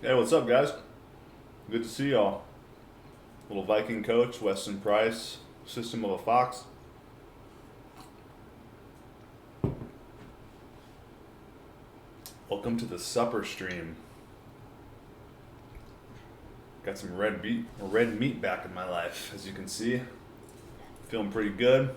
Hey, what's up, guys? Good to see y'all. Little Viking coach, Weston Price, System of a Fox. Welcome to the supper stream. Got some red meat back in my life, as you can see. Feeling pretty good.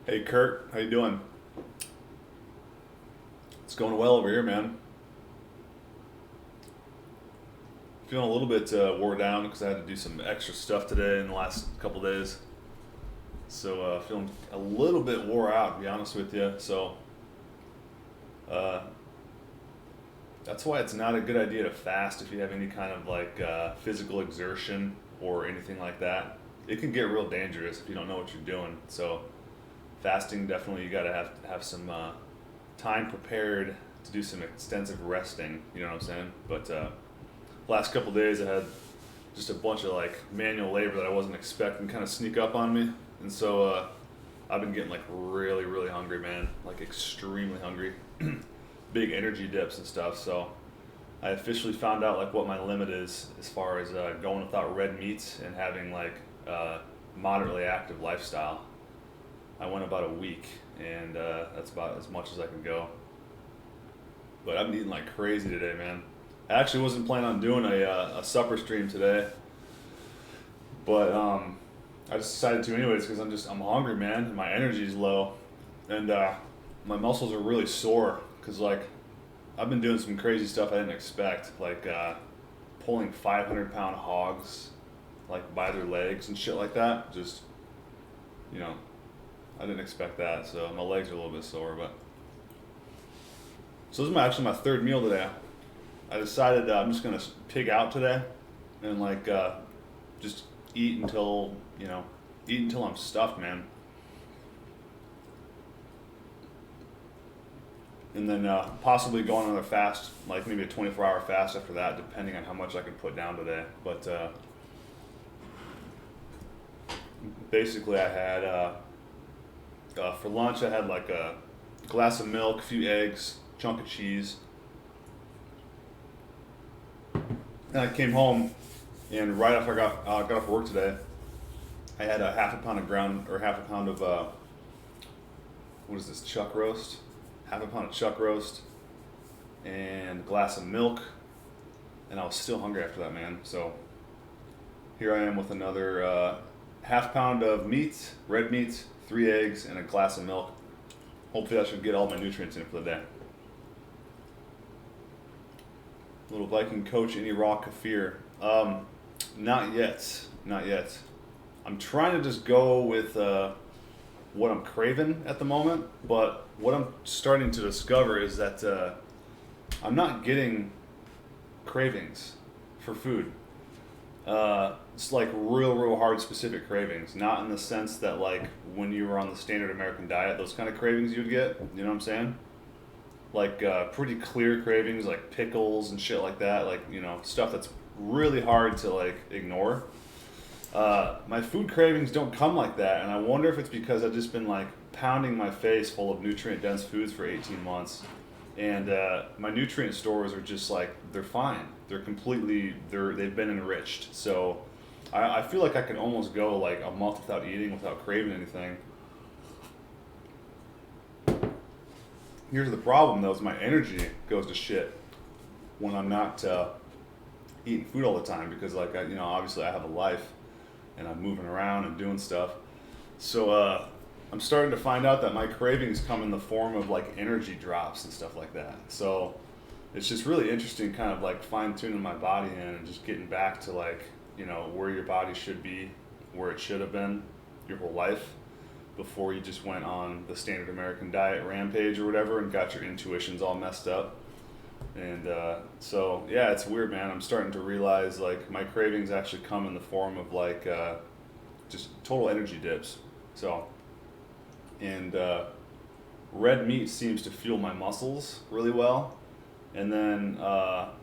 Hey, Kurt, how you doing? It's going well over here, man. Feeling a little bit wore down because I had to do some extra stuff today in the last couple days. So feeling a little bit wore out, to be honest with you. So uh, that's why it's not a good idea to fast if you have any kind of like physical exertion or anything like that. It can get real dangerous if you don't know what you're doing. So fasting, definitely you gotta have some time prepared to do some extensive resting. You know what I'm saying? But last couple days I had just a bunch of like manual labor that I wasn't expecting kind of sneak up on me, and so I've been getting like really hungry, man. Like extremely hungry. Big energy dips and stuff. So I officially found out like what my limit is as far as going without red meats and having like moderately active lifestyle. I went about a week, and that's about as much as I can go. But I'm eating like crazy today, man. I actually wasn't planning on doing a supper stream today, but I just decided to anyways because I'm hungry, man, and my energy is low, and my muscles are really sore because like I've been doing some crazy stuff I didn't expect, like pulling 500-pound hogs like by their legs and shit like that. Just you know, I didn't expect that, so my legs are a little bit sore. But so this is actually my third meal today. I decided I'm just gonna pig out today, and like just eat until I'm stuffed, man. And then possibly go on another fast, like maybe a 24-hour fast after that, depending on how much I can put down today. But basically, I had for lunch I had like a glass of milk, a few eggs, chunk of cheese. And I came home, and right after got off work today, I had a half a pound of what is this, chuck roast? Half a pound of chuck roast, and a glass of milk, and I was still hungry after that, man. So here I am with another half pound of meat, red meat, 3 eggs, and a glass of milk. Hopefully that should get all my nutrients in for the day. Little Viking coach, any raw kefir? Not yet, not yet. I'm trying to just go with what I'm craving at the moment, but what I'm starting to discover is that I'm not getting cravings for food. It's like real hard specific cravings, not in the sense that like when you were on the standard American diet, those kind of cravings you'd get, you know what I'm saying? Like pretty clear cravings like pickles and shit like that, like, you know, stuff that's really hard to like ignore. My food cravings don't come like that, and I wonder if it's because I've just been like pounding my face full of nutrient dense foods for 18 months, and my nutrient stores are just like, they're fine. They've been enriched. So I feel like I can almost go like a month without eating, without craving anything. Here's the problem though, is my energy goes to shit when I'm not eating food all the time, because like obviously I have a life and I'm moving around and doing stuff. So I'm starting to find out that my cravings come in the form of like energy drops and stuff like that. So it's just really interesting, kind of like fine tuning my body in and just getting back to like, where your body should be, where it should have been your whole life before you just went on the standard American diet rampage or whatever and got your intuitions all messed up. And so yeah, it's weird, man. I'm starting to realize like my cravings actually come in the form of like just total energy dips. So and red meat seems to fuel my muscles really well, and then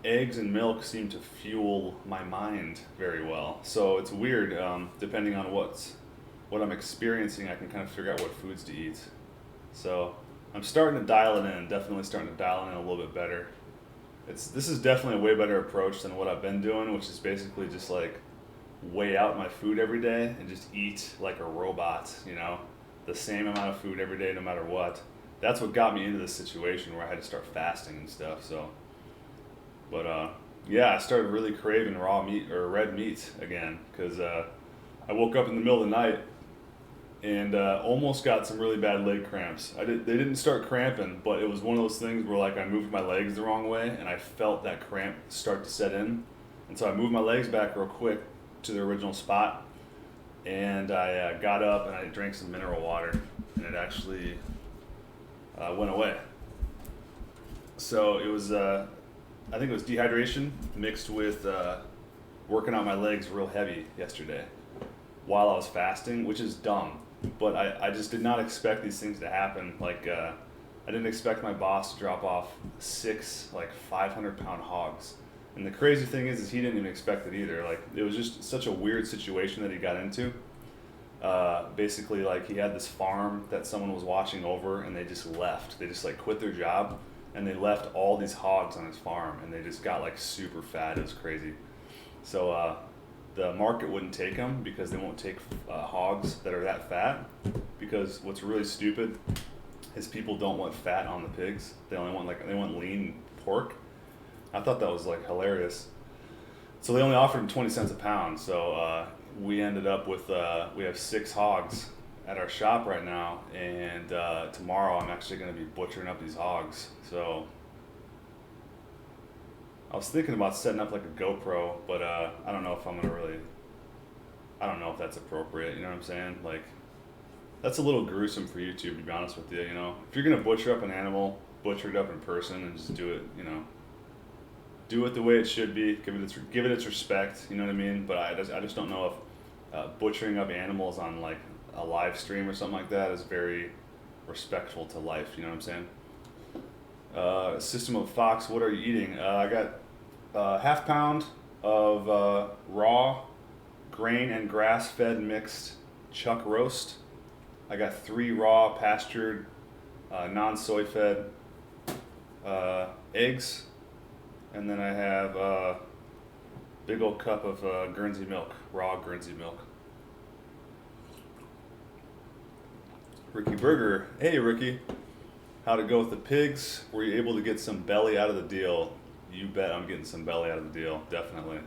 eggs and milk seem to fuel my mind very well. So it's weird. Depending on what I'm experiencing, I can kind of figure out what foods to eat. So I'm starting to dial it in. Definitely starting to dial it in a little bit better. This is definitely a way better approach than what I've been doing, which is basically just like weigh out my food every day and just eat like a robot. The same amount of food every day, no matter what. That's what got me into this situation where I had to start fasting and stuff. So, but yeah, I started really craving raw meat or red meat again because I woke up in the middle of the night and almost got some really bad leg cramps. They didn't start cramping, but it was one of those things where like I moved my legs the wrong way and I felt that cramp start to set in, and so I moved my legs back real quick to the original spot, and I got up and I drank some mineral water, and it actually went away. So it was, I think it was dehydration mixed with working out my legs real heavy yesterday while I was fasting, which is dumb. But I just did not expect these things to happen. Like, I didn't expect my boss to drop off 6, like, 500-pound hogs. And the crazy thing is he didn't even expect it either. Like, it was just such a weird situation that he got into. Basically, like, he had this farm that someone was watching over, and they just left. They just, like, quit their job, and they left all these hogs on his farm, and they just got, like, super fat. It was crazy. So, the market wouldn't take them because they won't take hogs that are that fat, because what's really stupid is people don't want fat on the pigs. They want lean pork. I thought that was like hilarious. So they only offered him 20 cents a pound. So we ended up with we have 6 hogs at our shop right now, and tomorrow I'm actually going to be butchering up these hogs. So I was thinking about setting up like a GoPro, but I don't know if I don't know if that's appropriate, you know what I'm saying? Like, that's a little gruesome for YouTube, to be honest with you, If you're gonna butcher up an animal, butcher it up in person and just do it, do it the way it should be, give it its respect, you know what I mean? But I just don't know if butchering up animals on like a live stream or something like that is very respectful to life, you know what I'm saying? System of Fox, what are you eating? I got half pound of raw grain and grass-fed mixed chuck roast. I got 3 raw pastured non-soy fed eggs, and then I have a big old cup of Guernsey milk, raw Guernsey milk. Ricky Burger, hey Ricky. How'd it go with the pigs? Were you able to get some belly out of the deal? You bet I'm getting some belly out of the deal, definitely.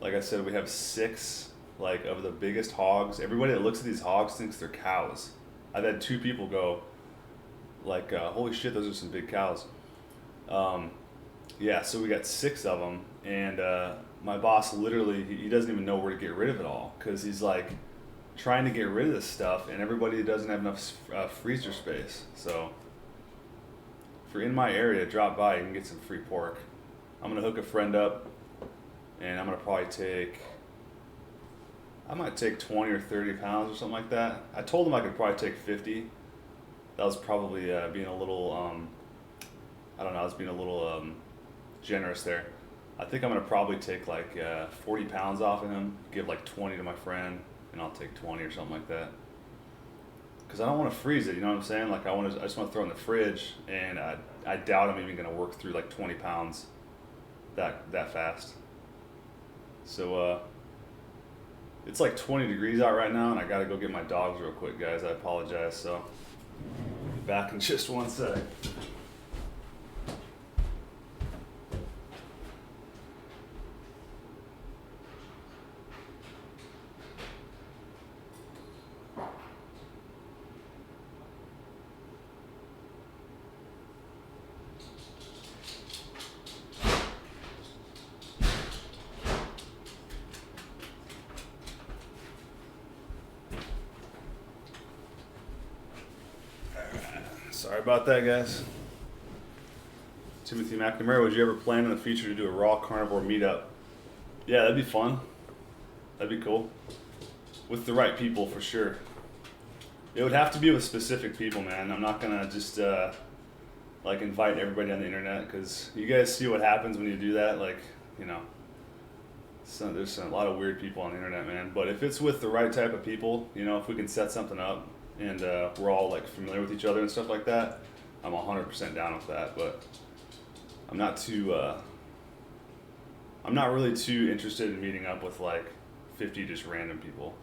Like I said, we have 6 like of the biggest hogs. Everybody that looks at these hogs thinks they're cows. I've had 2 people go like, holy shit, those are some big cows. Yeah, so we got 6 of them, and my boss literally, he doesn't even know where to get rid of it all, because he's like trying to get rid of this stuff, and everybody doesn't have enough freezer space. So if you're in my area, drop by, you can get some free pork. I'm gonna hook a friend up, and I'm gonna probably I might take 20 or 30 pounds or something like that. I told him I could probably take 50. That was probably being a little, I don't know, I was being a little generous there. I think I'm gonna probably take like 40 pounds off of him, give like 20 to my friend, and I'll take 20 or something like that. Because I don't want to freeze it, you know what I'm saying? Like I just want to throw it in the fridge, and I doubt I'm even gonna work through like 20 pounds that fast. So it's like 20 degrees out right now, and I gotta go get my dogs real quick, guys. I apologize. So be back in just one sec. Sorry about that, guys. Timothy McNamara, would you ever plan in the future to do a raw carnivore meetup? Yeah, that'd be fun. That'd be cool. With the right people, for sure. It would have to be with specific people, man. I'm not gonna just like invite everybody on the internet, because you guys see what happens when you do that. Like, you know, there's a lot of weird people on the internet, man. But if it's with the right type of people, you know, if we can set something up and we're all like familiar with each other and stuff like that, I'm 100% down with that. But I'm not really too interested in meeting up with like 50 just random people.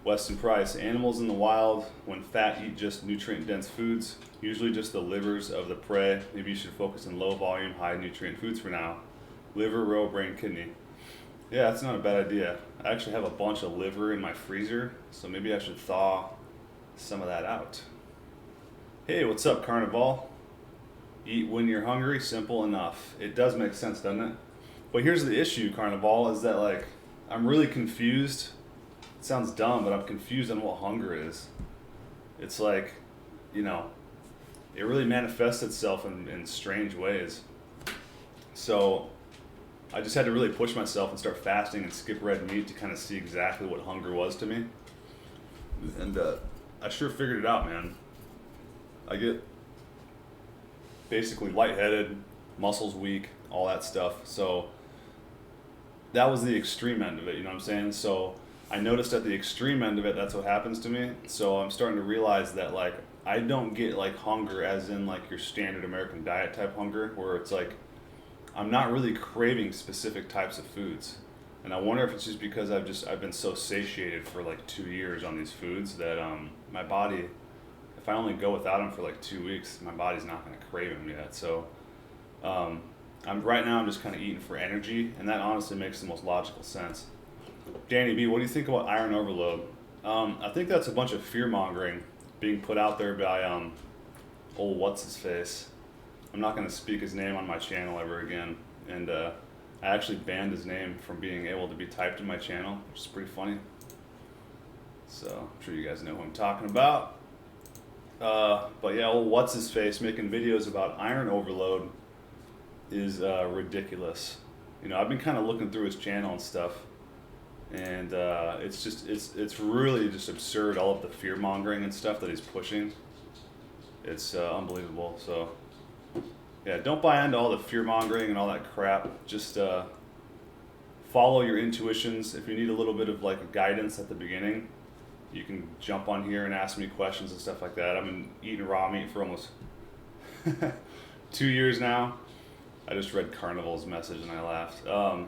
Weston Price, animals in the wild, when fat, eat just nutrient-dense foods, usually just the livers of the prey. Maybe you should focus on low-volume, high-nutrient foods for now. Liver, roe, brain, kidney. Yeah, that's not a bad idea. I actually have a bunch of liver in my freezer, so maybe I should thaw some of that out. Hey, what's up, Carnival? Eat when you're hungry, simple enough. It does make sense, doesn't it? But here's the issue, Carnival, is that like, I'm really confused. It sounds dumb, but I'm confused on what hunger is. It's like, you know, it really manifests itself in strange ways. So I just had to really push myself and start fasting and skip red meat to kind of see exactly what hunger was to me. And I sure figured it out, man. I get basically lightheaded, muscles weak, all that stuff. So that was the extreme end of it, you know what I'm saying? So I noticed at the extreme end of it, that's what happens to me. So I'm starting to realize that like I don't get like hunger as in like your standard American diet type hunger, where it's like I'm not really craving specific types of foods. And I wonder if it's just because I've been so satiated for like 2 years on these foods that my body, if I only go without them for like 2 weeks, my body's not going to crave them yet. So right now I'm just kind of eating for energy, and that honestly makes the most logical sense. Danny B, what do you think about iron overload? I think that's a bunch of fear mongering being put out there by old what's his face. I'm not going to speak his name on my channel ever again, and I actually banned his name from being able to be typed in my channel, which is pretty funny. So I'm sure you guys know who I'm talking about. But yeah, old what's his face making videos about iron overload is ridiculous. You know, I've been kind of looking through his channel and stuff, and it's really just absurd, all of the fear mongering and stuff that he's pushing. It's unbelievable. So yeah, don't buy into all the fear mongering and all that crap. Just follow your intuitions. If you need a little bit of like guidance at the beginning, you can jump on here and ask me questions and stuff like that. I've been eating raw meat for almost 2 years now. I just read Carnival's message and I laughed. Yeah,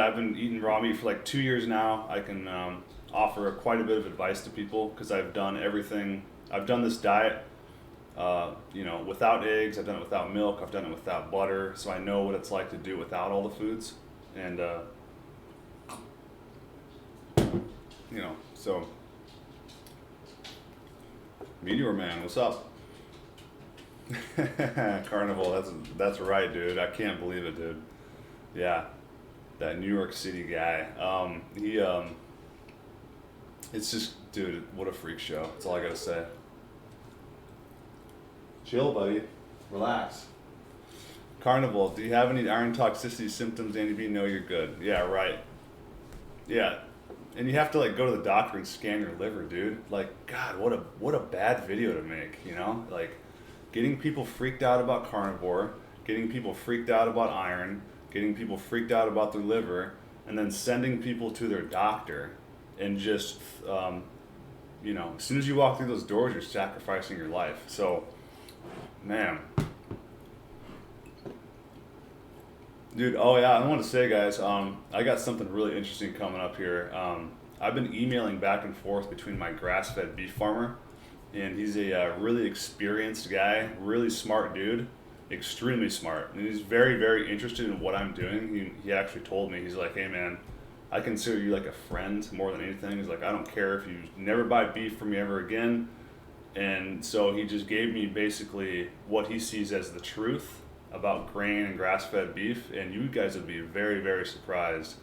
I've been eating raw meat for like 2 years now. I can offer quite a bit of advice to people because I've done everything. I've done this diet, you know, without eggs. I've done it without milk. I've done it without butter. So I know what it's like to do without all the foods. And, you know, so Meteor Man, what's up? Carnival, that's right, dude. I can't believe it, dude. Yeah, that New York City guy. It's just, dude, what a freak show. That's all I gotta say. Chill, buddy. Relax. Carnival, do you have any iron toxicity symptoms, Andy B? No, you're good. Yeah, right. Yeah. And you have to like go to the doctor and scan your liver, dude. Like, God, what a bad video to make, you know? Like, getting people freaked out about carnivore, getting people freaked out about iron, getting people freaked out about their liver, and then sending people to their doctor, and just, you know, as soon as you walk through those doors, you're sacrificing your life. So, man. Dude, oh yeah, I want to say, guys, I got something really interesting coming up here. I've been emailing back and forth between my grass-fed beef farmer, and he's a really experienced guy, really smart dude, extremely smart, and he's very, very interested in what I'm doing. He actually told me, he's like, hey man, I consider you like a friend more than anything. He's like, I don't care if you never buy beef from me ever again. And so he just gave me basically what he sees as the truth about grain and grass-fed beef, and you guys would be very, very surprised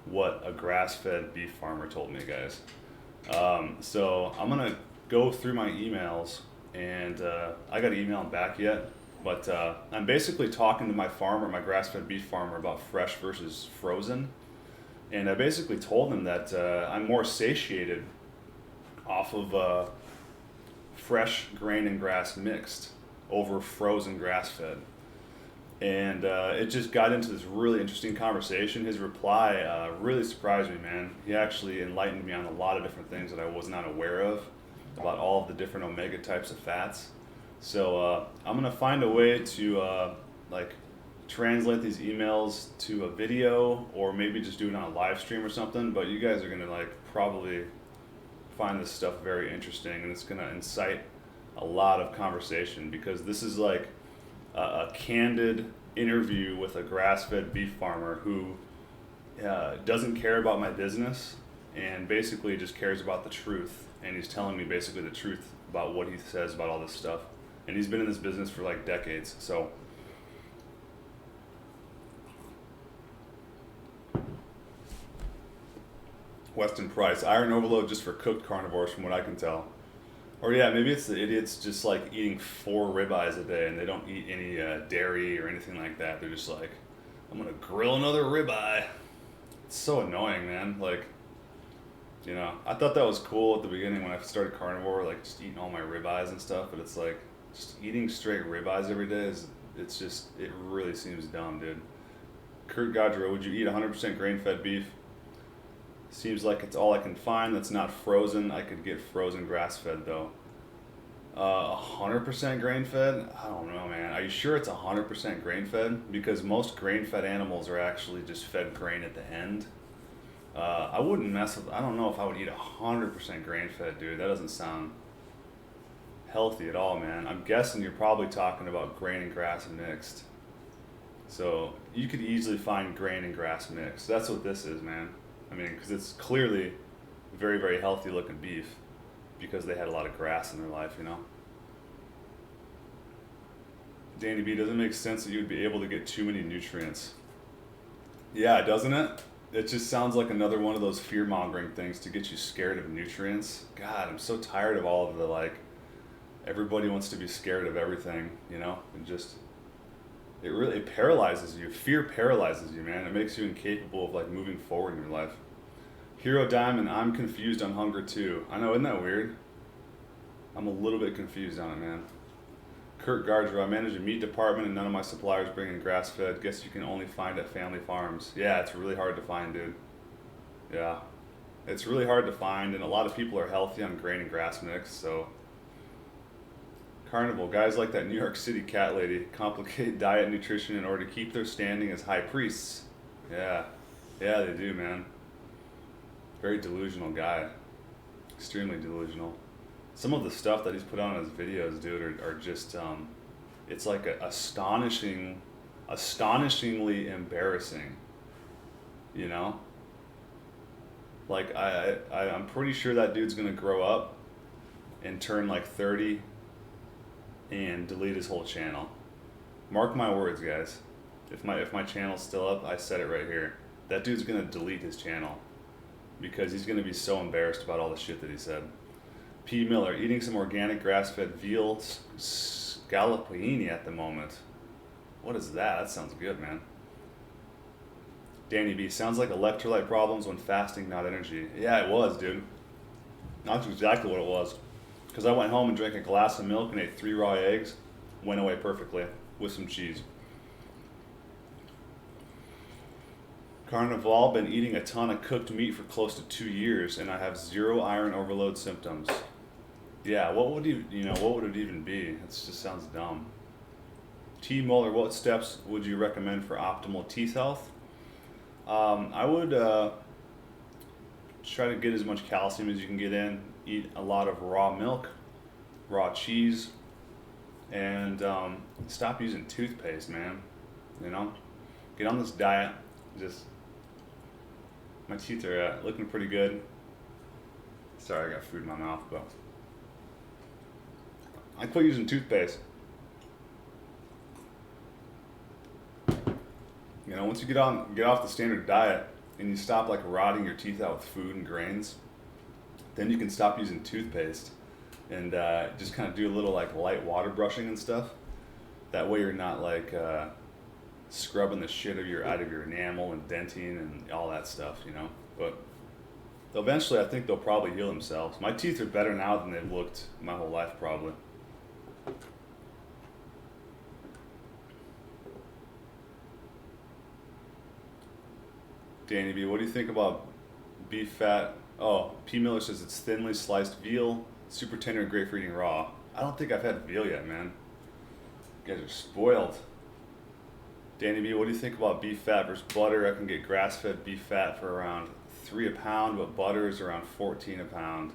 what a grass-fed beef farmer told me, guys. So I'm gonna go through my emails, and I got to email him back yet, But I'm basically talking to my farmer, my grass-fed beef farmer, about fresh versus frozen. And I basically told him that I'm more satiated off of fresh grain and grass mixed over frozen grass-fed. And it just got into this really interesting conversation. His reply really surprised me, man. He actually enlightened me on a lot of different things that I was not aware of about all of the different omega types of fats. So I'm gonna find a way to like translate these emails to a video, or maybe just do it on a live stream or something. But you guys are gonna like probably find this stuff very interesting, and it's gonna incite a lot of conversation, because this is like a candid interview with a grass-fed beef farmer who doesn't care about my business and basically just cares about the truth. And he's telling me basically the truth about what he says about all this stuff. And he's been in this business for like decades. So Weston Price, iron overload just for cooked carnivores from what I can tell. Or yeah, maybe it's the idiots just like eating 4 ribeyes a day and they don't eat any dairy or anything like that. They're just like, I'm gonna grill another ribeye. It's so annoying, man. Like, you know, I thought that was cool at the beginning when I started carnivore, like just eating all my ribeyes and stuff. But it's like, just eating straight ribeyes every day it really seems dumb, dude. Kurt Gaudreau, would you eat 100% grain-fed beef? Seems like it's all I can find that's not frozen. I could get frozen grass-fed though. 100% grain-fed? I don't know, man. Are you sure it's 100% grain-fed? Because most grain-fed animals are actually just fed grain at the end. I wouldn't mess with. I don't know if I would eat 100% grain-fed, dude. That doesn't sound healthy at all, man. I'm guessing you're probably talking about grain and grass mixed. So you could easily find grain and grass mixed. That's what this is, man. I mean, because it's clearly very, very healthy looking beef, because they had a lot of grass in their life, you know. Danny B, doesn't make sense that you would be able to get too many nutrients. Yeah, doesn't it? It just sounds like another one of those fear-mongering things to get you scared of nutrients. God, I'm so tired of all of the, like, everybody wants to be scared of everything, you know? And just, it paralyzes you. Fear paralyzes you, man. It makes you incapable of, like, moving forward in your life. Hero Diamond, I'm confused on hunger too. I know, isn't that weird? I'm a little bit confused on it, man. Kurt Gardner, I manage a meat department and none of my suppliers bring in grass-fed. Guess you can only find at family farms. Yeah, it's really hard to find, dude. Yeah. It's really hard to find, and a lot of people are healthy on grain and grass mix, so. Carnival, guys like that New York City cat lady complicate diet and nutrition in order to keep their standing as high priests. Yeah. Yeah, they do, man. Very delusional guy. Extremely delusional. Some of the stuff that he's put on his videos, dude, are just, it's like astonishingly embarrassing, you know? Like, I'm pretty sure that dude's gonna grow up and turn like 30 and delete his whole channel. Mark my words, guys. If my channel's still up, I said it right here. That dude's gonna delete his channel, because he's gonna be so embarrassed about all the shit that he said. P. Miller, eating some organic grass-fed veal scallopini at the moment. What is that? That sounds good, man. Danny B, sounds like electrolyte problems when fasting, not energy. Yeah, it was, dude. That's exactly what it was. Because I went home and drank a glass of milk and ate 3 raw eggs. Went away perfectly with some cheese. Carnival, been eating a ton of cooked meat for close to 2 years, and I have 0 iron overload symptoms. Yeah, what would it even be? It just sounds dumb. T. Muller, what steps would you recommend for optimal teeth health? I would try to get as much calcium as you can get in. Eat a lot of raw milk, raw cheese, and stop using toothpaste, man. You know, get on this diet. Just, my teeth are looking pretty good. Sorry, I got food in my mouth, but I quit using toothpaste. You know, once you get off the standard diet and you stop like rotting your teeth out with food and grains, then you can stop using toothpaste and just kind of do a little like light water brushing and stuff. That way you're not like scrubbing the shit out of your enamel and denting and all that stuff, you know. But eventually, I think they'll probably heal themselves. My teeth are better now than they've looked my whole life, probably. Danny B, what do you think about beef fat? Oh, P. Miller says it's thinly sliced veal, super tender and great for eating raw. I don't think I've had veal yet, man. You guys are spoiled. Danny B, what do you think about beef fat versus butter? I can get grass-fed beef fat for around $3 a pound, but butter is around $14 a pound.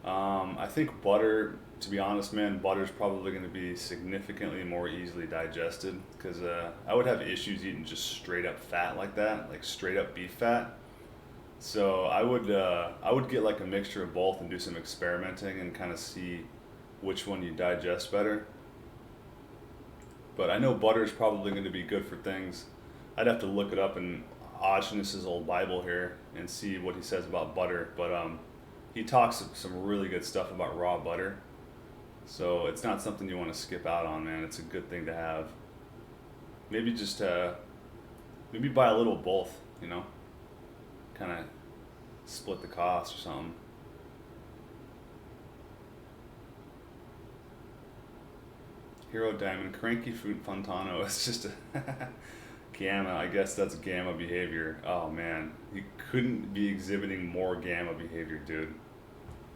I think butter, to be honest, man, butter is probably going to be significantly more easily digested because I would have issues eating just straight up fat like that, like straight up beef fat. So I would get like a mixture of both and do some experimenting and kind of see which one you digest better. But I know butter is probably going to be good for things. I'd have to look it up in Oshness's old Bible here and see what he says about butter. But he talks some really good stuff about raw butter. So it's not something you want to skip out on, man. It's a good thing to have. Maybe just maybe buy a little of both, you know? Kind of split the cost or something. Hero Diamond, Cranky Fruit Fontano is just a gamma. I guess that's gamma behavior. Oh man, you couldn't be exhibiting more gamma behavior, dude.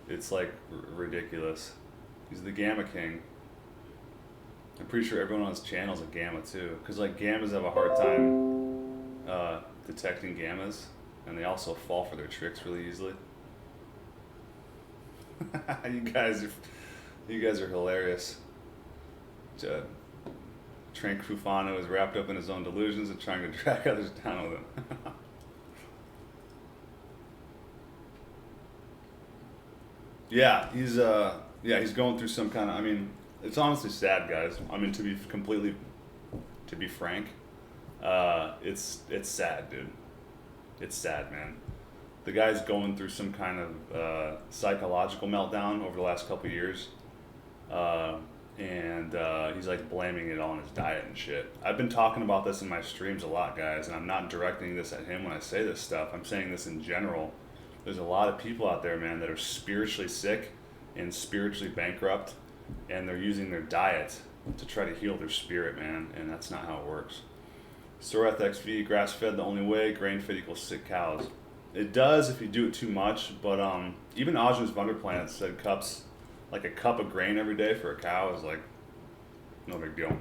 It's like ridiculous. He's the Gamma King. I'm pretty sure everyone on his channel is a gamma too, because like gammas have a hard time detecting gammas, and they also fall for their tricks really easily. You guys are hilarious. Trank Fufano is wrapped up in his own delusions and trying to drag others down with him. Yeah, he's going through some kind of. I mean, it's honestly sad, guys. I mean, to be frank, it's sad, dude. It's sad, man. The guy's going through some kind of psychological meltdown over the last couple of years. And he's like blaming it all on his diet and shit. I've been talking about this in my streams a lot, guys, and I'm not directing this at him when I say this stuff. I'm saying this in general. There's a lot of people out there, man, that are spiritually sick and spiritually bankrupt, and they're using their diet to try to heal their spirit, man, and that's not how it works. Soreth XV, grass-fed the only way, grain-fed equals sick cows. It does if you do it too much, but even Ajus Wonderplanet said like a cup of grain every day for a cow is like no big deal.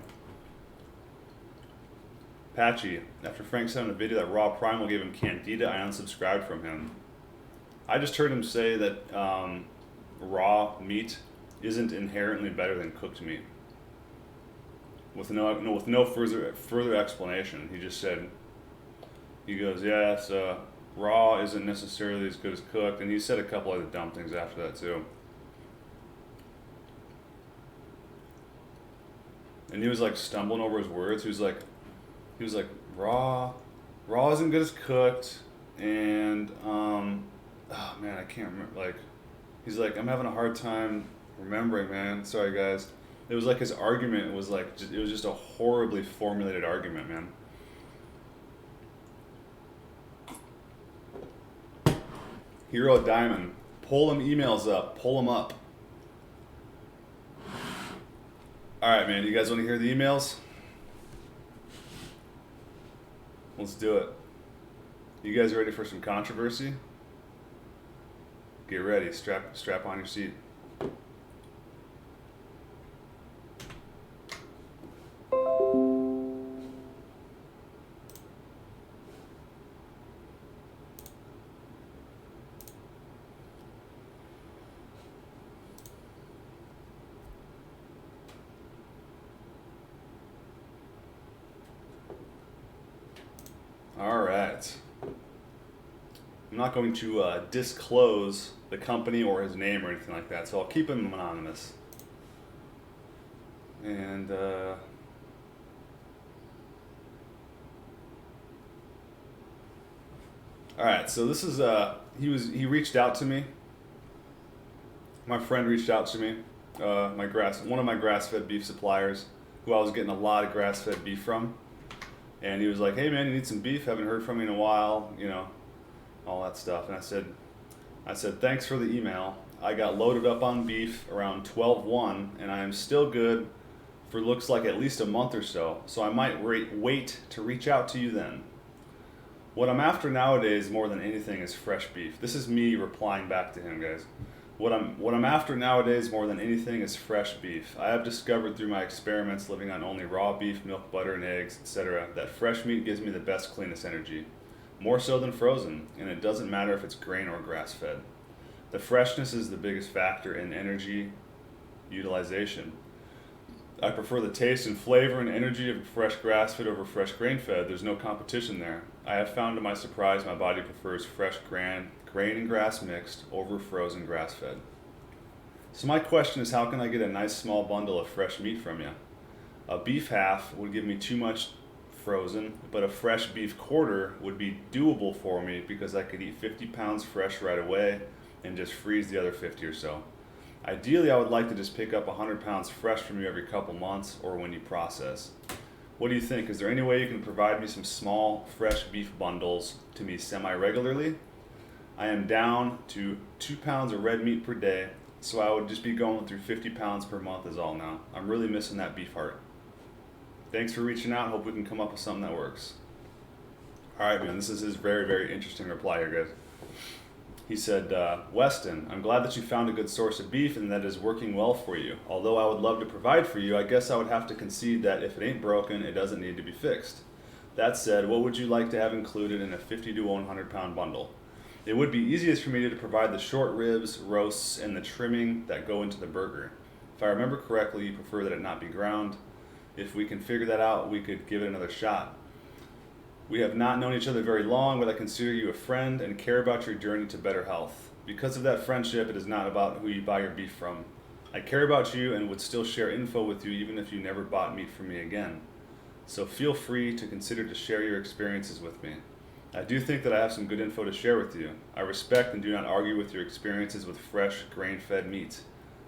Patchy, after Frank sent him a video that raw Primal gave him candida, I unsubscribed from him. I just heard him say that raw meat isn't inherently better than cooked meat. With no further explanation, he just said, he goes, yeah, so raw isn't necessarily as good as cooked, and he said a couple other dumb things after that too. And he was like stumbling over his words. He was like, raw isn't good as cooked, and oh man, I can't remember. Like, he's like, I'm having a hard time remembering, man. Sorry, guys. It was like his argument was like, it was just a horribly formulated argument, man. Hero Diamond, pull them emails up, pull them up. All right, man, you guys want to hear the emails? Let's do it. You guys ready for some controversy? Get ready, strap on your seat. All right. I'm not going to disclose the company or his name or anything like that, so I'll keep him anonymous. And all right, so this is he reached out to me. My friend reached out to me. One of my grass-fed beef suppliers. who I was getting a lot of grass-fed beef from. And he was like, hey man, you need some beef? Haven't heard from you in a while, you know, all that stuff. And I said, thanks for the email. I got loaded up on beef around 12/1, and I am still good for looks like at least a month or so. So I might wait to reach out to you then. What I'm after nowadays more than anything is fresh beef. This is me replying back to him, guys. What I'm after nowadays more than anything is fresh beef. I have discovered through my experiments living on only raw beef, milk, butter, and eggs, etc., that fresh meat gives me the best, cleanest energy. More so than frozen, and it doesn't matter if it's grain or grass-fed. The freshness is the biggest factor in energy utilization. I prefer the taste and flavor and energy of fresh grass-fed over fresh grain-fed. There's no competition there. I have found to my surprise my body prefers fresh grain and grass mixed over frozen grass-fed. So my question is, how can I get a nice small bundle of fresh meat from you? A beef half would give me too much frozen, but a fresh beef quarter would be doable for me because I could eat 50 pounds fresh right away and just freeze the other 50 or so. Ideally, I would like to just pick up 100 pounds fresh from you every couple months or when you process. What do you think? Is there any way you can provide me some small, fresh beef bundles to me semi-regularly? I am down to 2 pounds of red meat per day, so I would just be going through 50 pounds per month is all now. I'm really missing that beef heart. Thanks for reaching out. Hope we can come up with something that works. All right, man, this is his very, very interesting reply here, guys. He said, Weston, I'm glad that you found a good source of beef and that it is working well for you. Although I would love to provide for you, I guess I would have to concede that if it ain't broken, it doesn't need to be fixed. That said, what would you like to have included in a 50 to 100 pound bundle? It would be easiest for me to provide the short ribs, roasts, and the trimming that go into the burger. If I remember correctly, you prefer that it not be ground. If we can figure that out, we could give it another shot. We have not known each other very long, but I consider you a friend and care about your journey to better health. Because of that friendship, it is not about who you buy your beef from. I care about you and would still share info with you even if you never bought meat from me again. So feel free to consider to share your experiences with me. I do think that I have some good info to share with you. I respect and do not argue with your experiences with fresh, grain-fed meat.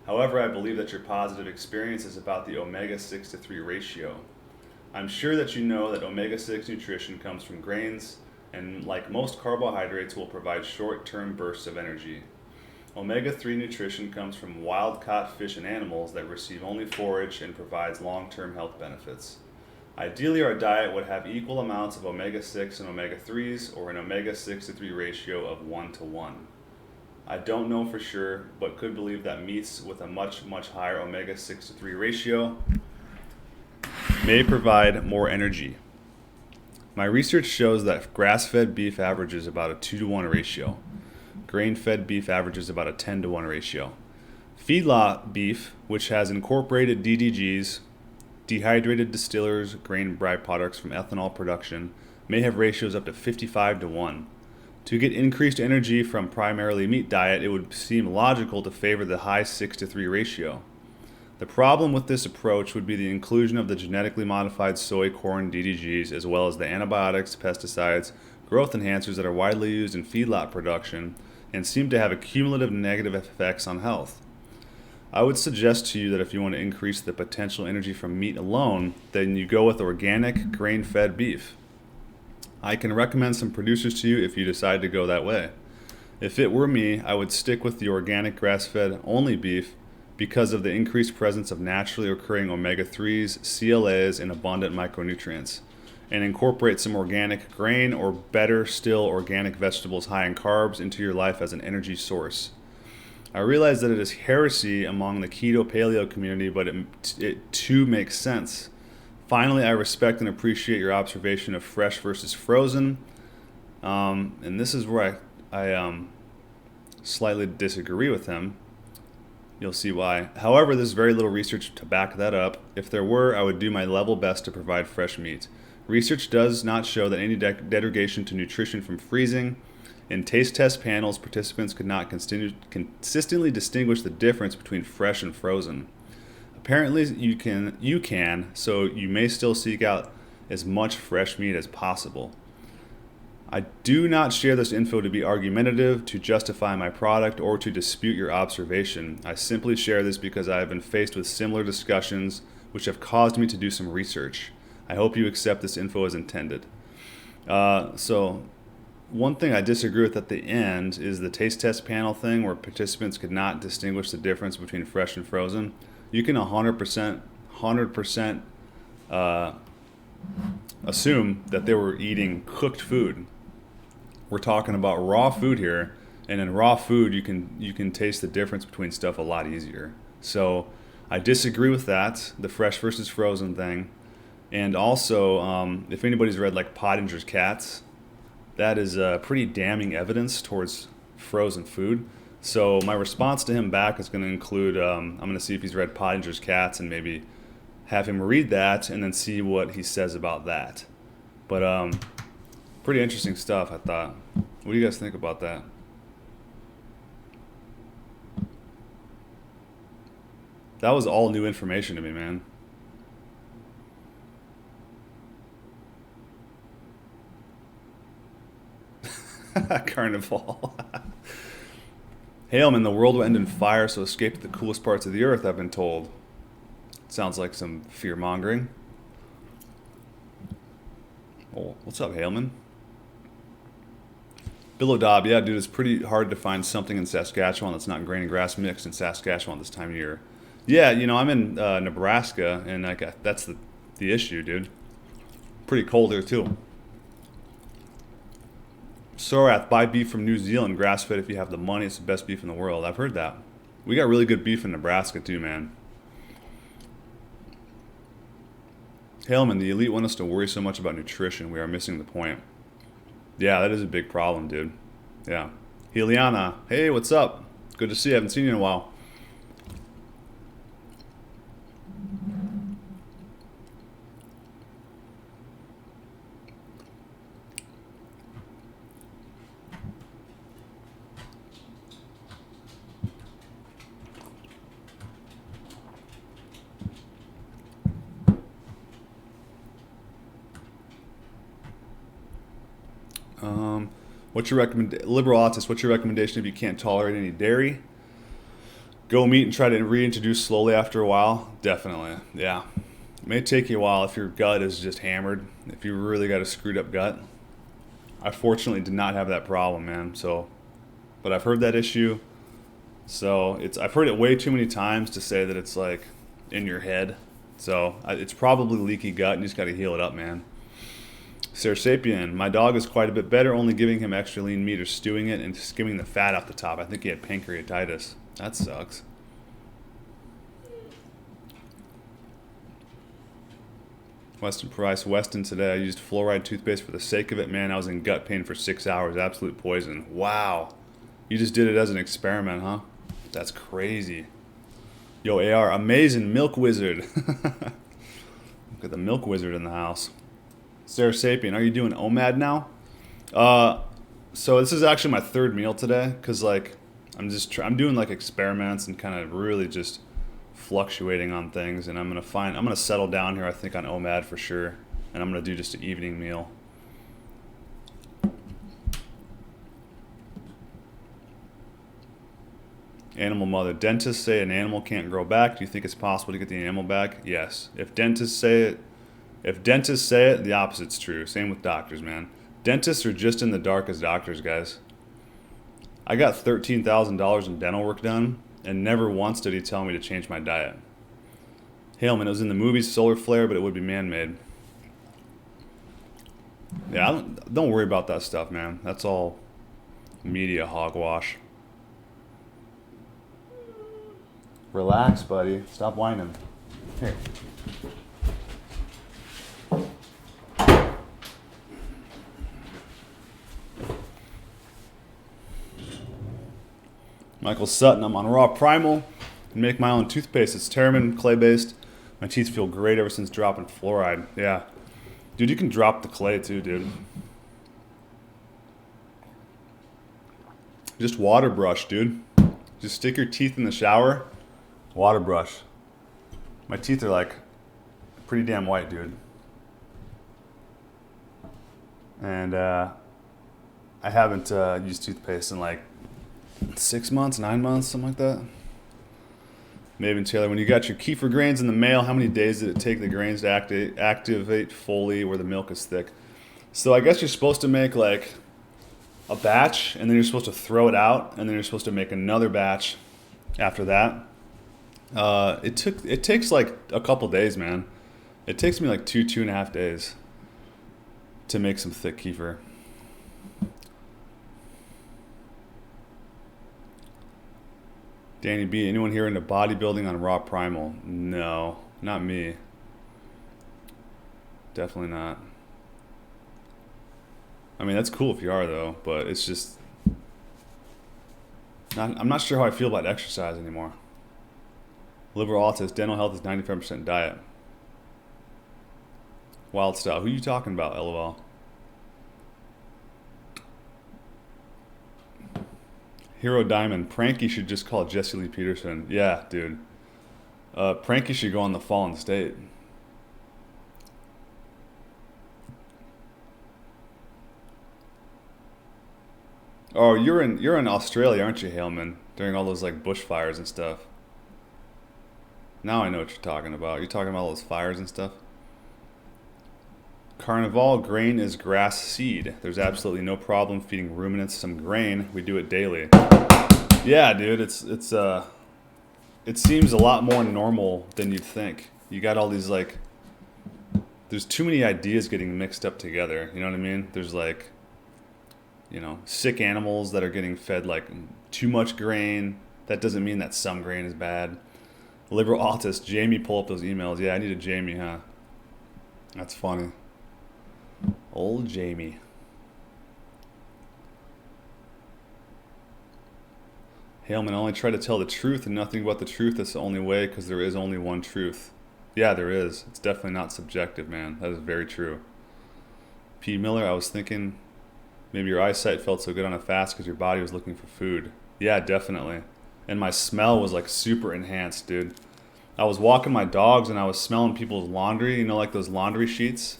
However, I believe that your positive experience is about the omega-6 to 3 ratio. I'm sure that you know that omega-6 nutrition comes from grains and, like most carbohydrates, will provide short-term bursts of energy. Omega-3 nutrition comes from wild-caught fish and animals that receive only forage and provides long-term health benefits. Ideally, our diet would have equal amounts of omega-6 and omega-3s or an omega-6 to 3 ratio of 1 to 1. I don't know for sure, but could believe that meats with a much, much higher omega-6 to 3 ratio may provide more energy. My research shows that grass-fed beef averages about a 2 to 1 ratio. Grain-fed beef averages about a 10 to 1 ratio. Feedlot beef, which has incorporated DDGs, dehydrated distillers, grain byproducts from ethanol production, may have ratios up to 55 to 1. To get increased energy from primarily meat diet, it would seem logical to favor the high 6 to 3 ratio. The problem with this approach would be the inclusion of the genetically modified soy, corn, DDGs, as well as the antibiotics, pesticides, growth enhancers that are widely used in feedlot production and seem to have a cumulative negative effects on health. I would suggest to you that if you want to increase the potential energy from meat alone, then you go with organic, grain-fed beef. I can recommend some producers to you if you decide to go that way. If it were me, I would stick with the organic grass-fed only beef because of the increased presence of naturally occurring omega-3s, CLAs, and abundant micronutrients, and incorporate some organic grain or better still organic vegetables high in carbs into your life as an energy source. I realize that it is heresy among the keto-paleo community, but it too makes sense. Finally, I respect and appreciate your observation of fresh versus frozen, and this is where I slightly disagree with him. You'll see why. However, there's very little research to back that up. If there were, I would do my level best to provide fresh meat. Research does not show that any degradation to nutrition from freezing. In taste test panels, participants could not consistently distinguish the difference between fresh and frozen. Apparently, you can, so you may still seek out as much fresh meat as possible. I do not share this info to be argumentative, to justify my product, or to dispute your observation. I simply share this because I have been faced with similar discussions which have caused me to do some research. I hope you accept this info as intended. So one thing I disagree with at the end is the taste test panel thing where participants could not distinguish the difference between fresh and frozen. You can 100% assume that they were eating cooked food. We're talking about raw food here, and in raw food you can taste the difference between stuff a lot easier. So I disagree with that, the fresh versus frozen thing. And also, if anybody's read like Pottinger's Cats, that is pretty damning evidence towards frozen food. So my response to him back is going to include, I'm going to see if he's read Pottinger's Cats and maybe have him read that and then see what he says about that. But pretty interesting stuff, I thought. What do you guys think about that? That was all new information to me, man. Carnival. Hailman, the world will end in fire, so escape to the coolest parts of the earth, I've been told. Sounds like some fear-mongering. Oh, what's up, Hailman? Billow Dobb, yeah, dude, it's pretty hard to find something in Saskatchewan that's not grain and grass mixed in Saskatchewan this time of year. Yeah, you know, I'm in Nebraska, and that's the issue, dude. Pretty cold here, too. Sorath, buy beef from New Zealand, grass-fed if you have the money. It's the best beef in the world. I've heard that. We got really good beef in Nebraska, too, man. Hailman, the elite want us to worry so much about nutrition. We are missing the point. Yeah, that is a big problem, dude. Yeah. Heliana, hey, what's up? Good to see you. I haven't seen you in a while. What's your liberal autist? What's your recommendation if you can't tolerate any dairy? Go meat and try to reintroduce slowly after a while. Definitely, yeah. It may take you a while if your gut is just hammered. If you really got a screwed up gut. I fortunately did not have that problem, man. So, but I've heard that issue. So I've heard it way too many times to say that it's like in your head. So it's probably leaky gut, and you just got to heal it up, man. Sapien, my dog is quite a bit better, only giving him extra lean meat or stewing it and skimming the fat off the top. I think he had pancreatitis. That sucks. Weston Price, Weston today. I used fluoride toothpaste for the sake of it. Man, I was in gut pain for 6 hours. Absolute poison. Wow. You just did it as an experiment, huh? That's crazy. Yo, AR, amazing milk wizard. Got the milk wizard in the house. Sarah Sapien, are you doing OMAD now? So this is actually my third meal today, because like I'm doing like experiments and kind of really just fluctuating on things, and I'm gonna settle down here, I think, on OMAD for sure, and I'm gonna do just an evening meal. Animal mother. Dentists say an animal can't grow back. Do you think it's possible to get the animal back? Yes. If dentists say it, the opposite's true. Same with doctors, man. Dentists are just in the dark as doctors, guys. I got $13,000 in dental work done, and never once did he tell me to change my diet. Hailman, it was in the movie Solar Flare, but it would be man-made. Yeah, don't worry about that stuff, man. That's all media hogwash. Relax, buddy. Stop whining. Here. Michael Sutton, I'm on raw Primal and make my own toothpaste. It's Termin, clay-based. My teeth feel great ever since dropping fluoride. Yeah. Dude, you can drop the clay too, dude. Just water brush, dude. Just stick your teeth in the shower, water brush. My teeth are like pretty damn white, dude. And I haven't used toothpaste in like 6 months, 9 months, something like that. Maybe Taylor, when you got your kefir grains in the mail, how many days did it take the grains to activate fully where the milk is thick? So I guess you're supposed to make like a batch, and then you're supposed to throw it out, and then you're supposed to make another batch after that. It takes like a couple days, man. It takes me like 2.5 days to make some thick kefir. Danny B, anyone here into bodybuilding on raw Primal? No, not me. Definitely not. I mean, that's cool if you are though, but it's just I'm not sure how I feel about exercise anymore. Liberal autist, dental health is 95% diet. Wild style. Who are you talking about, LOL? Hero Diamond. Pranky should just call Jesse Lee Peterson. Yeah, dude. Pranky should go on the Fallen State. Oh, you're in Australia, aren't you, Haleman? During all those like bushfires and stuff. Now I know what you're talking about. You're talking about all those fires and stuff. Carnival grain is grass seed. There's absolutely no problem feeding ruminants some grain. We do it daily. Yeah, dude, it seems a lot more normal than you'd think. You got all these like, there's too many ideas getting mixed up together. You know what I mean? There's like, you know, sick animals that are getting fed like too much grain. That doesn't mean that some grain is bad. Liberal autist, Jamie, pull up those emails. Yeah, I need a Jamie, huh? That's funny. Old Jamie. Haleman, only try to tell the truth and nothing but the truth. That's the only way, because there is only one truth. Yeah, there is. It's definitely not subjective, man. That is very true. P. Miller, I was thinking maybe your eyesight felt so good on a fast because your body was looking for food. Yeah, definitely. And my smell was like super enhanced, dude. I was walking my dogs and I was smelling people's laundry, you know, like those laundry sheets.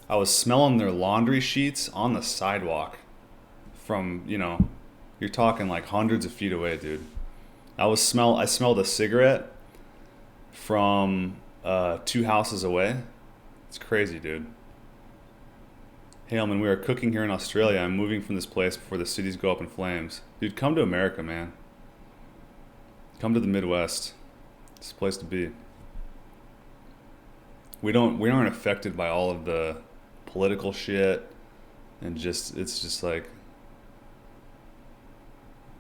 I was smelling their laundry sheets on the sidewalk from, you know, you're talking like hundreds of feet away, dude. I smelled a cigarette from 2 houses away. It's crazy, dude. Haleman, we are cooking here in Australia. I'm moving from this place before the cities go up in flames. Dude, come to America, man. Come to the Midwest. It's the place to be. We aren't affected by all of the political shit, and it's just like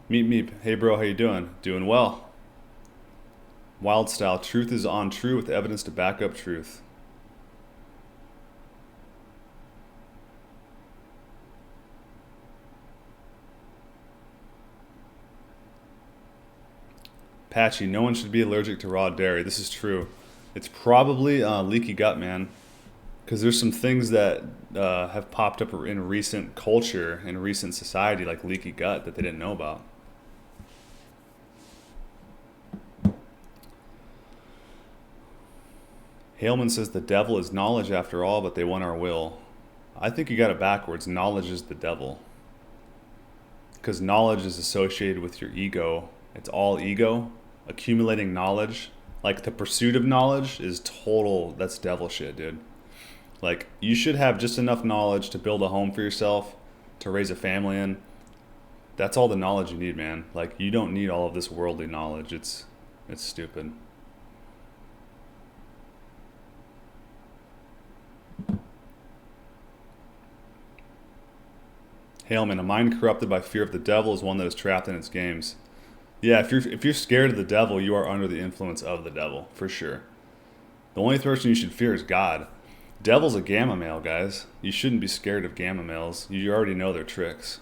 meep. Hey bro, how you doing? Doing well. Wild style. Truth is on true with evidence to back up truth. Patchy, no one should be allergic to raw dairy. This is true. It's probably leaky gut, man. Because there's some things that have popped up in recent culture, in recent society, like leaky gut, that they didn't know about. Haleman says the devil is knowledge after all, but they want our will. I think you got it backwards. Knowledge is the devil. Because knowledge is associated with your ego. It's all ego. Accumulating knowledge, like the pursuit of knowledge, is that's devil shit, dude. Like, you should have just enough knowledge to build a home for yourself, to raise a family in. That's all the knowledge you need, man. Like, you don't need all of this worldly knowledge. It's stupid. Haleman, a mind corrupted by fear of the devil is one that is trapped in its games. Yeah, if you're scared of the devil, you are under the influence of the devil, for sure. The only person you should fear is God. Devil's a gamma male, guys. You shouldn't be scared of gamma males. You already know their tricks.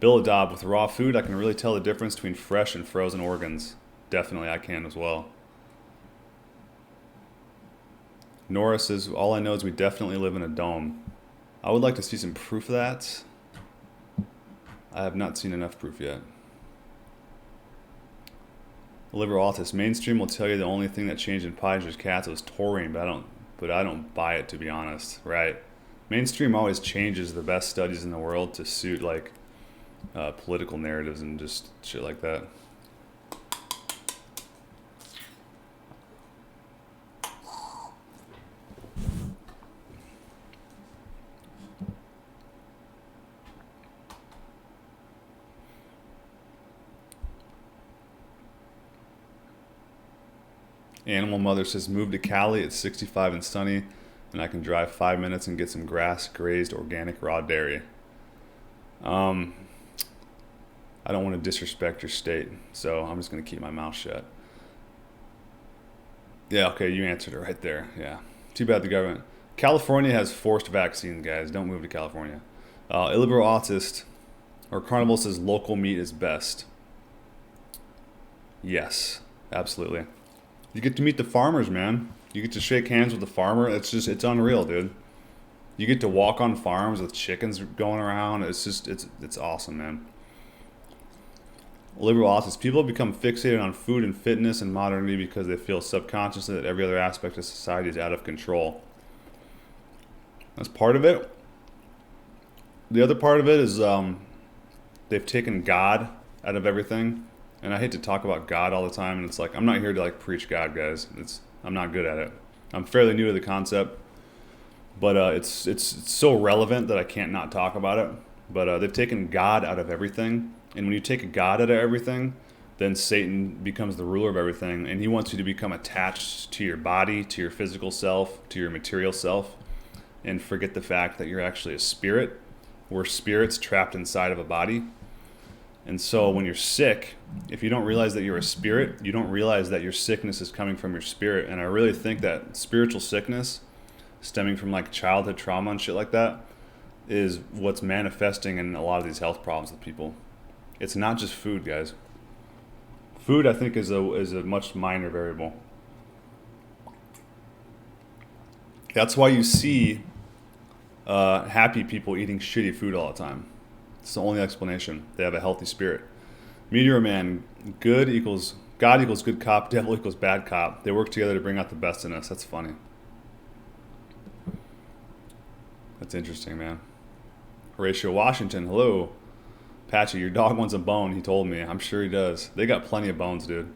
Billadob, with raw food, I can really tell the difference between fresh and frozen organs. Definitely, I can as well. Nora says, all I know is we definitely live in a dome. I would like to see some proof of that. I have not seen enough proof yet. Liver autist. Mainstream will tell you the only thing that changed in Pider's cats was taurine, but I don't buy it, to be honest. Right? Mainstream always changes the best studies in the world to suit like political narratives and just shit like that. Animal Mother says, move to Cali. It's 65 and sunny, and I can drive 5 minutes and get some grass-grazed organic raw dairy. I don't want to disrespect your state, so I'm just going to keep my mouth shut. Yeah, okay, you answered it right there. Yeah. Too bad the government. California has forced vaccines, guys. Don't move to California. Illiberal Autist or Carnival says local meat is best. Yes, absolutely. You get to meet the farmers, man. You get to shake hands with the farmer. It's unreal, dude. You get to walk on farms with chickens going around. It's awesome, man. Liberal Autist. People have become fixated on food and fitness and modernity because they feel subconsciously that every other aspect of society is out of control. That's part of it. The other part of it is they've taken God out of everything. And I hate to talk about God all the time, and it's like, I'm not here to like preach God, guys. I'm not good at it. I'm fairly new to the concept, but it's so relevant that I can't not talk about it. But they've taken God out of everything, and when you take God out of everything, then Satan becomes the ruler of everything, and he wants you to become attached to your body, to your physical self, to your material self, and forget the fact that you're actually a spirit. We're spirits trapped inside of a body. And so when you're sick, if you don't realize that you're a spirit, you don't realize that your sickness is coming from your spirit. And I really think that spiritual sickness stemming from like childhood trauma and shit like that is what's manifesting in a lot of these health problems with people. It's not just food, guys. Food, I think, is a much minor variable. That's why you see happy people eating shitty food all the time. It's the only explanation. They have a healthy spirit. Meteor Man, God equals good cop, devil equals bad cop. They work together to bring out the best in us. That's funny. That's interesting, man. Horatio Washington, hello. Patchy, your dog wants a bone, he told me. I'm sure he does. They got plenty of bones, dude.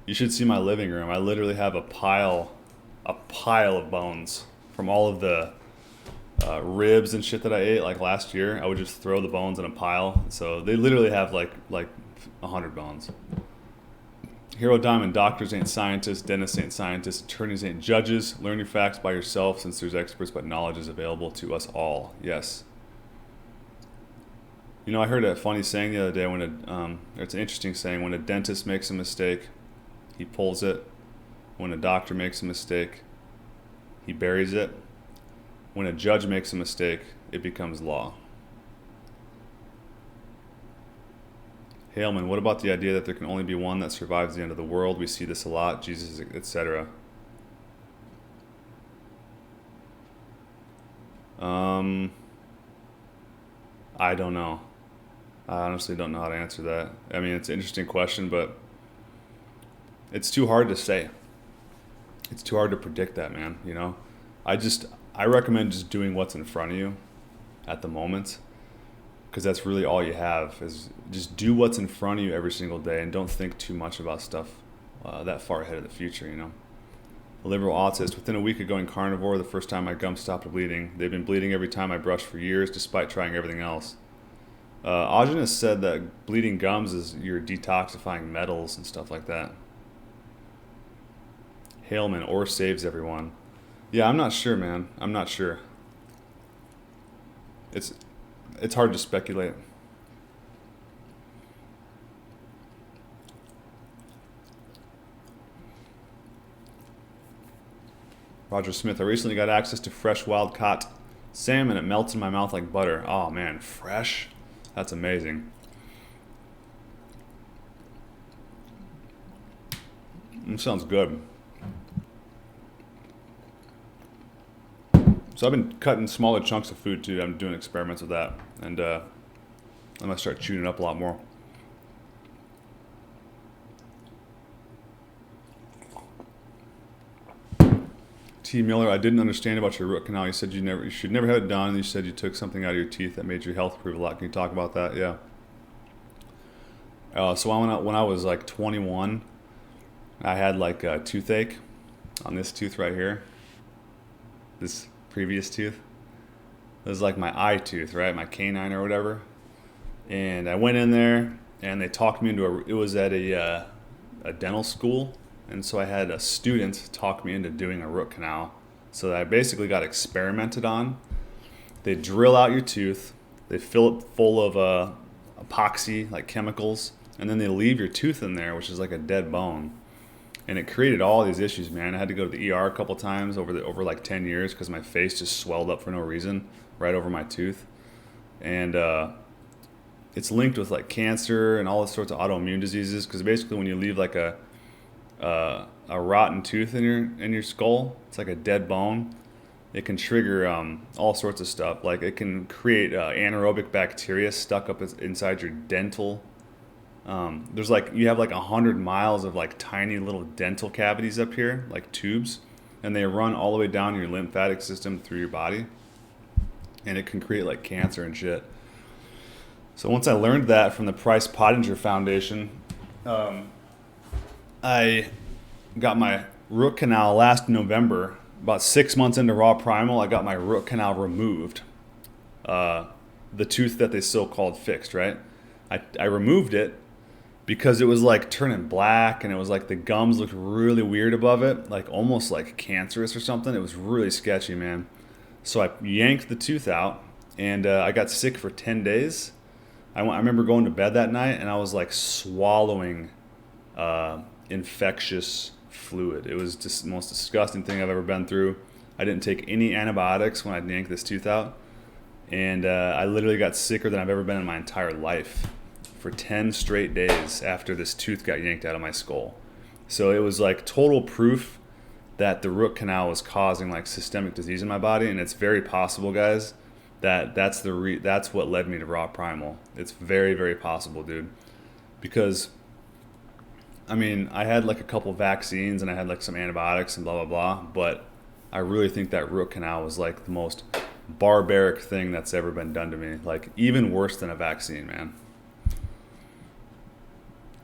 You should see my living room. I literally have a pile of bones from all of the ribs and shit that I ate like last year. I would just throw the bones in a pile. So they literally have like 100 bones. Hero Diamond, doctors ain't scientists, dentists ain't scientists, attorneys ain't judges. Learn your facts by yourself since there's experts, but knowledge is available to us all. Yes. You know, I heard a funny saying the other day it's an interesting saying. When a dentist makes a mistake, he pulls it. When a doctor makes a mistake, he buries it. When a judge makes a mistake, it becomes law. Haleman, what about the idea that there can only be one that survives the end of the world? We see this a lot, Jesus, etc. I don't know. I honestly don't know how to answer that. I mean, it's an interesting question, but it's too hard to say. It's too hard to predict that, man, you know? I recommend just doing what's in front of you at the moment, because that's really all you have, is just do what's in front of you every single day and don't think too much about stuff that far ahead of the future, you know. A liberal autist, within a week of going carnivore, the first time my gums stopped bleeding. They've been bleeding every time I brush for years, despite trying everything else. Aujin has said that bleeding gums is you're detoxifying metals and stuff like that. Haleman, or saves everyone. Yeah, I'm not sure, man. I'm not sure. It's hard to speculate. Roger Smith, I recently got access to fresh wild-caught salmon. It melts in my mouth like butter. Oh, man, fresh? That's amazing. It sounds good. So I've been cutting smaller chunks of food too. I'm doing experiments with that, and I'm gonna start chewing it up a lot more. T. Miller, I didn't understand about your root canal. You said you should never have it done. You said you took something out of your teeth that made your health improve a lot. Can you talk about that? Yeah. So when I was like 21, I had like a toothache on this tooth right here. This previous tooth. It was like my eye tooth, right? My canine or whatever. And I went in there and they talked me into it was at a dental school, and so I had a student talk me into doing a root canal. So that I basically got experimented on. They drill out your tooth, they fill it full of epoxy, like chemicals, and then they leave your tooth in there, which is like a dead bone. And it created all these issues, man. I had to go to the ER a couple times over like 10 years because my face just swelled up for no reason right over my tooth. And it's linked with like cancer and all sorts of autoimmune diseases because basically when you leave like a rotten tooth in your skull, it's like a dead bone. It can trigger all sorts of stuff. Like it can create anaerobic bacteria stuck up inside your dental. There's like you have like 100 miles of like tiny little dental cavities up here, like tubes, and they run all the way down your lymphatic system through your body, and it can create like cancer and shit. So once I learned that from the Price Pottinger Foundation, I got my root canal last November. About 6 months into Raw Primal, I got my root canal removed. The tooth that they so-called fixed, right? I removed it because it was like turning black and it was like the gums looked really weird above it, like almost like cancerous or something. It was really sketchy, man. So I yanked the tooth out and I got sick for 10 days. I remember going to bed that night and I was like swallowing infectious fluid. It was just the most disgusting thing I've ever been through. I didn't take any antibiotics when I yanked this tooth out. And I literally got sicker than I've ever been in my entire life for 10 straight days after this tooth got yanked out of my skull. So it was like total proof that the root canal was causing like systemic disease in my body. And it's very possible, guys, that's what led me to Raw Primal. It's very, very possible, dude. Because I mean, I had like a couple vaccines and I had like some antibiotics and blah, blah, blah. But I really think that root canal was like the most barbaric thing that's ever been done to me. Like even worse than a vaccine, man.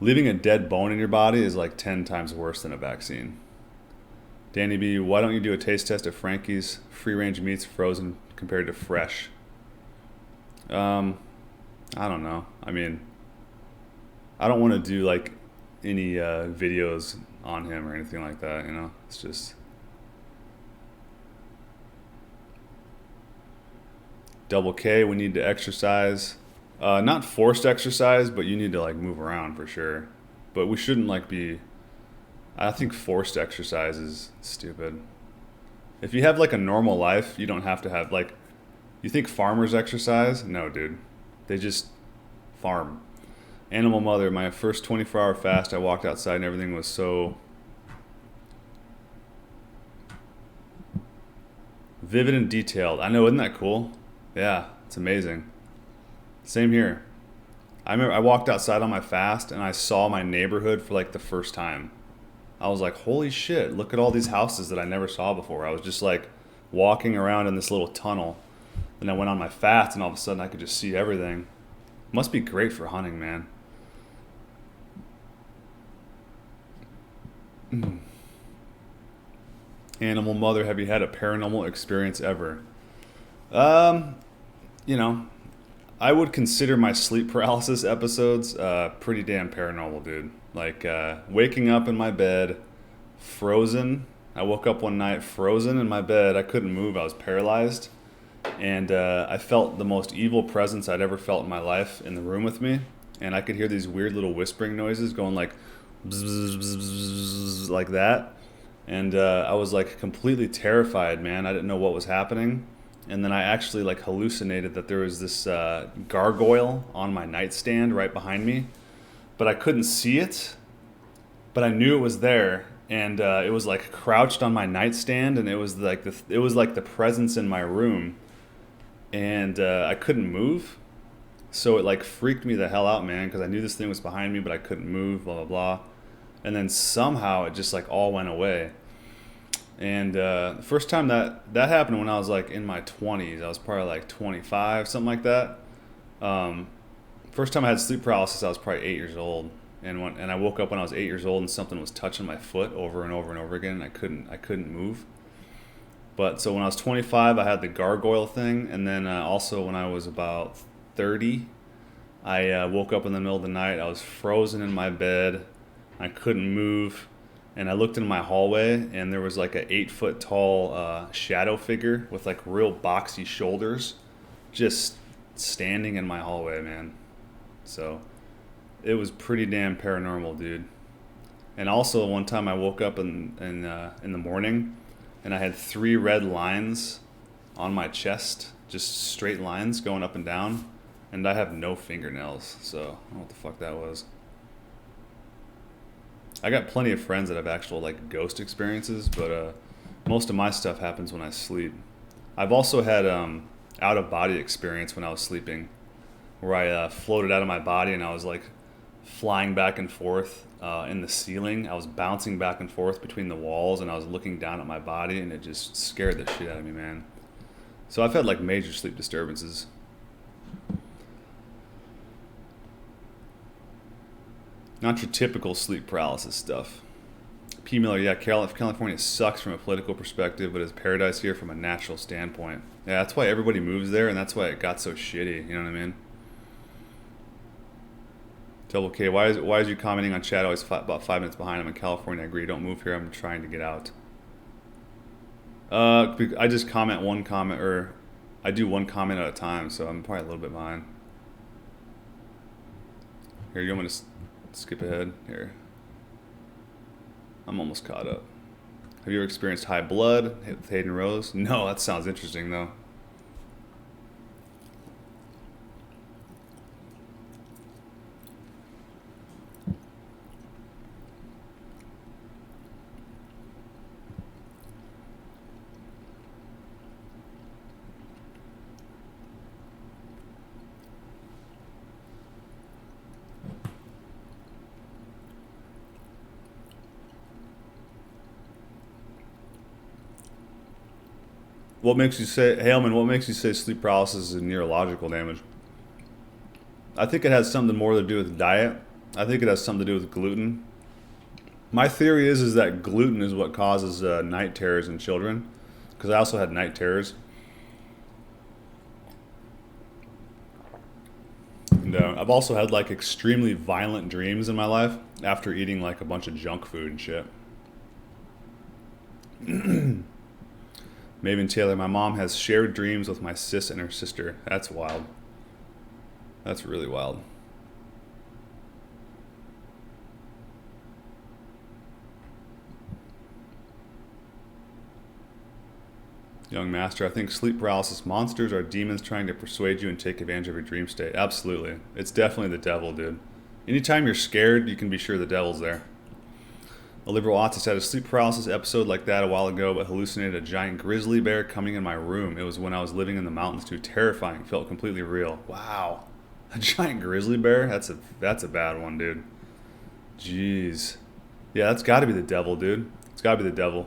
Leaving a dead bone in your body is like 10 times worse than a vaccine. Danny B, why don't you do a taste test of Frankie's free-range meats frozen compared to fresh? I don't know. I mean, I don't want to do like any videos on him or anything like that, you know? It's just... Double K, we need to exercise. Not forced exercise, but you need to like move around for sure. But we shouldn't like be... I think forced exercise is stupid. If you have like a normal life, you don't have to have like... You think farmers exercise? No, dude. They just farm. Animal Mother, my first 24-hour fast, I walked outside and everything was so vivid and detailed. I know, isn't that cool? Yeah, it's amazing. Same here. I remember I walked outside on my fast and I saw my neighborhood for like the first time. I was like, holy shit, look at all these houses that I never saw before. I was just like walking around in this little tunnel. Then I went on my fast and all of a sudden I could just see everything. Must be great for hunting, man. Animal Mother, have you had a paranormal experience ever? You know, I would consider my sleep paralysis episodes pretty damn paranormal, dude. Like waking up in my bed, frozen. I woke up one night frozen in my bed. I couldn't move. I was paralyzed. And I felt the most evil presence I'd ever felt in my life in the room with me. And I could hear these weird little whispering noises going like bzz, bzz, bzz, bzz, like that. And I was like completely terrified, man. I didn't know what was happening. And then I actually like hallucinated that there was this gargoyle on my nightstand right behind me, but I couldn't see it, but I knew it was there. And it was like crouched on my nightstand, and it was like the presence in my room, and I couldn't move. So it like freaked me the hell out, man, because I knew this thing was behind me, but I couldn't move, blah, blah, blah. And then somehow it just like all went away. And the first time that happened when I was like in my 20s, I was probably like 25, something like that. First time I had sleep paralysis, I was probably 8 years old. And I woke up when I was 8 years old and something was touching my foot over and over and over again. I couldn't move. But so when I was 25, I had the gargoyle thing. And then also when I was about 30, I woke up in the middle of the night. I was frozen in my bed. I couldn't move. and I looked in my hallway, and there was like a 8 foot tall shadow figure with like real boxy shoulders, just standing in my hallway, man. So it was pretty damn paranormal, dude. And also one time I woke up in the morning, and I had 3 red lines on my chest, just straight lines going up and down, and I have no fingernails, so I don't know what the fuck that was. I got plenty of friends that have actual like ghost experiences, but most of my stuff happens when I sleep. I've also had out of body experience when I was sleeping, where I floated out of my body and I was like flying back and forth in the ceiling. I was bouncing back and forth between the walls, and I was looking down at my body, and it just scared the shit out of me, man. So I've had like major sleep disturbances. Not your typical sleep paralysis stuff. P. Miller, yeah, California sucks from a political perspective, but it's paradise here from a natural standpoint. Yeah, that's why everybody moves there, and that's why it got so shitty. You know what I mean? Double K, why is you commenting on chat always about 5 minutes behind? I'm in California. I agree. Don't move here. I'm trying to get out. I just comment one comment, or I do one comment at a time, so I'm probably a little bit behind. Here, you want me to skip ahead? Here. I'm almost caught up. Have you ever experienced high blood with Hayden Rose? No, that sounds interesting though. What makes you say, Haleman, what makes you say sleep paralysis is neurological damage? I think it has something more to do with diet. I think it has something to do with gluten. My theory is that gluten is what causes night terrors in children, because I also had night terrors. And I've also had like extremely violent dreams in my life after eating like a bunch of junk food and shit. Maven Taylor, my mom has shared dreams with my sis and her sister. That's wild. That's really wild. Young Master, I think sleep paralysis monsters are demons trying to persuade you and take advantage of your dream state. Absolutely. It's definitely the devil, dude. Anytime you're scared, you can be sure the devil's there. A liberal autist had a sleep paralysis episode like that a while ago, but hallucinated a giant grizzly bear coming in my room. It was when I was living in the mountains too. Terrifying. Felt completely real. Wow. A giant grizzly bear? That's a bad one, dude. Jeez. Yeah, that's got to be the devil, dude. It's got to be the devil.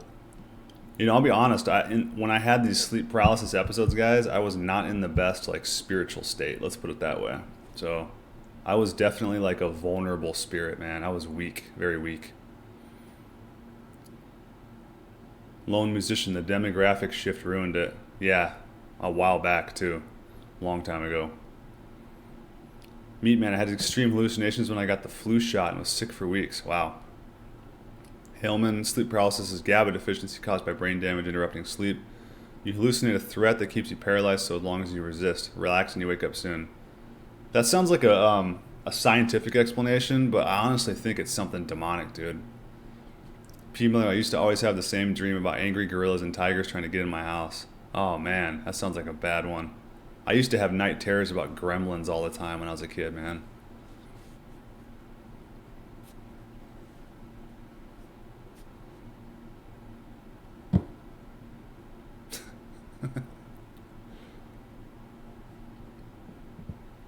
You know, I'll be honest. When I had these sleep paralysis episodes, guys, I was not in the best like spiritual state. Let's put it that way. So, I was definitely like a vulnerable spirit, man. I was weak, very weak. Lone musician, the demographic shift ruined it. Yeah, a while back too. Long time ago. Meat Man, I had extreme hallucinations when I got the flu shot and was sick for weeks. Wow. Hillman, sleep paralysis is GABA deficiency caused by brain damage interrupting sleep. You hallucinate a threat that keeps you paralyzed so long as you resist. Relax and you wake up soon. That sounds like a scientific explanation, but I honestly think it's something demonic, dude. P. Miller, I used to always have the same dream about angry gorillas and tigers trying to get in my house. Oh man, that sounds like a bad one. I used to have night terrors about gremlins all the time when I was a kid, man.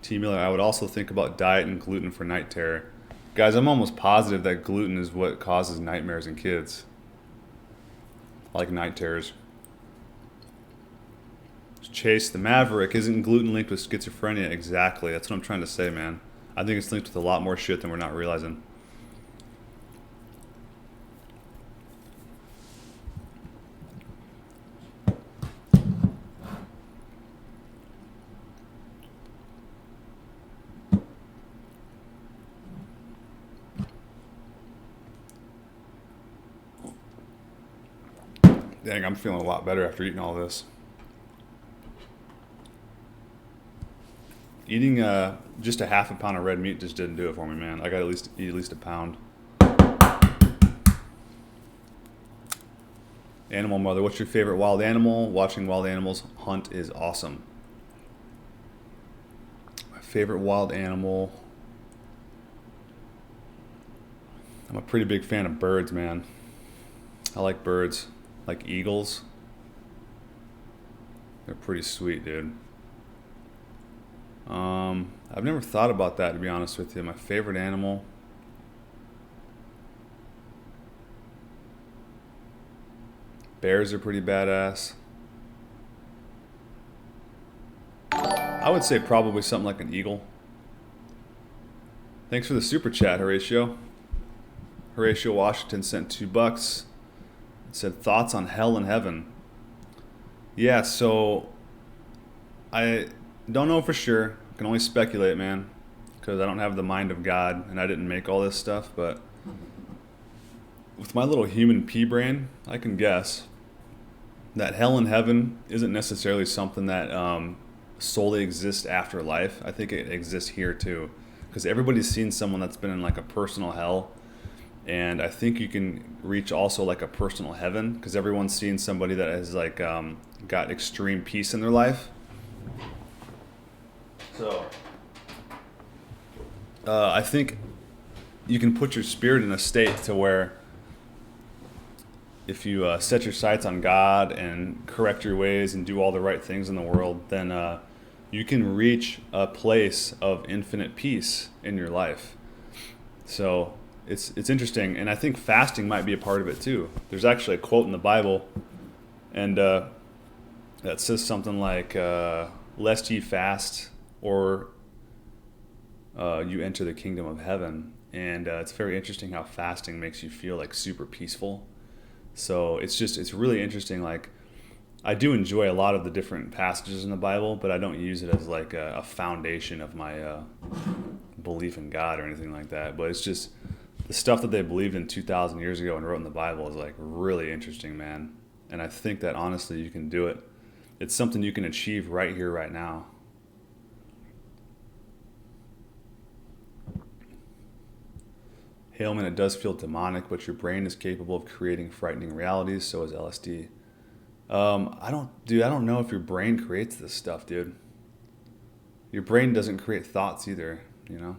T. Miller, I would also think about diet and gluten for night terror. Guys, I'm almost positive that gluten is what causes nightmares in kids. Like night terrors. Chase the Maverick, isn't gluten linked with schizophrenia? Exactly, that's what I'm trying to say, man. I think it's linked with a lot more shit than we're not realizing. Dang, I'm feeling a lot better after eating all this. Eating just a half a pound of red meat just didn't do it for me, man. I got to eat at least a pound. Animal mother, what's your favorite wild animal? Watching wild animals hunt is awesome. My favorite wild animal. I'm a pretty big fan of birds, man. I like birds, like eagles. They're pretty sweet, dude. I've never thought about that, to be honest with you. My favorite animal. Bears are pretty badass. I would say probably something like an eagle. Thanks for the super chat, Horatio. Horatio Washington sent $2. It said, thoughts on hell and heaven. Yeah, so I don't know for sure. I can only speculate, man, because I don't have the mind of God and I didn't make all this stuff. But with my little human pea brain, I can guess that hell and heaven isn't necessarily something that solely exists after life. I think it exists here too, because everybody's seen someone that's been in like a personal hell, and I think you can reach also like a personal heaven, because everyone's seen somebody that has like got extreme peace in their life. So I think you can put your spirit in a state to where if you set your sights on God and correct your ways and do all the right things in the world, then you can reach a place of infinite peace in your life. So it's interesting, and I think fasting might be a part of it too. There's actually a quote in the Bible, and that says something like, lest ye fast or you enter the kingdom of heaven. And it's very interesting how fasting makes you feel like super peaceful. So it's really interesting. Like, I do enjoy a lot of the different passages in the Bible, but I don't use it as like a foundation of my belief in God or anything like that. But it's just the stuff that they believed in 2,000 years ago and wrote in the Bible is like really interesting, man. And I think that honestly you can do it. It's something you can achieve right here, right now. Haleman, it does feel demonic, but your brain is capable of creating frightening realities. So is LSD. I don't know if your brain creates this stuff, dude. Your brain doesn't create thoughts either, you know?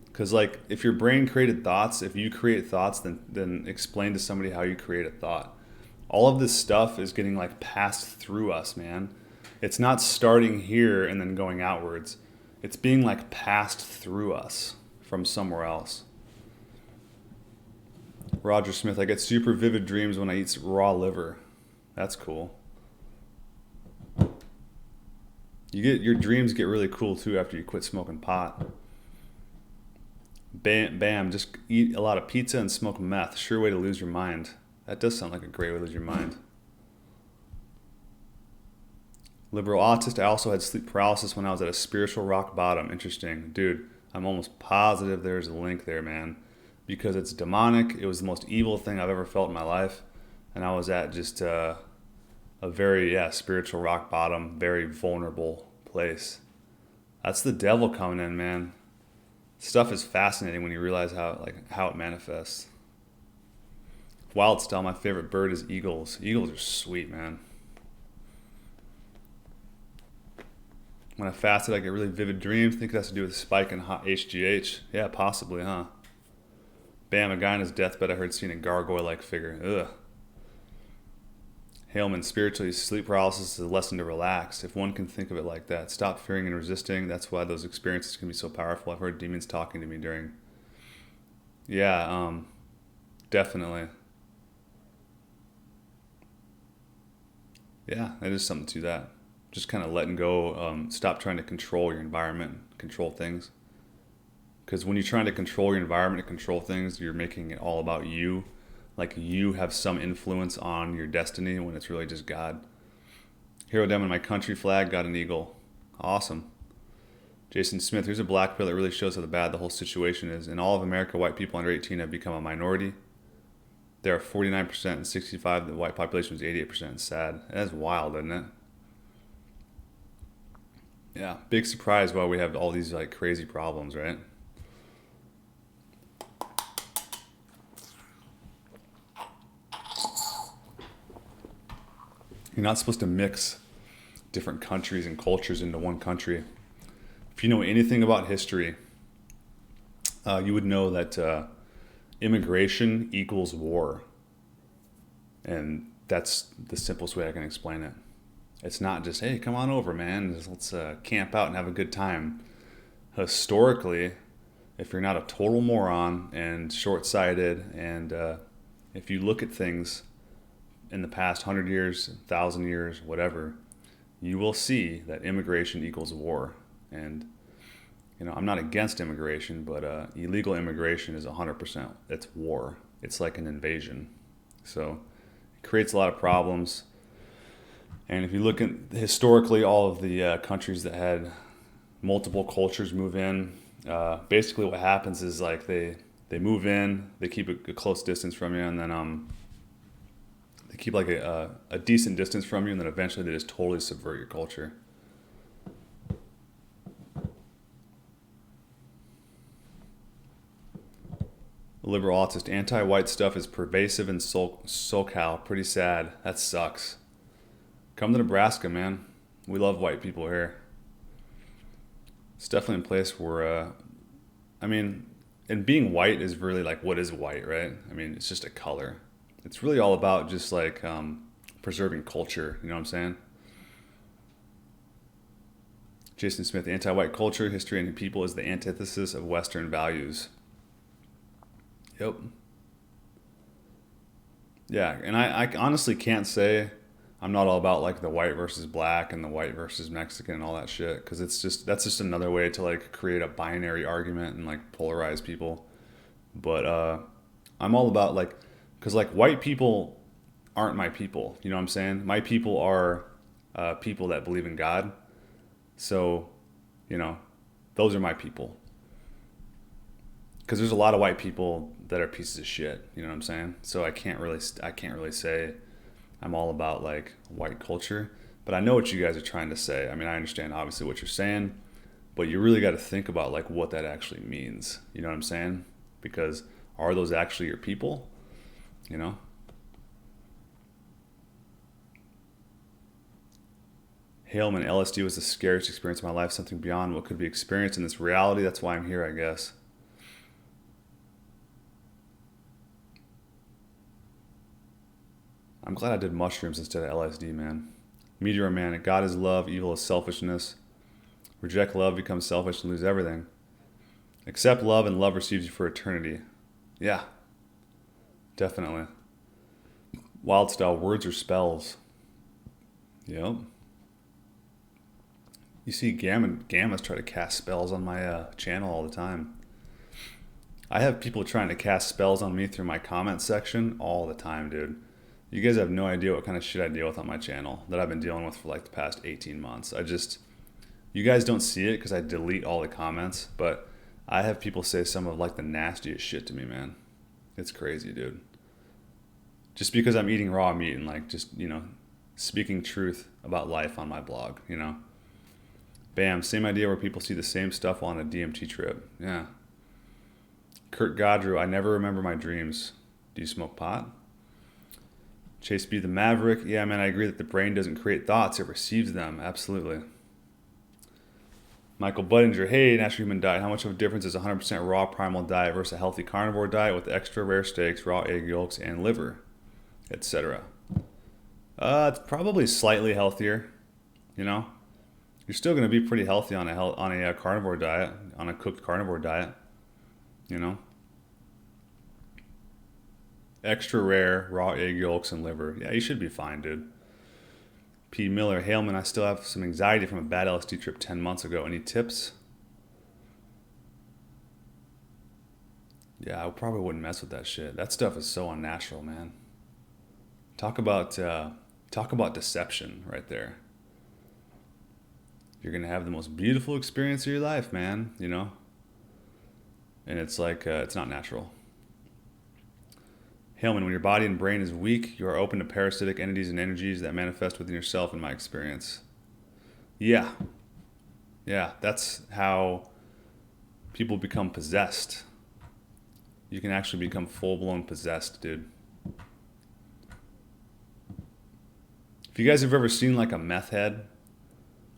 Because, like, if your brain created thoughts, if you create thoughts, then explain to somebody how you create a thought. All of this stuff is getting, like, passed through us, man. It's not starting here and then going outwards. It's being, like, passed through us from somewhere else. Roger Smith, I get super vivid dreams when I eat raw liver. That's cool. Your dreams get really cool too after you quit smoking pot. Bam, just eat a lot of pizza and smoke meth. Sure way to lose your mind. That does sound like a great way to lose your mind. Liberal autist, I also had sleep paralysis when I was at a spiritual rock bottom. Interesting. Dude, I'm almost positive there's a link there, man. Because it's demonic. It was the most evil thing I've ever felt in my life. And I was at just a very, spiritual rock bottom, very vulnerable place. That's the devil coming in, man. Stuff is fascinating when you realize how it manifests. Wild style, my favorite bird is eagles. Eagles are sweet, man. When I fasted, I get really vivid dreams. Think it has to do with a spike in HGH. Yeah, possibly, huh? Bam, a guy on his deathbed I heard seeing a gargoyle-like figure. Ugh. Haleman, spiritually, sleep paralysis is a lesson to relax. If one can think of it like that. Stop fearing and resisting. That's why those experiences can be so powerful. I've heard demons talking to me during. Yeah, definitely. Yeah, there is something to that. Just kind of letting go. Stop trying to control your environment, control things. Because when you're trying to control your environment and control things, you're making it all about you. Like you have some influence on your destiny when it's really just God. Hero Demon, my country flag got an eagle. Awesome. Jason Smith, here's a black pill that really shows how bad the whole situation is. In all of America, white people under 18 have become a minority. They're 49% and 65%. The white population was 88%. Sad. That's wild, isn't it? Yeah, big surprise why we have all these like crazy problems, right? You're not supposed to mix different countries and cultures into one country. If you know anything about history, you would know that immigration equals war. And that's the simplest way I can explain it. It's not just, hey, come on over, man. Let's camp out and have a good time. Historically, if you're not a total moron and short-sighted, and if you look at things in the past 100 years, 1,000 years, whatever, you will see that immigration equals war. And, I'm not against immigration, but illegal immigration is 100%. It's war. It's like an invasion. So it creates a lot of problems. And if you look at historically all of the countries that had multiple cultures move in, basically what happens is like they move in, they keep a close distance from you, and then they keep like a decent distance from you, and then eventually they just totally subvert your culture. Liberal autist, anti-white stuff is pervasive in SoCal. Pretty sad. That sucks. Come to Nebraska, man. We love white people here. It's definitely a place where, and being white is really like, what is white, right? I mean, it's just a color. It's really all about just like preserving culture. You know what I'm saying? Jason Smith, anti-white culture, history, and people is the antithesis of Western values. Yep. Yeah, and I honestly can't say I'm not all about like the white versus black and the white versus Mexican and all that shit, because that's just another way to like create a binary argument and like polarize people. But I'm all about like, because like white people aren't my people. You know what I'm saying? My people are people that believe in God. So, those are my people. Because there's a lot of white people that are pieces of shit. You know what I'm saying? So I can't really say I'm all about like white culture, but I know what you guys are trying to say. I mean, I understand obviously what you're saying, but you really got to think about like what that actually means. You know what I'm saying? Because are those actually your people? Haleman, LSD was the scariest experience of my life, something beyond what could be experienced in this reality. That's why I'm here, I guess. I'm glad I did mushrooms instead of LSD, man. Meteor Man, God is love, evil is selfishness. Reject love, become selfish, and lose everything. Accept love, and love receives you for eternity. Yeah, definitely. Wild style, words or spells. Yep. You see gammas try to cast spells on my channel all the time. I have people trying to cast spells on me through my comment section all the time, dude. You guys have no idea what kind of shit I deal with on my channel that I've been dealing with for like the past 18 months. You guys don't see it because I delete all the comments, but I have people say some of like the nastiest shit to me, man. It's crazy, dude. Just because I'm eating raw meat and like just, speaking truth about life on my blog, Bam, same idea where people see the same stuff on a DMT trip. Yeah. Kurt Godreau, I never remember my dreams. Do you smoke pot? Chase B. the Maverick. Yeah, man, I agree that the brain doesn't create thoughts, it receives them. Absolutely. Michael Budinger. Hey, natural human diet. How much of a difference is a 100% raw primal diet versus a healthy carnivore diet with extra rare steaks, raw egg yolks, and liver, etc.? It's probably slightly healthier. You're still going to be pretty healthy on a carnivore diet, on a cooked carnivore diet. Extra rare, raw egg yolks and liver. Yeah, you should be fine, dude. P. Miller, Haleman, I still have some anxiety from a bad LSD trip 10 months ago. Any tips? Yeah, I probably wouldn't mess with that shit. That stuff is so unnatural, man. Talk about deception right there. You're going to have the most beautiful experience of your life, man, And it's like, it's not natural. Haleman, when your body and brain is weak, you are open to parasitic entities and energies that manifest within yourself, in my experience. Yeah. Yeah, that's how people become possessed. You can actually become full-blown possessed, dude. If you guys have ever seen like a meth head,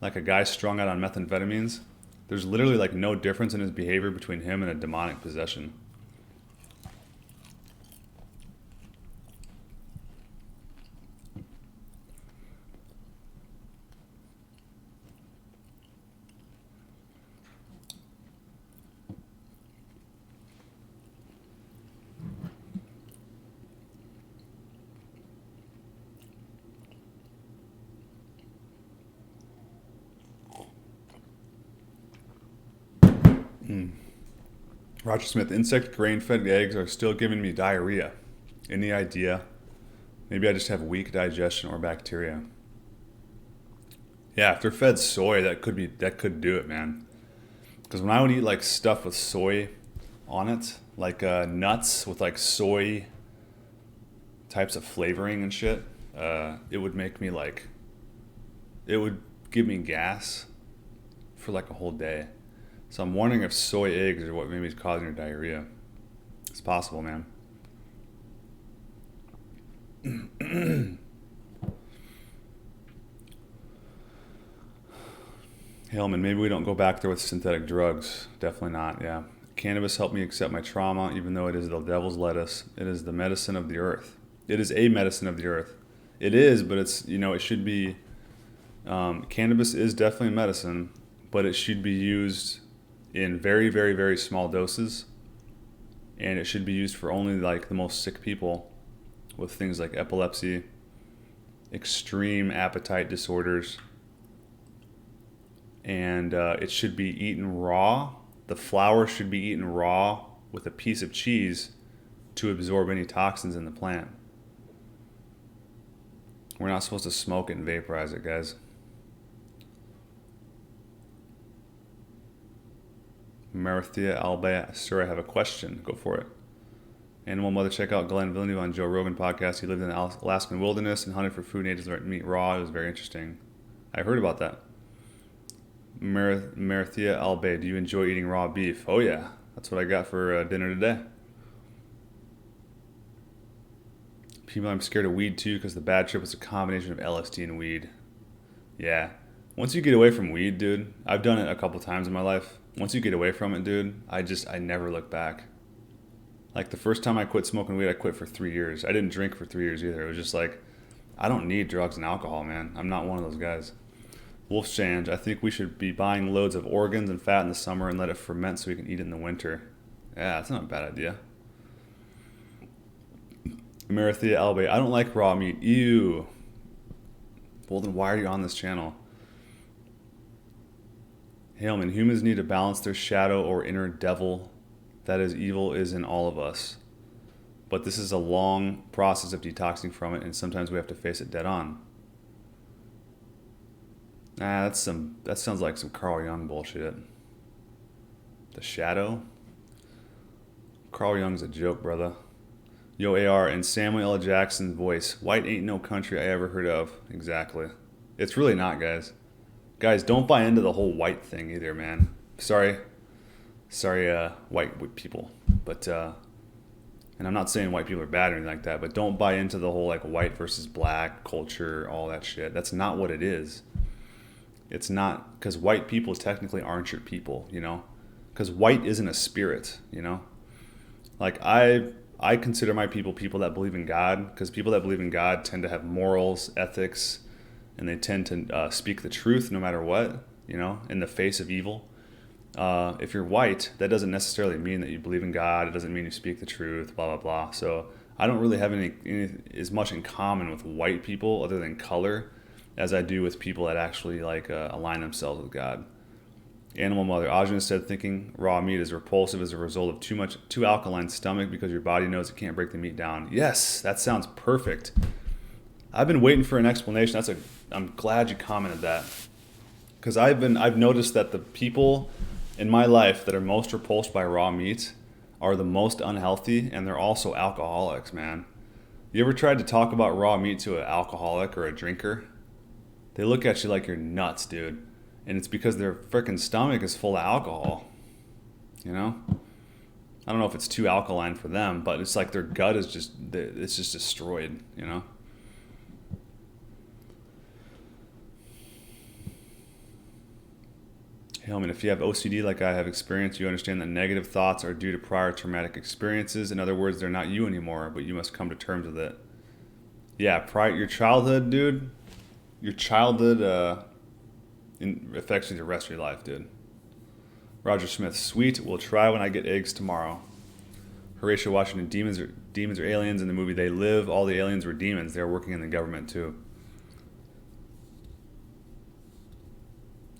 like a guy strung out on methamphetamines, there's literally like no difference in his behavior between him and a demonic possession. Roger Smith, insect grain-fed eggs are still giving me diarrhea. Any idea? Maybe I just have weak digestion or bacteria. Yeah, if they're fed soy, that could do it, man. Because when I would eat like stuff with soy on it, like nuts with like soy types of flavoring and shit, it would make me like, it would give me gas for like a whole day. So I'm wondering if soy eggs are what maybe is causing your diarrhea. It's possible, man. Hellman, maybe we don't go back there with synthetic drugs. Definitely not, yeah. Cannabis helped me accept my trauma, even though it is the devil's lettuce. It is the medicine of the earth. It is a medicine of the earth. It is, but it's, it should be, cannabis is definitely medicine, but it should be used in very, very, very small doses, and it should be used for only like the most sick people with things like epilepsy, extreme appetite disorders, and it should be eaten raw. The flower should be eaten raw with a piece of cheese to absorb any toxins in the plant. We're not supposed to smoke it and vaporize it, guys. Marathia Alba, sir, I have a question. Go for it. Animal Mother, check out Glenn Villeneuve on Joe Rogan podcast. He lived in the Alaskan wilderness and hunted for food and ate his meat raw. It was very interesting. I heard about that. Marathia Alba, do you enjoy eating raw beef? Oh yeah, that's what I got for dinner today. People, I'm scared of weed too because the bad trip was a combination of LSD and weed. Yeah. Once you get away from weed, dude, I've done it a couple times in my life. Once you get away from it, dude, I never look back. Like the first time I quit smoking weed, I quit for 3 years. I didn't drink for 3 years either. It was just like, I don't need drugs and alcohol, man. I'm not one of those guys. Wolf Shange, I think we should be buying loads of organs and fat in the summer and let it ferment so we can eat it in the winter. Yeah, that's not a bad idea. Marathia Alba, I don't like raw meat. Ew. Well, then why are you on this channel? Haleman, humans need to balance their shadow or inner devil. That is, evil is in all of us. But this is a long process of detoxing from it, and sometimes we have to face it dead on. That sounds like some Carl Jung bullshit. The shadow? Carl Jung's a joke, brother. Yo, AR, and Samuel L. Jackson's voice. White ain't no country I ever heard of. Exactly. It's really not, guys. Guys, don't buy into the whole white thing either, man. Sorry, white people. But, and I'm not saying white people are bad or anything like that, but don't buy into the whole like white versus black culture, all that shit. That's not what it is. It's not, because white people technically aren't your people, Because white isn't a spirit, Like I consider my people that believe in God, because people that believe in God tend to have morals, ethics, and they tend to speak the truth no matter what, in the face of evil. If you're white, that doesn't necessarily mean that you believe in God. It doesn't mean you speak the truth, blah, blah, blah. So I don't really have any as much in common with white people other than color as I do with people that actually align themselves with God. Animal Mother, Ajahn said thinking raw meat is repulsive as a result of too alkaline stomach because your body knows it can't break the meat down. Yes, that sounds perfect. I've been waiting for an explanation. I'm glad you commented that, because I've noticed that the people in my life that are most repulsed by raw meat are the most unhealthy, and they're also alcoholics, man. You ever tried to talk about raw meat to an alcoholic or a drinker? They look at you like you're nuts, dude. And it's because their freaking stomach is full of alcohol. You know? I don't know if it's too alkaline for them, but it's like their gut is it's just destroyed, you know? Hellman, if you have OCD like I have experienced, you understand that negative thoughts are due to prior traumatic experiences. In other words, they're not you anymore, but you must come to terms with it. Yeah, your childhood, dude. Your childhood affects you the rest of your life, dude. Roger Smith, sweet. We'll try when I get eggs tomorrow. Horatio Washington, demons are aliens in the movie They Live. All the aliens were demons. They were working in the government too.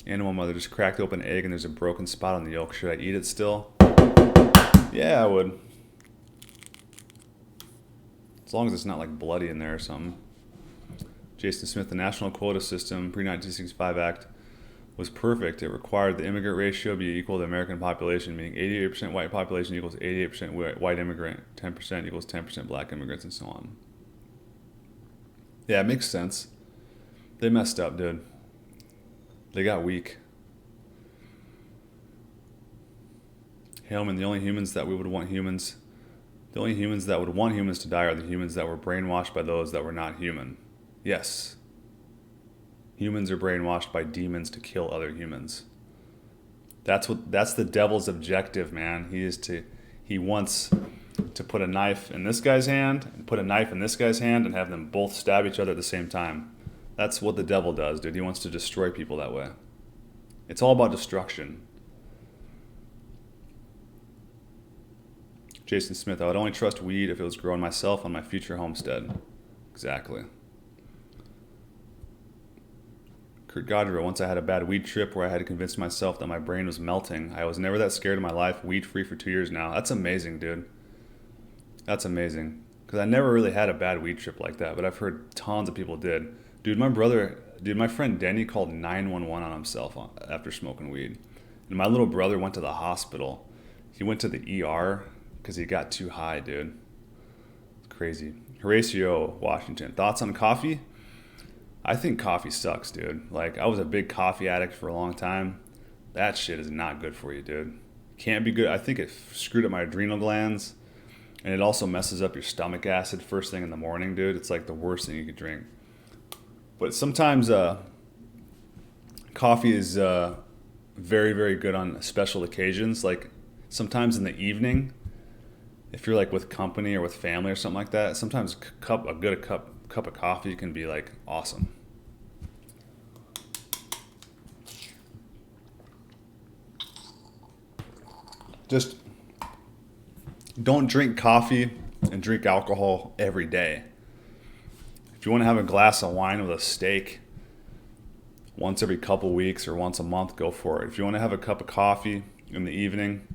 Animal mother just cracked open an egg and there's a broken spot on the yolk. Should I eat it still? Yeah, I would. As long as it's not like bloody in there or something. Jason Smith, the national quota system, pre-1965 Act, was perfect. It required the immigrant ratio be equal to the American population, meaning 88% white population equals 88% white immigrant, 10% equals 10% black immigrants, and so on. Yeah, it makes sense. They messed up, dude. They got weak. Hellman, the only humans that would want humans to die are the humans that were brainwashed by those that were not human. Yes. Humans are brainwashed by demons to kill other humans. That's the devil's objective, man. He wants to put a knife in this guy's hand and put a knife in this guy's hand and have them both stab each other at the same time. That's what the devil does, dude. He wants to destroy people that way. It's all about destruction. Jason Smith, I would only trust weed if it was grown myself on my future homestead. Exactly. Kurt Godreau, once I had a bad weed trip where I had to convince myself that my brain was melting. I was never that scared in my life. Weed free for 2 years now. That's amazing, dude. That's amazing. Because I never really had a bad weed trip like that, but I've heard tons of people did. My friend Denny called 911 on himself after smoking weed. And my little brother went to the hospital. He went to the ER because he got too high, dude. It's crazy. Horatio Washington, thoughts on coffee? I think coffee sucks, dude. Like, I was a big coffee addict for a long time. That shit is not good for you, dude. Can't be good. I think it screwed up my adrenal glands. And it also messes up your stomach acid first thing in the morning, dude. It's like the worst thing you could drink. But sometimes coffee is very, very good on special occasions. Like sometimes in the evening, if you're like with company or with family or something like that, sometimes a good cup of coffee can be like awesome. Just don't drink coffee and drink alcohol every day. If you want to have a glass of wine with a steak once every couple weeks or once a month, go for it. If you want to have a cup of coffee in the evening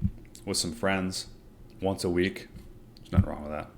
with some friends once a week, there's nothing wrong with that.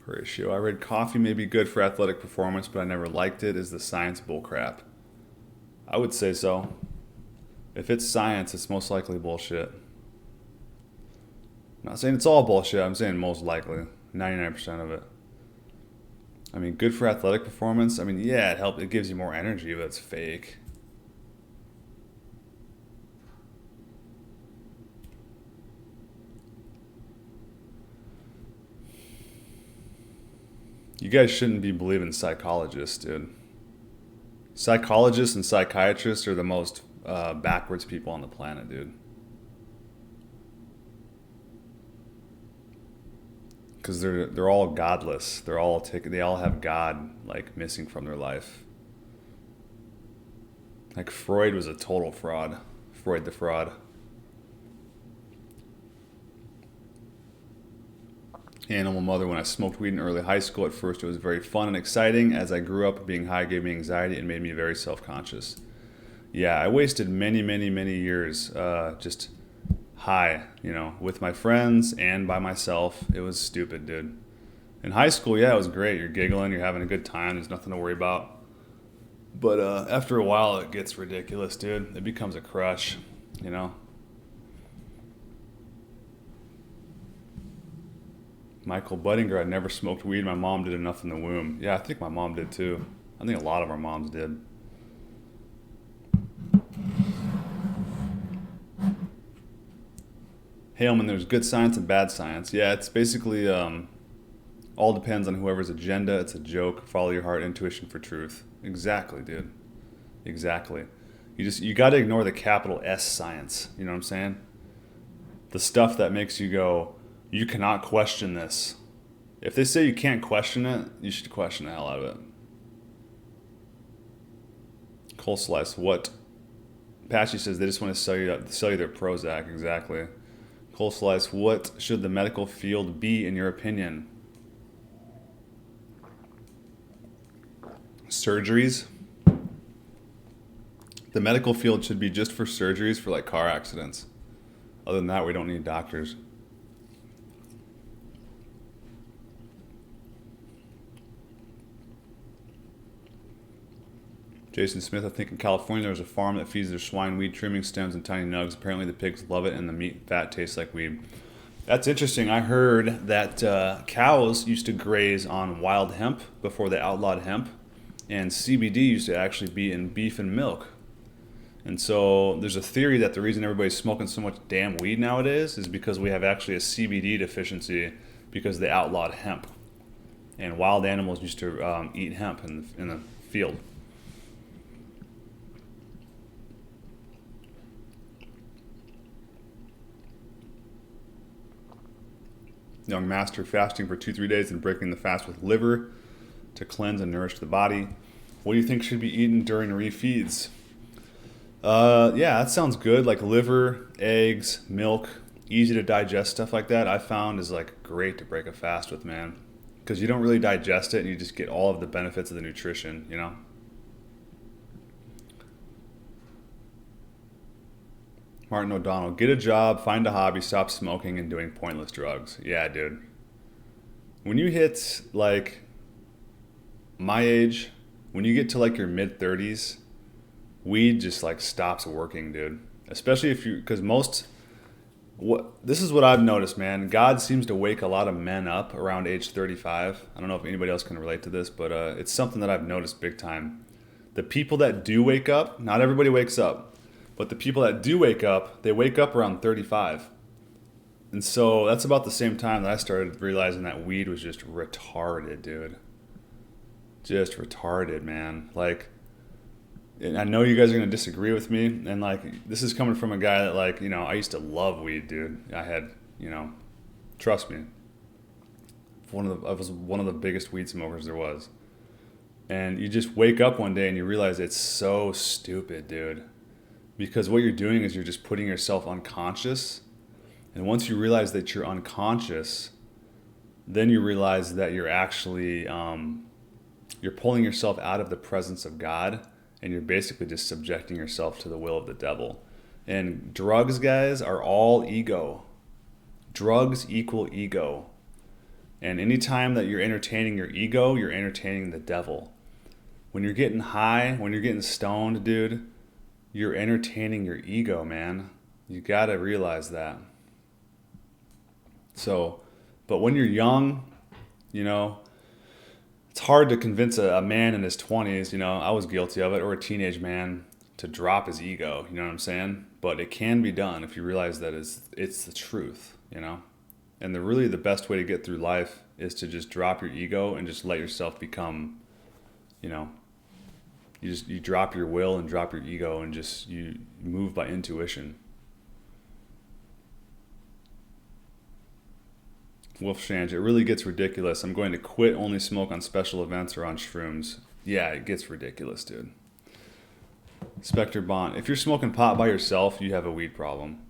Ratio. I read coffee may be good for athletic performance, but I never liked it. Is the science bullcrap? I would say so. If it's science, it's most likely bullshit. I'm not saying it's all bullshit. I'm saying most likely. 99% of it. I mean, good for athletic performance. I mean, yeah, it helps. It gives you more energy, but it's fake. You guys shouldn't be believing psychologists, dude. Psychologists and psychiatrists are the most backwards people on the planet, dude. Because they're all godless. They all have God like missing from their life. Like Freud was a total fraud. Freud the fraud. Animal mother, when I smoked weed in early high school, at first it was very fun and exciting. As I grew up, being high gave me anxiety and made me very self-conscious. Yeah, I wasted many, many, many years just high, with my friends and by myself. It was stupid, dude. In high school, yeah, it was great. You're giggling, you're having a good time, there's nothing to worry about. But after a while, it gets ridiculous, dude. It becomes a crush, Michael Budinger, I never smoked weed. My mom did enough in the womb. Yeah, I think my mom did too. I think a lot of our moms did. Haleman, there's good science and bad science. Yeah, it's basically all depends on whoever's agenda. It's a joke. Follow your heart, intuition for truth. Exactly, dude. Exactly. You got to ignore the capital S science. You know what I'm saying? The stuff that makes you go, you cannot question this. If they say you can't question it, you should question the hell out of it. Cole Slice, what? Patchy says they just want to sell you their Prozac. Exactly. Cole Slice, what should the medical field be in your opinion? Surgeries. The medical field should be just for surgeries for like car accidents. Other than that, we don't need doctors. Jason Smith, I think in California there's a farm that feeds their swine weed trimming stems and tiny nugs. Apparently the pigs love it and the meat and fat tastes like weed. That's interesting. I heard that cows used to graze on wild hemp before they outlawed hemp, and CBD used to actually be in beef and milk. And so there's a theory that the reason everybody's smoking so much damn weed nowadays is because we have actually a CBD deficiency because they outlawed hemp. And wild animals used to eat hemp in the field. Young master, fasting for 2-3 days and breaking the fast with liver to cleanse and nourish the body. What do you think should be eaten during refeeds? Yeah, that sounds good. Like liver, eggs, milk, easy to digest stuff like that. I found is like great to break a fast with, man, because you don't really digest it and you just get all of the benefits of the nutrition, Martin O'Donnell, get a job, find a hobby, stop smoking and doing pointless drugs. Yeah, dude. When you hit like my age, when you get to like your mid 30s, weed just like stops working, dude. Especially because this is what I've noticed, man. God seems to wake a lot of men up around age 35. I don't know if anybody else can relate to this, but it's something that I've noticed big time. The people that do wake up, not everybody wakes up. But the people that do wake up, they wake up around 35. And so that's about the same time that I started realizing that weed was just retarded, dude. Just retarded, man. Like, and I know you guys are going to disagree with me. And, like, this is coming from a guy that, like, I used to love weed, dude. I had, trust me. I was one of the biggest weed smokers there was. And you just wake up one day and you realize it's so stupid, dude. Because what you're doing is you're just putting yourself unconscious. And once you realize that you're unconscious, then you realize that you're actually, you're pulling yourself out of the presence of God, and you're basically just subjecting yourself to the will of the devil. And drugs, guys, are all ego. Drugs equal ego. And anytime that you're entertaining your ego, you're entertaining the devil. When you're getting high, when you're getting stoned, dude, you're entertaining your ego, man. You gotta realize that. So, but when you're young, it's hard to convince a man in his 20s, I was guilty of it, or a teenage man, to drop his ego, you know what I'm saying? But it can be done if you realize that it's the truth, And really the best way to get through life is to just drop your ego and just let yourself become, you know, you drop your will and drop your ego and just you move by intuition. Wolf Shange, it really gets ridiculous. I'm going to quit only smoke on special events or on shrooms. Yeah, it gets ridiculous, dude. Spectre Bond, if you're smoking pot by yourself, you have a weed problem.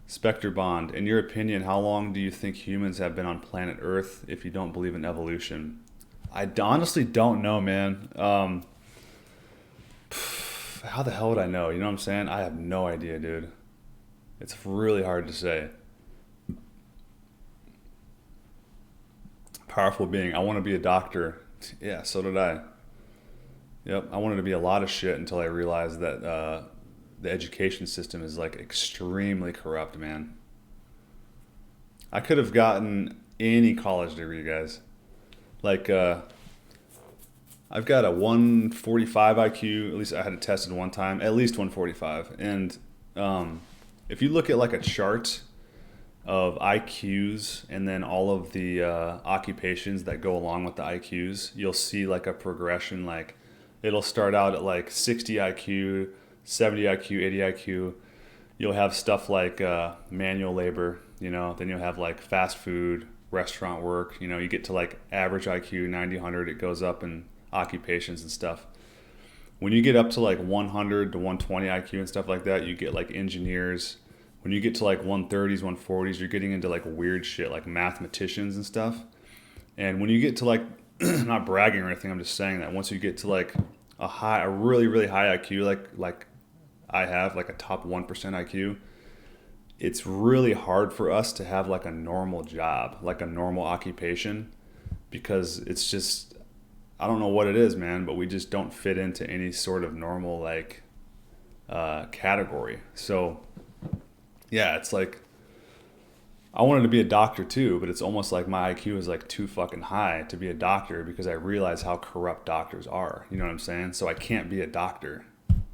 Spectre Bond, in your opinion, how long do you think humans have been on planet Earth if you don't believe in evolution? I honestly don't know, man. How the hell would I know? You know what I'm saying? I have no idea, dude. It's really hard to say. Powerful being. I want to be a doctor. Yeah, so did I. Yep, I wanted to be a lot of shit until I realized that the education system is like extremely corrupt, man. I could have gotten any college degree, guys. Like, I've got a 145 IQ. At least I had it tested one time. At least 145. And if you look at like a chart of IQs and then all of the occupations that go along with the IQs, you'll see like a progression. Like it'll start out at like 60 IQ, 70 IQ, 80 IQ. You'll have stuff like manual labor, you know, then you'll have like fast food, restaurant work, you know, you get to like average IQ, 90, 100, it goes up in occupations and stuff. When you get up to like 100 to 120 IQ and stuff like that, you get like engineers. When you get to like 130s, 140s, you're getting into like weird shit like mathematicians and stuff. And when you get to like, I'm not bragging or anything, I'm just saying that once you get to like a really, really high IQ, like I have, like a top 1% IQ, it's really hard for us to have like a normal job, like a normal occupation, because it's just, I don't know what it is, man, but we just don't fit into any sort of normal like category. So yeah, it's like I wanted to be a doctor too, but it's almost like my IQ is like too fucking high to be a doctor because I realize how corrupt doctors are. You know what I'm saying? So I can't be a doctor.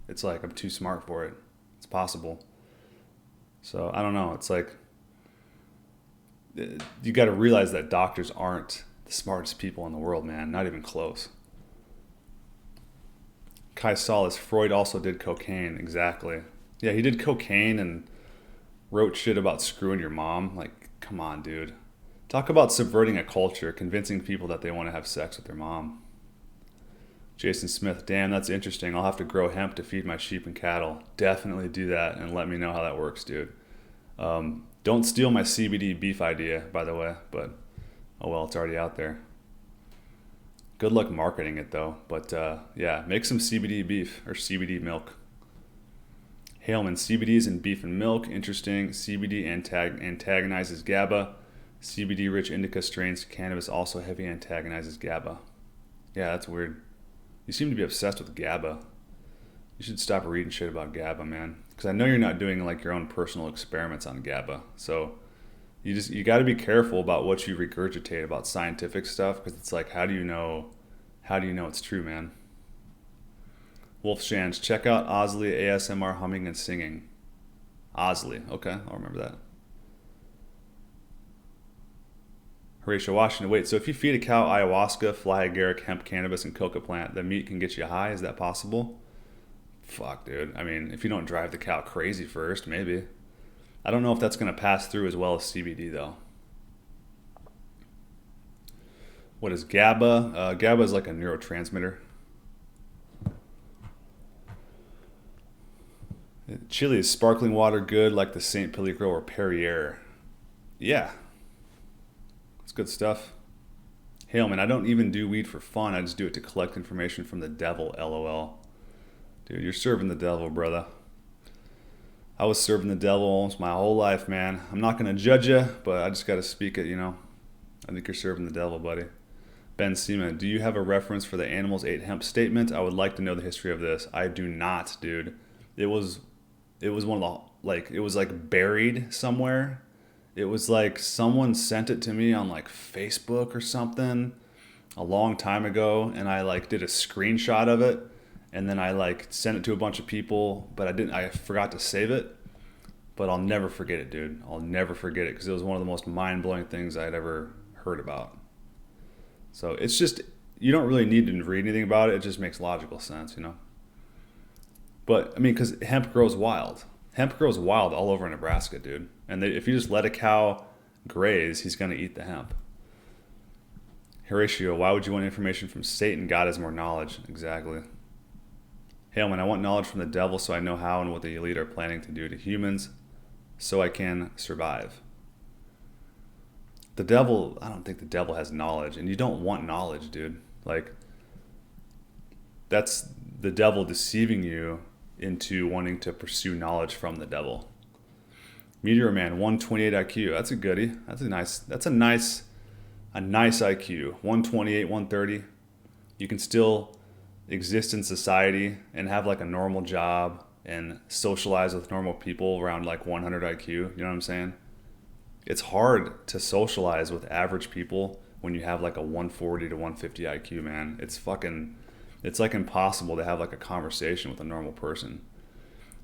It's like I'm too smart for it. It's possible. So I don't know. It's like you got to realize that doctors aren't the smartest people in the world, man. Not even close. Kai Solis, Freud also did cocaine. Exactly. Yeah, he did cocaine and wrote shit about screwing your mom. Like, come on, dude. Talk about subverting a culture, convincing people that they want to have sex with their mom. Jason Smith, damn, that's interesting. I'll have to grow hemp to feed my sheep and cattle. Definitely do that and let me know how that works, dude. Don't steal my CBD beef idea, by the way, but oh well, it's already out there. Good luck marketing it though, but yeah, make some CBD beef or CBD milk. Haleman, CBDs in beef and milk. Interesting. CBD antagonizes GABA. CBD-rich indica strains cannabis also heavy antagonizes GABA. Yeah, that's weird. You seem to be obsessed with GABA. You should stop reading shit about GABA, man. Because I know you're not doing like your own personal experiments on GABA. So you got to be careful about what you regurgitate about scientific stuff, because it's like, how do you know it's true, man? Wolf Shans, check out Osley ASMR humming and singing. Osley, okay, I'll remember that. Horatio Washington, wait, so if you feed a cow ayahuasca, fly agaric, hemp, cannabis, and coca plant, the meat can get you high? Is that possible? Fuck, dude. I mean, if you don't drive the cow crazy first, maybe. I don't know if that's going to pass through as well as CBD, though. What is GABA? GABA is like a neurotransmitter. Chili, is sparkling water good like the St. Peligro or Perrier? Yeah. It's good stuff. Haleman, I don't even do weed for fun. I just do it to collect information from the devil, LOL. Dude, you're serving the devil, brother. I was serving the devil almost my whole life, man. I'm not going to judge you, but I just got to speak it, you know. I think you're serving the devil, buddy. Ben Seaman, do you have a reference for the animals ate hemp statement? I would like to know the history of this. I do not, dude. It was one of the, like, it was like buried somewhere. It was like someone sent it to me on like Facebook or something a long time ago, and I like did a screenshot of it, and then I like sent it to a bunch of people, but I forgot to save it. but I'll never forget it, dude. I'll never forget it because it was one of the most mind-blowing things I'd ever heard about. So it's just, you don't really need to read anything about it. It just makes logical sense, you know? But, I mean, because hemp grows wild. Hemp grows wild all over Nebraska, dude. And if you just let a cow graze, he's going to eat the hemp. Horatio, why would you want information from Satan? God has more knowledge. Exactly. Haleman, I want knowledge from the devil so I know how and what the elite are planning to do to humans so I can survive. The devil, I don't think the devil has knowledge, and you don't want knowledge, dude. Like, that's the devil deceiving you into wanting to pursue knowledge from the devil. Meteor Man, 128 IQ. That's a goodie. That's a nice IQ. 128, 130. You can still exist in society and have like a normal job and socialize with normal people around like 100 IQ. You know what I'm saying? It's hard to socialize with average people when you have like a 140 to 150 IQ, man. It's like impossible to have like a conversation with a normal person.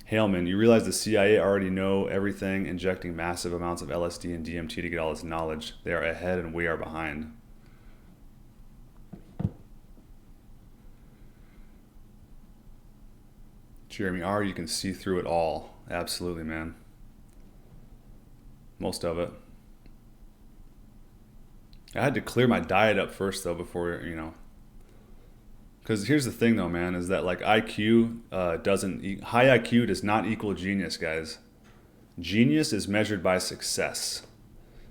Haleman, you realize the CIA already know everything, injecting massive amounts of LSD and DMT to get all this knowledge. They are ahead and we are behind. Jeremy R., you can see through it all. Absolutely, man. Most of it. I had to clear my diet up first, though, before, you know. Because here's the thing, though, man, is that, like, high IQ does not equal genius, guys. Genius is measured by success.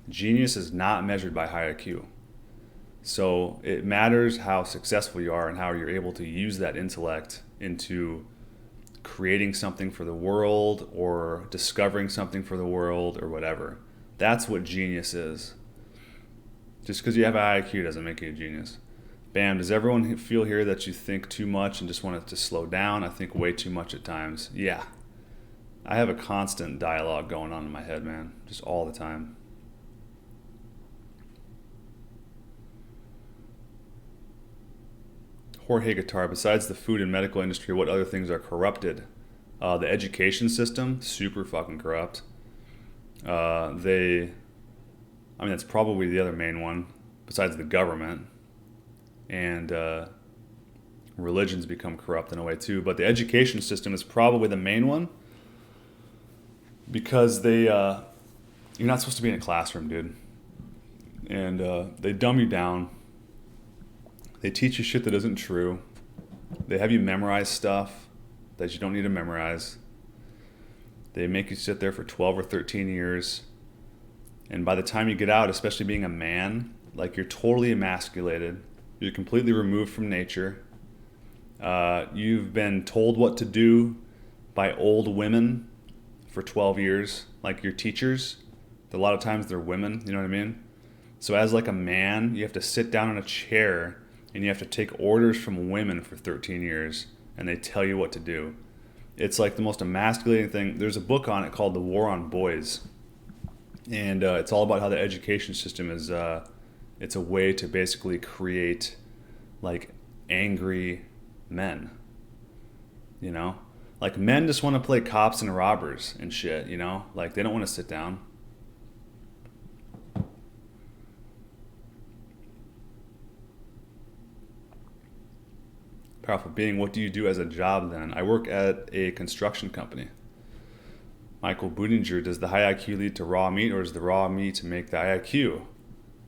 Genius is not measured by high IQ. So it matters how successful you are and how you're able to use that intellect into creating something for the world or discovering something for the world or whatever. That's what genius is. Just because you have a high IQ doesn't make you a genius. Bam, does everyone feel here that you think too much and just want it to slow down? I think way too much at times. Yeah. I have a constant dialogue going on in my head, man. Just all the time. Jorge Guitar, besides the food and medical industry, what other things are corrupted? The education system, super fucking corrupt. That's probably the other main one, besides the government. And religion's become corrupt in a way too. But the education system is probably the main one because you're not supposed to be in a classroom, dude. And they dumb you down. They teach you shit that isn't true. They have you memorize stuff that you don't need to memorize. They make you sit there for 12 or 13 years. And by the time you get out, especially being a man, like you're totally emasculated. You're completely removed from nature. You've been told what to do by old women for 12 years, like your teachers. A lot of times they're women, you know what I mean? So as like a man, you have to sit down in a chair and you have to take orders from women for 13 years and they tell you what to do. It's like the most emasculating thing. There's a book on it called The War on Boys. And it's all about how the education system is, it's a way to basically create like angry men, you know? Like men just want to play cops and robbers and shit, you know? Like they don't want to sit down. Powerful Being, what do you do as a job then? I work at a construction company. Michael Budinger, does the high IQ lead to raw meat or does the raw meat make the high IQ?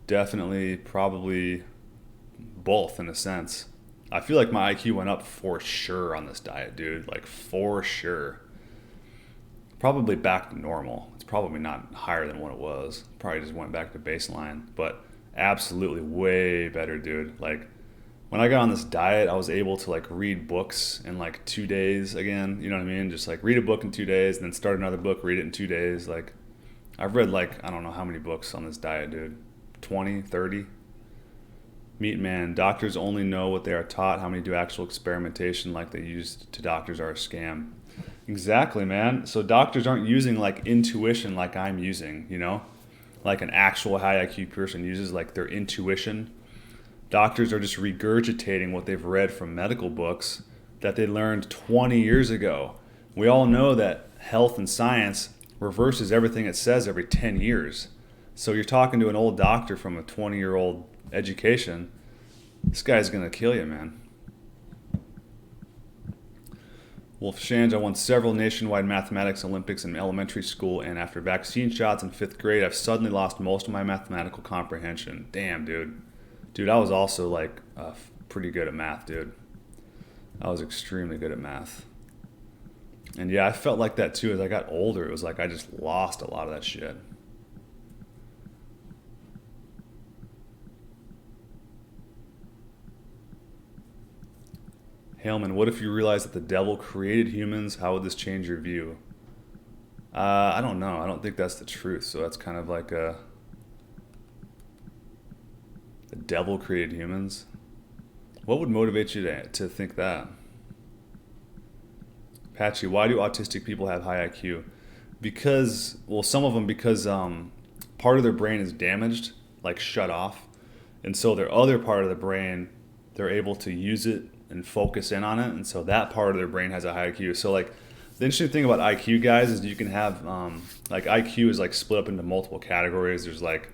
Definitely, probably both in a sense. I feel like my IQ went up for sure on this diet, dude. Like for sure. Probably back to normal. It's probably not higher than what it was. Probably just went back to baseline. But absolutely way better, dude. Like when I got on this diet, I was able to like read books in like 2 days again. You know what I mean? Just like read a book in 2 days and then start another book, read it in 2 days. Like I've read like, I don't know how many books on this diet, dude. 20, 30. Meat Man, doctors only know what they are taught. How many do actual experimentation like they used to doctors are a scam? Exactly, man. So doctors aren't using like intuition like I'm using, you know? Like an actual high IQ person uses like their intuition. Doctors are just regurgitating what they've read from medical books that they learned 20 years ago. We all know that health and science reverses everything it says every 10 years. So you're talking to an old doctor from a 20-year-old education. This guy's going to kill you, man. Wolf Shange, I won several nationwide mathematics Olympics in elementary school, and after vaccine shots in 5th grade, I've suddenly lost most of my mathematical comprehension. Damn, dude. Dude, I was also like pretty good at math, dude. I was extremely good at math. And yeah, I felt like that too as I got older. It was like I just lost a lot of that shit. Haleman, what if you realize that the devil created humans? How would this change your view? I don't know. I don't think that's the truth. So that's kind of like the devil created humans. What would motivate you to think that? Patchy, why do autistic people have high IQ? Because, well, some of them because part of their brain is damaged, like shut off. And so their other part of the brain, they're able to use it and focus in on it, and so that part of their brain has a high IQ. So like the interesting thing about IQ, guys, is you can have like IQ is like split up into multiple categories. There's like,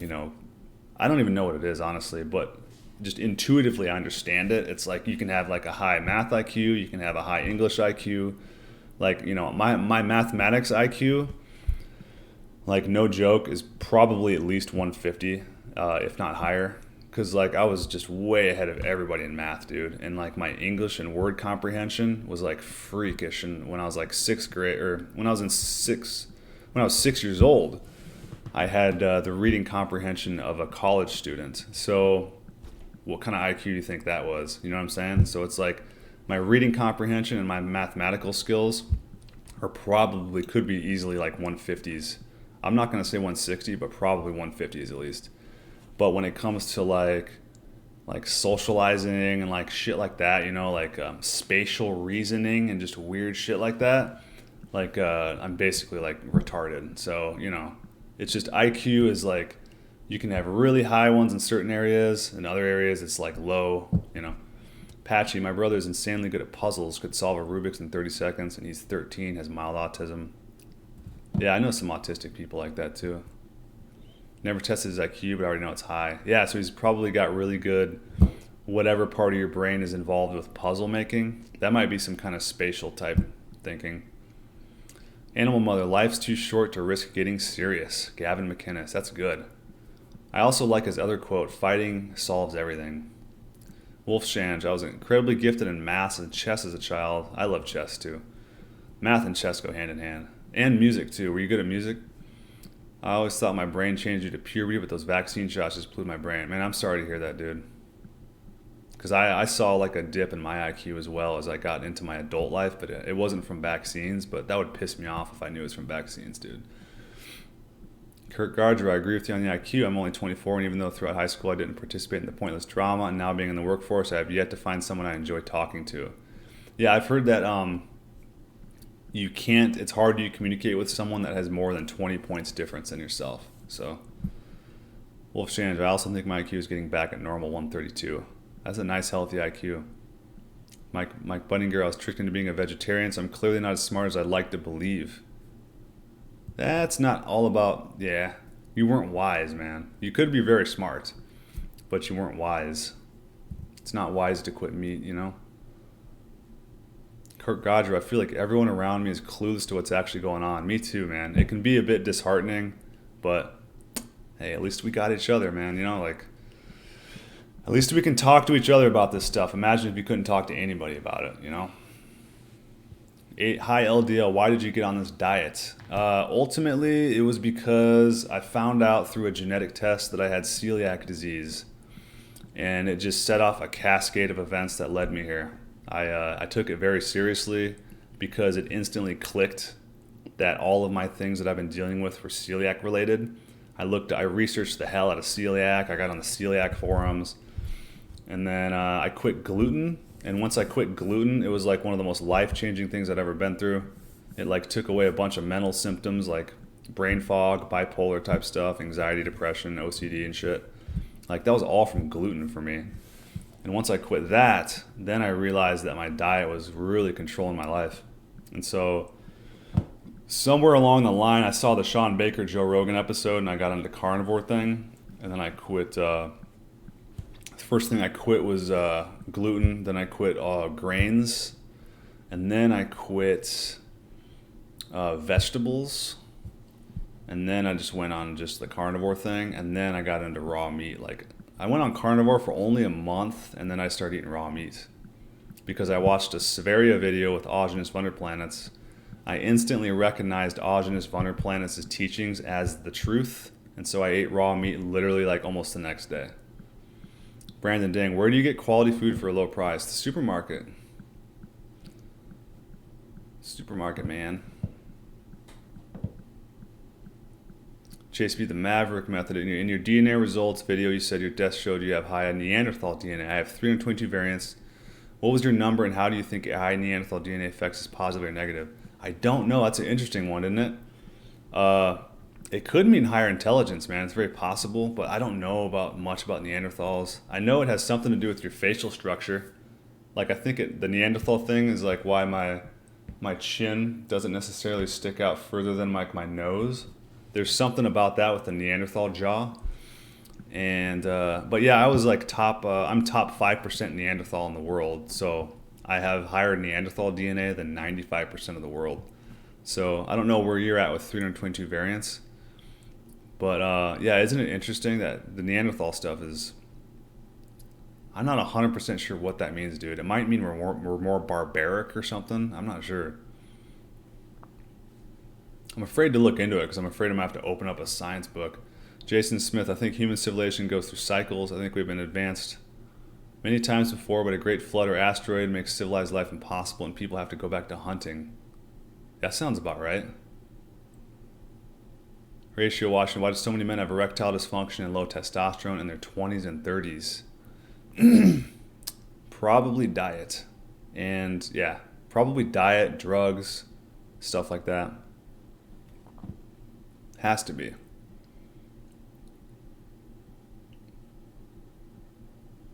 I don't even know what it is honestly, but just intuitively I understand it. It's like you can have like a high math IQ, you can have a high English IQ. Like my mathematics IQ, like no joke, is probably at least 150, if not higher. Because like I was just way ahead of everybody in math, dude. And like my English and word comprehension was like freakish. And when I was like 6th grade, or when I was 6 years old, I had the reading comprehension of a college student. So what kind of IQ do you think that was? You know what I'm saying? So it's like my reading comprehension and my mathematical skills are probably could be easily like 150s. I'm not going to say 160, but probably 150s at least. But when it comes to like socializing and like shit like that, like spatial reasoning and just weird shit like that, like I'm basically like retarded. So, it's just IQ is like you can have really high ones in certain areas. In other areas, it's like low, Patchy, my brother is insanely good at puzzles, could solve a Rubik's in 30 seconds, and he's 13, has mild autism. Yeah, I know some autistic people like that too. Never tested his IQ, but I already know it's high. Yeah, so he's probably got really good, whatever part of your brain is involved with puzzle making. That might be some kind of spatial type thinking. Animal Mother, life's too short to risk getting serious. Gavin McInnes, that's good. I also like his other quote, fighting solves everything. Wolf Shange, I was incredibly gifted in math and chess as a child. I love chess too. Math and chess go hand in hand. And music too. Were you good at music? I always thought my brain changed due to puberty, but those vaccine shots just blew my brain. Man, I'm sorry to hear that, dude. Because I saw like a dip in my IQ as well as I got into my adult life, but it wasn't from vaccines, but that would piss me off if I knew it was from vaccines, dude. Kurt Gardner, I agree with you on the IQ. I'm only 24, and even though throughout high school I didn't participate in the pointless drama, and now being in the workforce, I have yet to find someone I enjoy talking to. Yeah, I've heard that it's hard to communicate with someone that has more than 20 points difference than yourself. So, Wolf Shange, I also think my IQ is getting back at normal 132. That's a nice, healthy IQ. Mike Bunninger, I was tricked into being a vegetarian, so I'm clearly not as smart as I'd like to believe. That's not all about, you weren't wise, man. You could be very smart, but you weren't wise. It's not wise to quit meat, Kurt Godger, I feel like everyone around me is clueless to what's actually going on. Me too, man. It can be a bit disheartening, but hey, at least we got each other, man. At least we can talk to each other about this stuff. Imagine if you couldn't talk to anybody about it, Hi LDL, why did you get on this diet? Ultimately, it was because I found out through a genetic test that I had celiac disease, and it just set off a cascade of events that led me here. I took it very seriously because it instantly clicked that all of my things that I've been dealing with were celiac related. I researched the hell out of celiac. I got on the celiac forums, and then I quit gluten. And once I quit gluten, it was like one of the most life-changing things I'd ever been through. It like took away a bunch of mental symptoms like brain fog, bipolar type stuff, anxiety, depression, OCD and shit. Like that was all from gluten for me. And once I quit that, then I realized that my diet was really controlling my life. And so somewhere along the line, I saw the Sean Baker Joe Rogan episode, and I got into the carnivore thing, and then I quit. The first thing I quit was gluten. Then I quit grains, and then I quit vegetables, and then I just went on just the carnivore thing, and then I got into raw meat. Like, I went on carnivore for only a month, and then I started eating raw meat because I watched a Severia video with Augenis Wonderplanets. I instantly recognized Augenis Wonderplanets' teachings as the truth, and so I ate raw meat literally like almost the next day. Brandon Ding, where do you get quality food for a low price? The supermarket. Supermarket, man. Chase B, the Maverick method. In your DNA results video, you said your test showed you have high Neanderthal DNA. I have 322 variants. What was your number, and how do you think high Neanderthal DNA affects us positive or negative? I don't know. That's an interesting one, isn't it? It could mean higher intelligence, man. It's very possible, but I don't know much about Neanderthals. I know it has something to do with your facial structure. Like, I think the Neanderthal thing is like why my chin doesn't necessarily stick out further than like my nose. There's something about that with the Neanderthal jaw. And but yeah, I was like I'm top 5% Neanderthal in the world, so I have higher Neanderthal DNA than 95% of the world. So I don't know where you're at with 322 variants, but yeah, isn't it interesting that the Neanderthal stuff is, I'm not 100% sure what that means, dude. It might mean we're more barbaric or something. I'm not sure. I'm afraid to look into it because I'm afraid I'm going to have to open up a science book. Jason Smith, I think human civilization goes through cycles. I think we've been advanced many times before, but a great flood or asteroid makes civilized life impossible and people have to go back to hunting. That sounds about right. Ratio Washington, why do so many men have erectile dysfunction and low testosterone in their 20s and 30s? Probably diet. And yeah, probably diet, drugs, stuff like that. Has to be.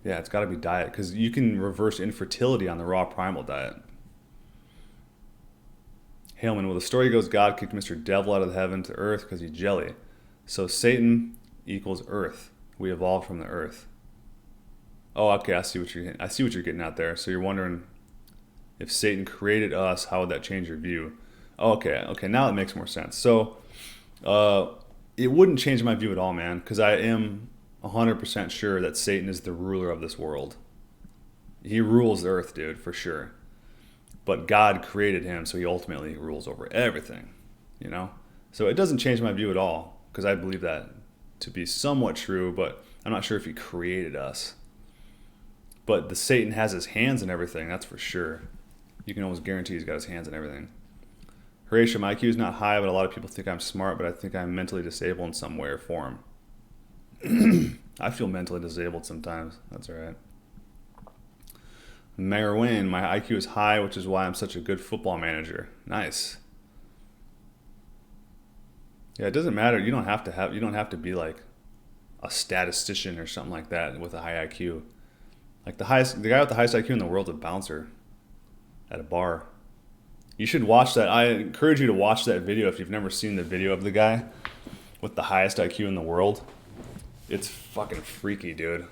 Yeah, it's got to be diet because you can reverse infertility on the raw primal diet. Haleman, well, the story goes God kicked Mr. Devil out of heaven to earth because he's jelly. So Satan equals earth. We evolved from the earth. Oh, okay, I see what you're getting at there. So you're wondering if Satan created us, how would that change your view? Oh, okay, now it makes more sense. So it wouldn't change my view at all, man, because I am 100% sure that Satan is the ruler of this world. He rules the earth, dude, for sure. But God created him, so he ultimately rules over everything, you know? So it doesn't change my view at all, because I believe that to be somewhat true, but I'm not sure if he created us. But the Satan has his hands in everything, that's for sure. You can almost guarantee he's got his hands in everything. Horatio, my IQ is not high, but a lot of people think I'm smart, but I think I'm mentally disabled in some way or form. I feel mentally disabled sometimes. That's all right. Mayor Wayne, my IQ is high, which is why I'm such a good football manager. Nice. Yeah, it doesn't matter. You don't have to be like a statistician or something like that with a high IQ. Like the guy with the highest IQ in the world is a bouncer at a bar. You should watch that. I encourage you to watch that video if you've never seen the video of the guy with the highest IQ in the world. It's fucking freaky, dude.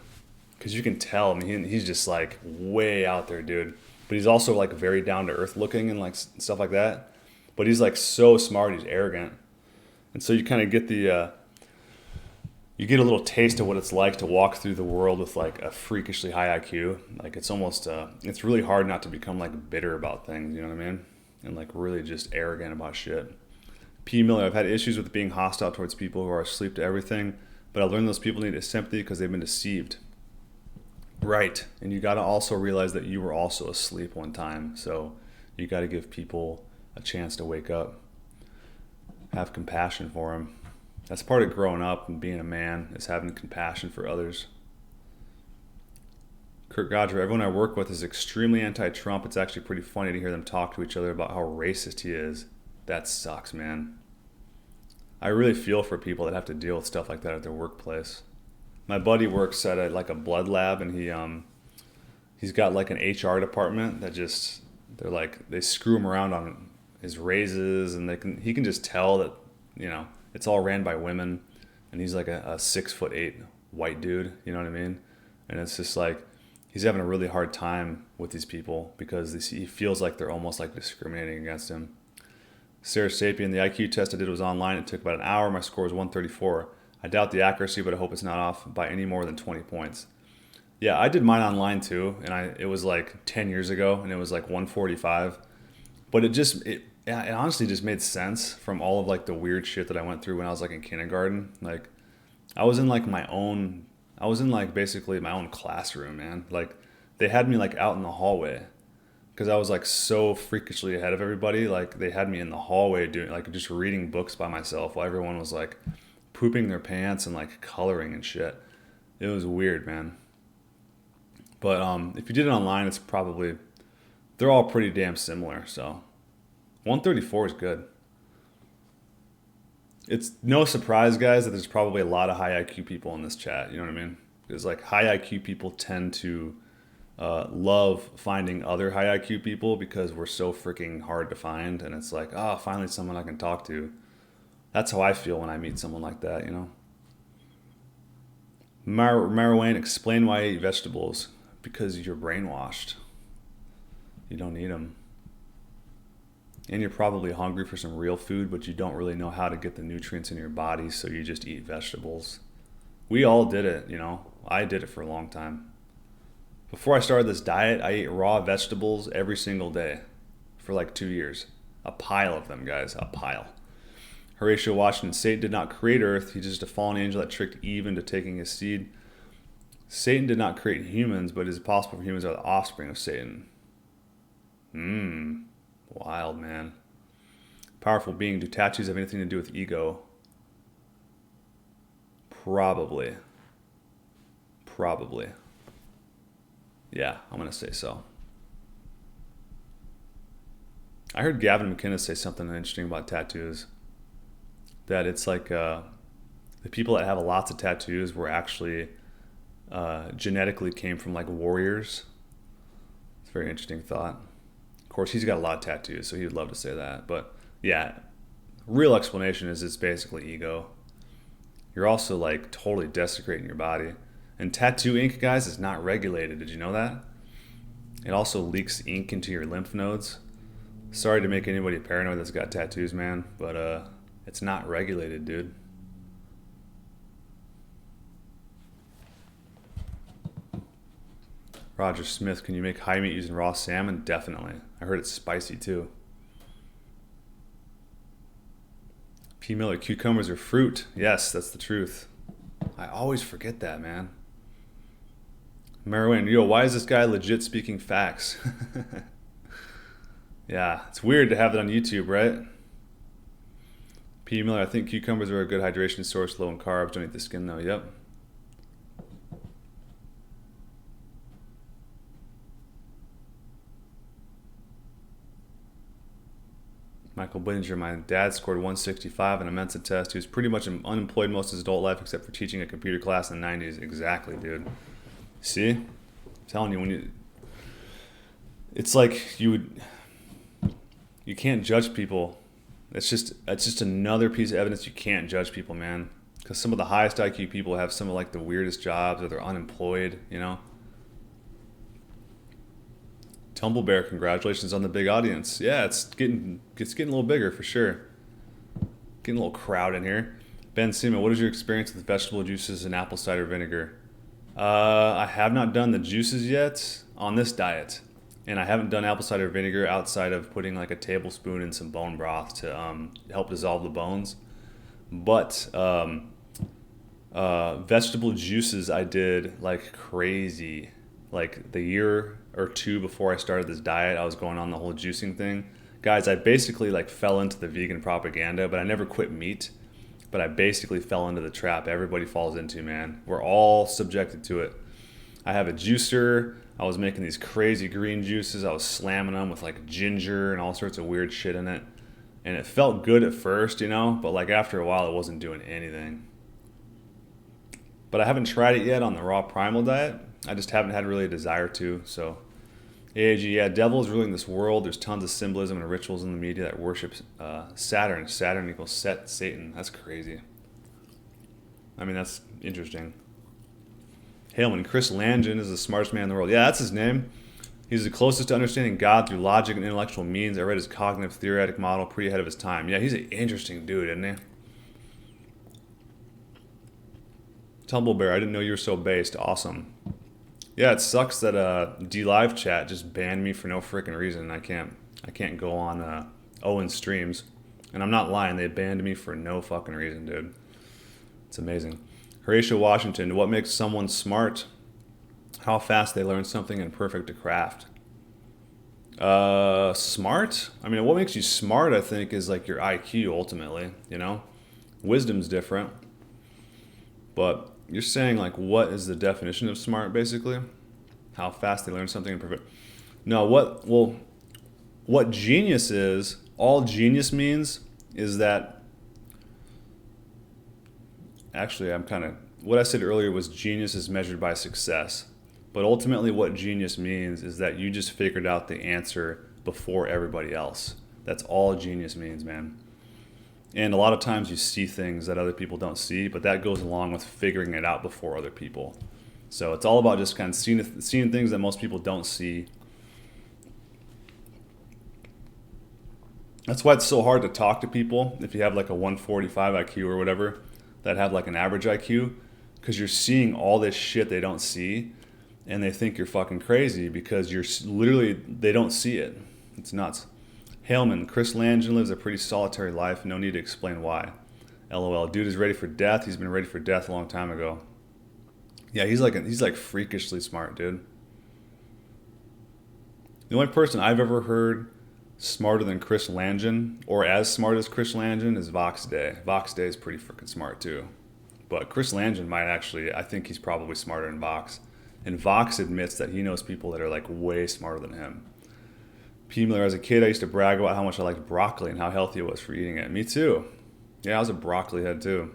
Because you can tell, I mean, he's just like way out there, dude. But he's also like very down to earth looking and like stuff like that. But he's like so smart, he's arrogant. And so you kind of get you get a little taste of what it's like to walk through the world with like a freakishly high IQ. Like it's almost, it's really hard not to become like bitter about things, you know what I mean? And like really just arrogant about shit. P. Miller, I've had issues with being hostile towards people who are asleep to everything. But I learned those people need sympathy because they've been deceived. Right. And you got to also realize that you were also asleep one time. So you got to give people a chance to wake up. Have compassion for them. That's part of growing up and being a man, is having compassion for others. Kurt Godger, everyone I work with is extremely anti-Trump. It's actually pretty funny to hear them talk to each other about how racist he is. That sucks, man. I really feel for people that have to deal with stuff like that at their workplace. My buddy works at a blood lab, and he's got like an HR department that they screw him around on his raises, and he can just tell that, it's all ran by women, and he's like a 6'8" white dude, you know what I mean? And it's just like, he's having a really hard time with these people because he feels like they're almost like discriminating against him. Sarah Sapien, the IQ test I did was online. It took about an hour. My score was 134. I doubt the accuracy, but I hope it's not off by any more than 20 points. Yeah, I did mine online too, and it was like 10 years ago, and it was like 145. But it honestly just made sense from all of like the weird shit that I went through when I was like in kindergarten. Like, I was in basically my own classroom, man. Like, they had me like out in the hallway because I was like so freakishly ahead of everybody. Like, they had me in the hallway doing like just reading books by myself while everyone was like pooping their pants and like coloring and shit. It was weird, man. But if you did it online, they're all pretty damn similar. So 134 is good. It's no surprise, guys, that there's probably a lot of high IQ people in this chat. You know what I mean? Because like high IQ people tend to love finding other high IQ people because we're so freaking hard to find. And it's like, finally someone I can talk to. That's how I feel when I meet someone like that, you know? Marwane, explain why I eat vegetables. Because you're brainwashed. You don't need them. And you're probably hungry for some real food, but you don't really know how to get the nutrients in your body, so you just eat vegetables. We all did it, you know. I did it for a long time. Before I started this diet, I ate raw vegetables every single day for like 2 years. A pile of them, guys, a pile. Horatio Washington, Satan did not create Earth. He's just a fallen angel that tricked Eve into taking his seed. Satan did not create humans, but it is possible for humans are the offspring of Satan. Wild, man. Powerful being. Do tattoos have anything to do with ego? Probably. Yeah, I'm going to say so. I heard Gavin McInnes say something interesting about tattoos. That it's like the people that have lots of tattoos were actually genetically came from like warriors. It's a very interesting thought. Of course, he's got a lot of tattoos, so he would love to say that. But yeah, real explanation is it's basically ego. You're also like totally desecrating your body. And tattoo ink, guys, is not regulated. Did you know that? It also leaks ink into your lymph nodes. Sorry to make anybody paranoid that's got tattoos, man, but it's not regulated, dude. Roger Smith, can you make high meat using raw salmon? Definitely. I heard it's spicy too. P. Miller, cucumbers are fruit. Yes, that's the truth. I always forget that, man. Merwin, why is this guy legit speaking facts? Yeah, it's weird to have that on YouTube, right? P. Miller, I think cucumbers are a good hydration source, low in carbs. Don't eat the skin though. Yep. Michael Binger, my dad scored 165 on a Mensa test. He was pretty much unemployed most of his adult life except for teaching a computer class in the 90s. Exactly, dude. See? I'm telling you, it's like you can't judge people. It's just another piece of evidence you can't judge people, man. Because some of the highest IQ people have some of like the weirdest jobs, or they're unemployed, you know? Tumble Bear, congratulations on the big audience. Yeah, it's getting a little bigger for sure. Getting a little crowd in here. Ben Seaman, what is your experience with vegetable juices and apple cider vinegar? I have not done the juices yet on this diet. And I haven't done apple cider vinegar outside of putting like a tablespoon in some bone broth to help dissolve the bones. But vegetable juices I did like crazy. Like the year or two before I started this diet, I was going on the whole juicing thing. Guys, I basically like fell into the vegan propaganda, but I never quit meat. But I basically fell into the trap everybody falls into, man. We're all subjected to it. I have a juicer. I was making these crazy green juices. I was slamming them with like ginger and all sorts of weird shit in it. And it felt good at first, you know, but like after a while it wasn't doing anything. But I haven't tried it yet on the raw Primal diet. I just haven't had really a desire to. So AAG, yeah, devil is ruling this world. There's tons of symbolism and rituals in the media that worships Saturn. Saturn equals Satan. That's crazy. I mean, that's interesting. Haleman, Chris Langin is the smartest man in the world. Yeah, that's his name. He's the closest to understanding God through logic and intellectual means. I read his cognitive theoretic model, pretty ahead of his time. Yeah, he's an interesting dude, isn't he? Tumblebear, I didn't know you were so based. Awesome. Yeah, it sucks that D-Live chat just banned me for no freaking reason. I can't go on Owen's streams. And I'm not lying, they banned me for no fucking reason, dude. It's amazing. Horatio Washington, what makes someone smart? How fast they learn something and perfect to craft. Smart? I mean, what makes you smart, I think, is like your IQ ultimately, you know? Wisdom's different. But you're saying like what is the definition of smart basically? How fast they learn something and perfect. No, what genius is, all genius means is that actually what I said earlier was genius is measured by success. But ultimately what genius means is that you just figured out the answer before everybody else. That's all genius means, man. And a lot of times you see things that other people don't see, but that goes along with figuring it out before other people. So it's all about just kind of seeing things that most people don't see. That's why it's so hard to talk to people if you have like a 145 IQ or whatever that have like an average IQ, because you're seeing all this shit they don't see. And they think you're fucking crazy because they don't see it. It's nuts. Haleman, Chris Langin lives a pretty solitary life. No need to explain why. LOL. Dude is ready for death. He's been ready for death a long time ago. Yeah, he's like freakishly smart, dude. The only person I've ever heard smarter than Chris Langin, or as smart as Chris Langin, is Vox Day. Vox Day is pretty freaking smart too. But Chris Langin I think he's probably smarter than Vox. And Vox admits that he knows people that are like way smarter than him. P. Miller, as a kid, I used to brag about how much I liked broccoli and how healthy it was for eating it. Me too. Yeah, I was a broccoli head too.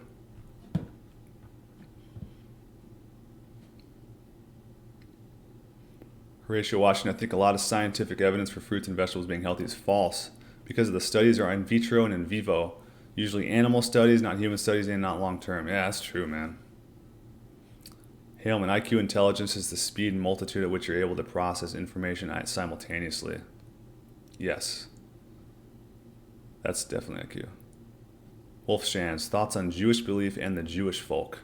Horatio Washington, I think a lot of scientific evidence for fruits and vegetables being healthy is false because of the studies are in vitro and in vivo. Usually animal studies, not human studies, and not long term. Yeah, that's true, man. Haleman, IQ intelligence is the speed and multitude at which you're able to process information simultaneously. Yes. That's definitely IQ. Wolf Shands, thoughts on Jewish belief and the Jewish folk?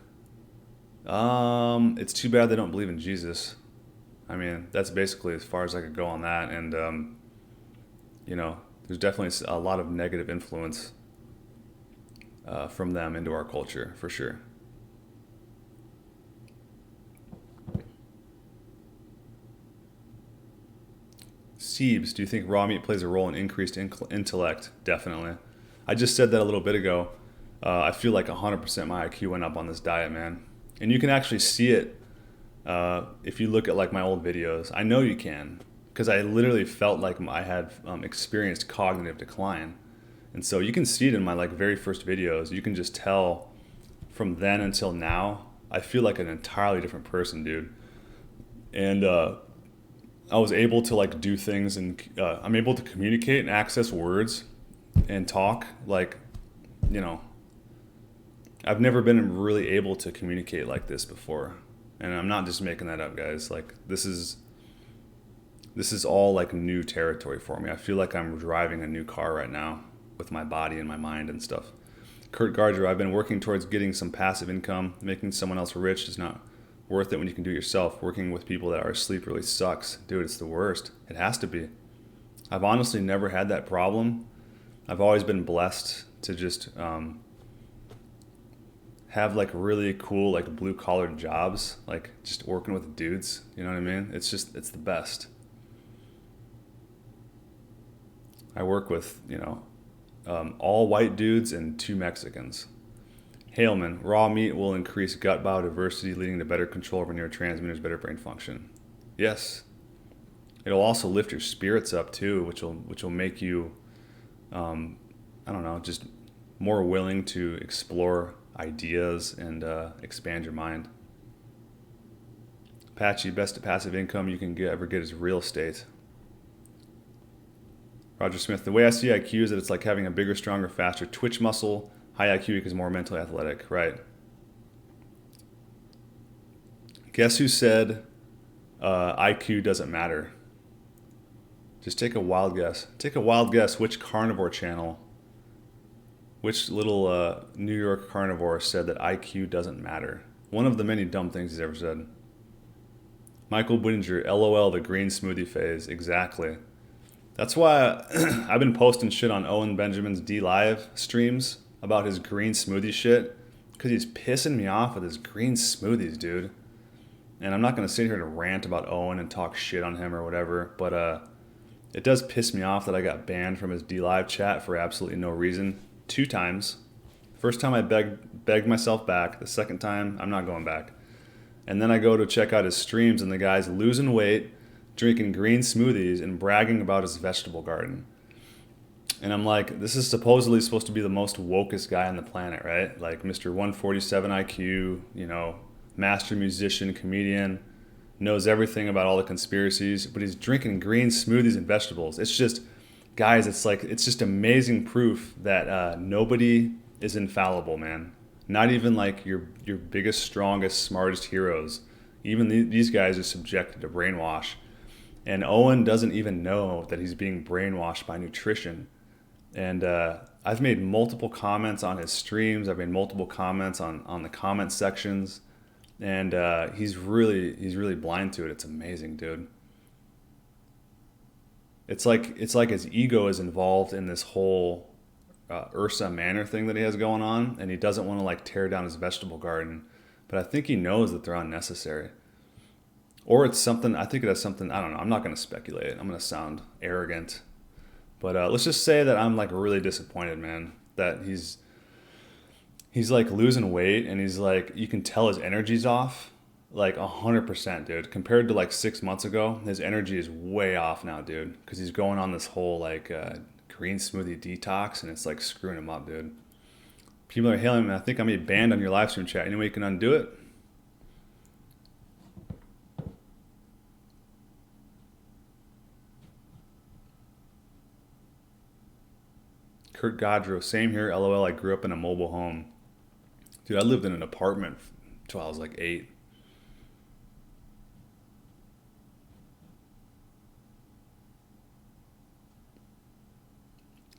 It's too bad they don't believe in Jesus. I mean, that's basically as far as I could go on that. And, there's definitely a lot of negative influence from them into our culture, for sure. Siebes, do you think raw meat plays a role in increased intellect? Definitely. I just said that a little bit ago. I feel like 100% my IQ went up on this diet, man. And you can actually see it if you look at like my old videos. I know you can, because I literally felt like I had experienced cognitive decline. And so you can see it in my like very first videos. You can just tell from then until now, I feel like an entirely different person, dude. And I was able to like do things, and I'm able to communicate and access words and talk like, I've never been really able to communicate like this before. And I'm not just making that up, guys. Like this is all like new territory for me. I feel like I'm driving a new car right now with my body and my mind and stuff. Kurt Gardner, I've been working towards getting some passive income. Making someone else rich is not worth it when you can do it yourself. Working with people that are asleep really sucks. Dude, it's the worst. It has to be. I've honestly never had that problem. I've always been blessed to just have like really cool like blue collar jobs, like just working with dudes, you know what I mean? It's the best. I work with, all white dudes and 2 Mexicans. Haleman, raw meat will increase gut biodiversity, leading to better control over neurotransmitters, better brain function. Yes. It'll also lift your spirits up too, which will make you, just more willing to explore ideas and expand your mind. Apache, best passive income you can ever get is real estate. Roger Smith, the way I see IQ is that it's like having a bigger, stronger, faster twitch muscle. High IQ equals more mentally athletic. Right. Guess who said IQ doesn't matter? Just take a wild guess. Take a wild guess which carnivore channel, which little New York carnivore said that IQ doesn't matter. One of the many dumb things he's ever said. Michael Whittinger, LOL, the green smoothie phase. Exactly. That's why I've been posting shit on Owen Benjamin's D Live streams about his green smoothie shit, because he's pissing me off with his green smoothies, dude. And I'm not going to sit here and rant about Owen and talk shit on him or whatever, but it does piss me off that I got banned from his D Live chat for absolutely no reason 2 times. First time I begged myself back. The second time, I'm not going back. And then I go to check out his streams, and the guy's losing weight, drinking green smoothies, and bragging about his vegetable garden. And I'm like, this is supposedly supposed to be the most wokest guy on the planet, right? Like Mr. 147 IQ, master musician, comedian, knows everything about all the conspiracies, but he's drinking green smoothies and vegetables. It's just, guys, it's just amazing proof that nobody is infallible, man. Not even like your biggest, strongest, smartest heroes. Even these guys are subjected to brainwash. And Owen doesn't even know that he's being brainwashed by nutrition. And I've made multiple comments on his streams. I've made multiple comments on the comment sections. And he's really blind to it. It's amazing, dude. It's like his ego is involved in this whole Ursa Manor thing that he has going on, and he doesn't want to like tear down his vegetable garden. But I think he knows that they're unnecessary. Or it's something, I think it has something, I don't know, I'm not going to speculate. I'm going to sound arrogant. But let's just say that I'm like really disappointed, man, that he's like losing weight, and he's like, you can tell his energy's off like 100%, dude. Compared to like 6 months ago, his energy is way off now, dude, because he's going on this whole like green smoothie detox, and it's like screwing him up, dude. People are hailing me. I think I'm going to be banned on your live stream chat. Any way you can undo it? Kurt Godreau, same here, LOL, I grew up in a mobile home. Dude, I lived in an apartment until I was like 8.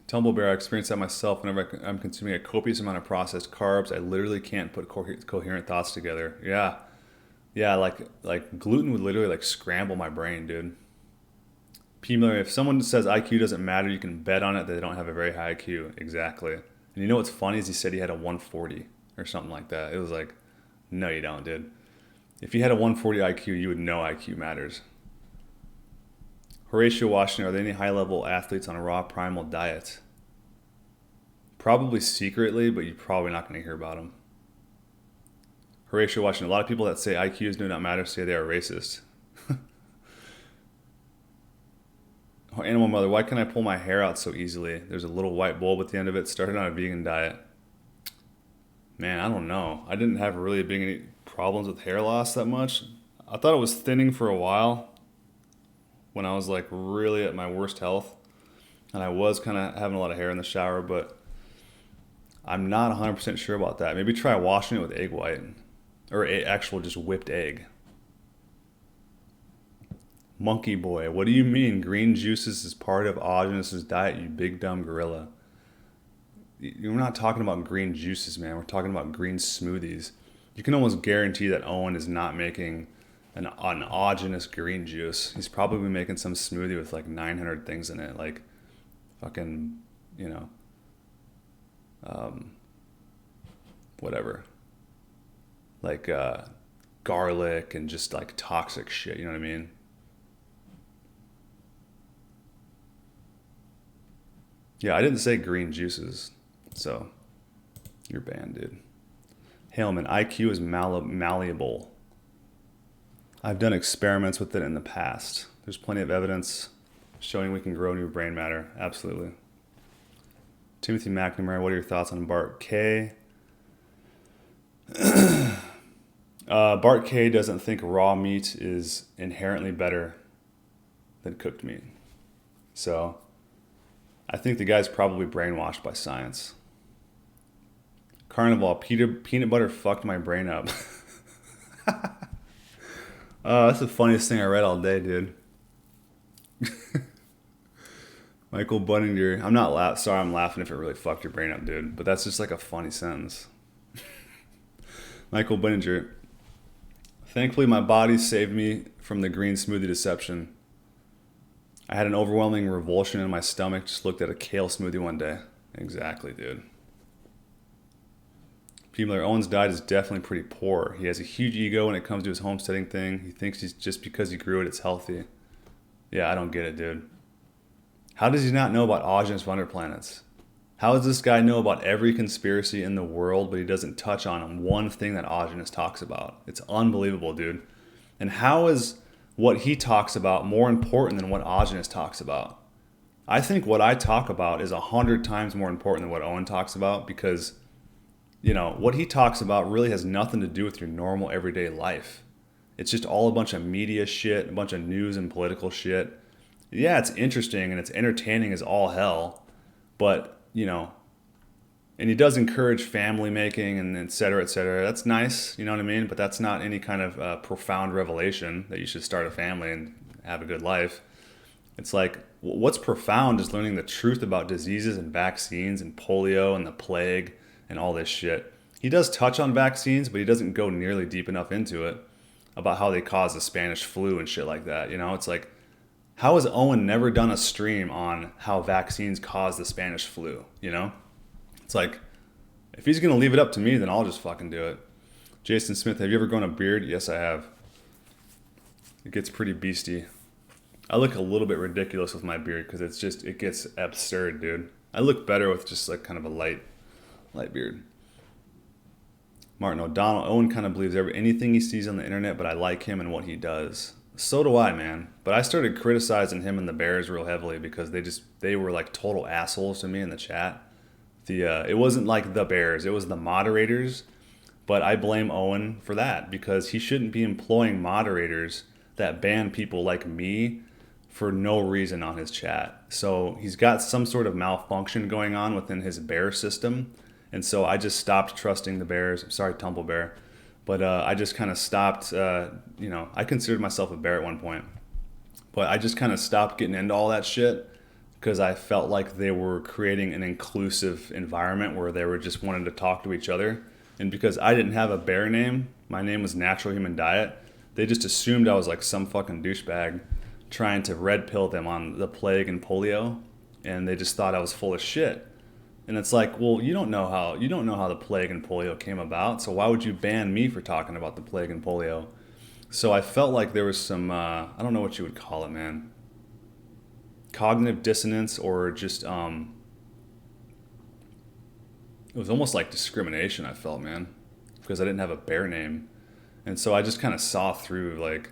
Tumblebear, I experienced that myself. Whenever I'm consuming a copious amount of processed carbs, I literally can't put coherent thoughts together. Yeah, like gluten would literally like scramble my brain, dude. P. Miller, if someone says IQ doesn't matter, you can bet on it that they don't have a very high IQ. Exactly. And you know what's funny is he said he had a 140 or something like that. It was like, no, you don't, dude. If you had a 140 IQ, you would know IQ matters. Horatio Washington, are there any high-level athletes on a raw primal diet? Probably secretly, but you're probably not going to hear about them. Horatio Washington, a lot of people that say IQs do not matter say they are racist. Animal Mother, why can I pull my hair out so easily? There's a little white bulb at the end of it. Started on a vegan diet. Man, I don't know. I didn't have really any problems with hair loss that much. I thought it was thinning for a while when I was like really at my worst health. And I was kind of having a lot of hair in the shower, but I'm not 100% sure about that. Maybe try washing it with egg white or actual just whipped egg. Monkey Boy, what do you mean green juices is part of Augustus's diet, you big dumb gorilla? We're not talking about green juices, man. We're talking about green smoothies. You can almost guarantee that Owen is not making an autogenous green juice. He's probably making some smoothie with like 900 things in it, like fucking, whatever. Like garlic and just like toxic shit, you know what I mean? Yeah, I didn't say green juices, so you're banned, dude. Haleman, IQ is malleable. I've done experiments with it in the past. There's plenty of evidence showing we can grow new brain matter. Absolutely. Timothy McNamara, what are your thoughts on Bart K? Bart K doesn't think raw meat is inherently better than cooked meat. So I think the guy's probably brainwashed by science. Carnival, peanut butter fucked my brain up. That's the funniest thing I read all day, dude. Michael Bunninger. Sorry, I'm laughing if it really fucked your brain up, dude. But that's just like a funny sentence. Michael Bunninger. Thankfully, my body saved me from the green smoothie deception. I had an overwhelming revulsion in my stomach. Just looked at a kale smoothie one day. Exactly, dude. Peter Owen's diet is definitely pretty poor. He has a huge ego when it comes to his homesteading thing. He thinks he's just because he grew it, it's healthy. Yeah, I don't get it, dude. How does he not know about Aajonus Wonderplanets? How does this guy know about every conspiracy in the world, but he doesn't touch on one thing that Aajonus talks about? It's unbelievable, dude. And how is what he talks about more important than what Aajonus talks about? I think what I talk about is 100 times more important than what Owen talks about because, you know, what he talks about really has nothing to do with your normal everyday life. It's just all a bunch of media shit, a bunch of news and political shit. Yeah, it's interesting and it's entertaining as all hell, but, you know, and he does encourage family making and et cetera, et cetera. That's nice, you know what I mean? But that's not any kind of profound revelation that you should start a family and have a good life. It's like, what's profound is learning the truth about diseases and vaccines and polio and the plague and all this shit. He does touch on vaccines, but he doesn't go nearly deep enough into it about how they cause the Spanish flu and shit like that. You know, it's like, how has Owen never done a stream on how vaccines cause the Spanish flu? You know? It's like, if he's going to leave it up to me, then I'll just fucking do it. Jason Smith, have you ever grown a beard? Yes, I have. It gets pretty beastie. I look a little bit ridiculous with my beard because it gets absurd, dude. I look better with just like kind of a light beard. Martin O'Donnell, Owen kind of believes anything he sees on the internet, but I like him and what he does. So do I, man. But I started criticizing him and the Bears real heavily because they were like total assholes to me in the chat. It wasn't like the Bears, it was the moderators. But I blame Owen for that because he shouldn't be employing moderators that ban people like me for no reason on his chat. So he's got some sort of malfunction going on within his Bear system. And so I just stopped trusting the Bears. I'm sorry, Tumble Bear. But I just kind of stopped, I considered myself a bear at one point. But I just kind of stopped getting into all that shit because I felt like they were creating an inclusive environment where they were just wanting to talk to each other. And because I didn't have a bear name, my name was Natural Human Diet, they just assumed I was like some fucking douchebag trying to red pill them on the plague and polio. And they just thought I was full of shit. And it's like, well, you don't know how the plague and polio came about, so why would you ban me for talking about the plague and polio? So I felt like there was some, I don't know what you would call it, man, cognitive dissonance or just, it was almost like discrimination, I felt, man, because I didn't have a bear name. And so I just kind of saw through, like,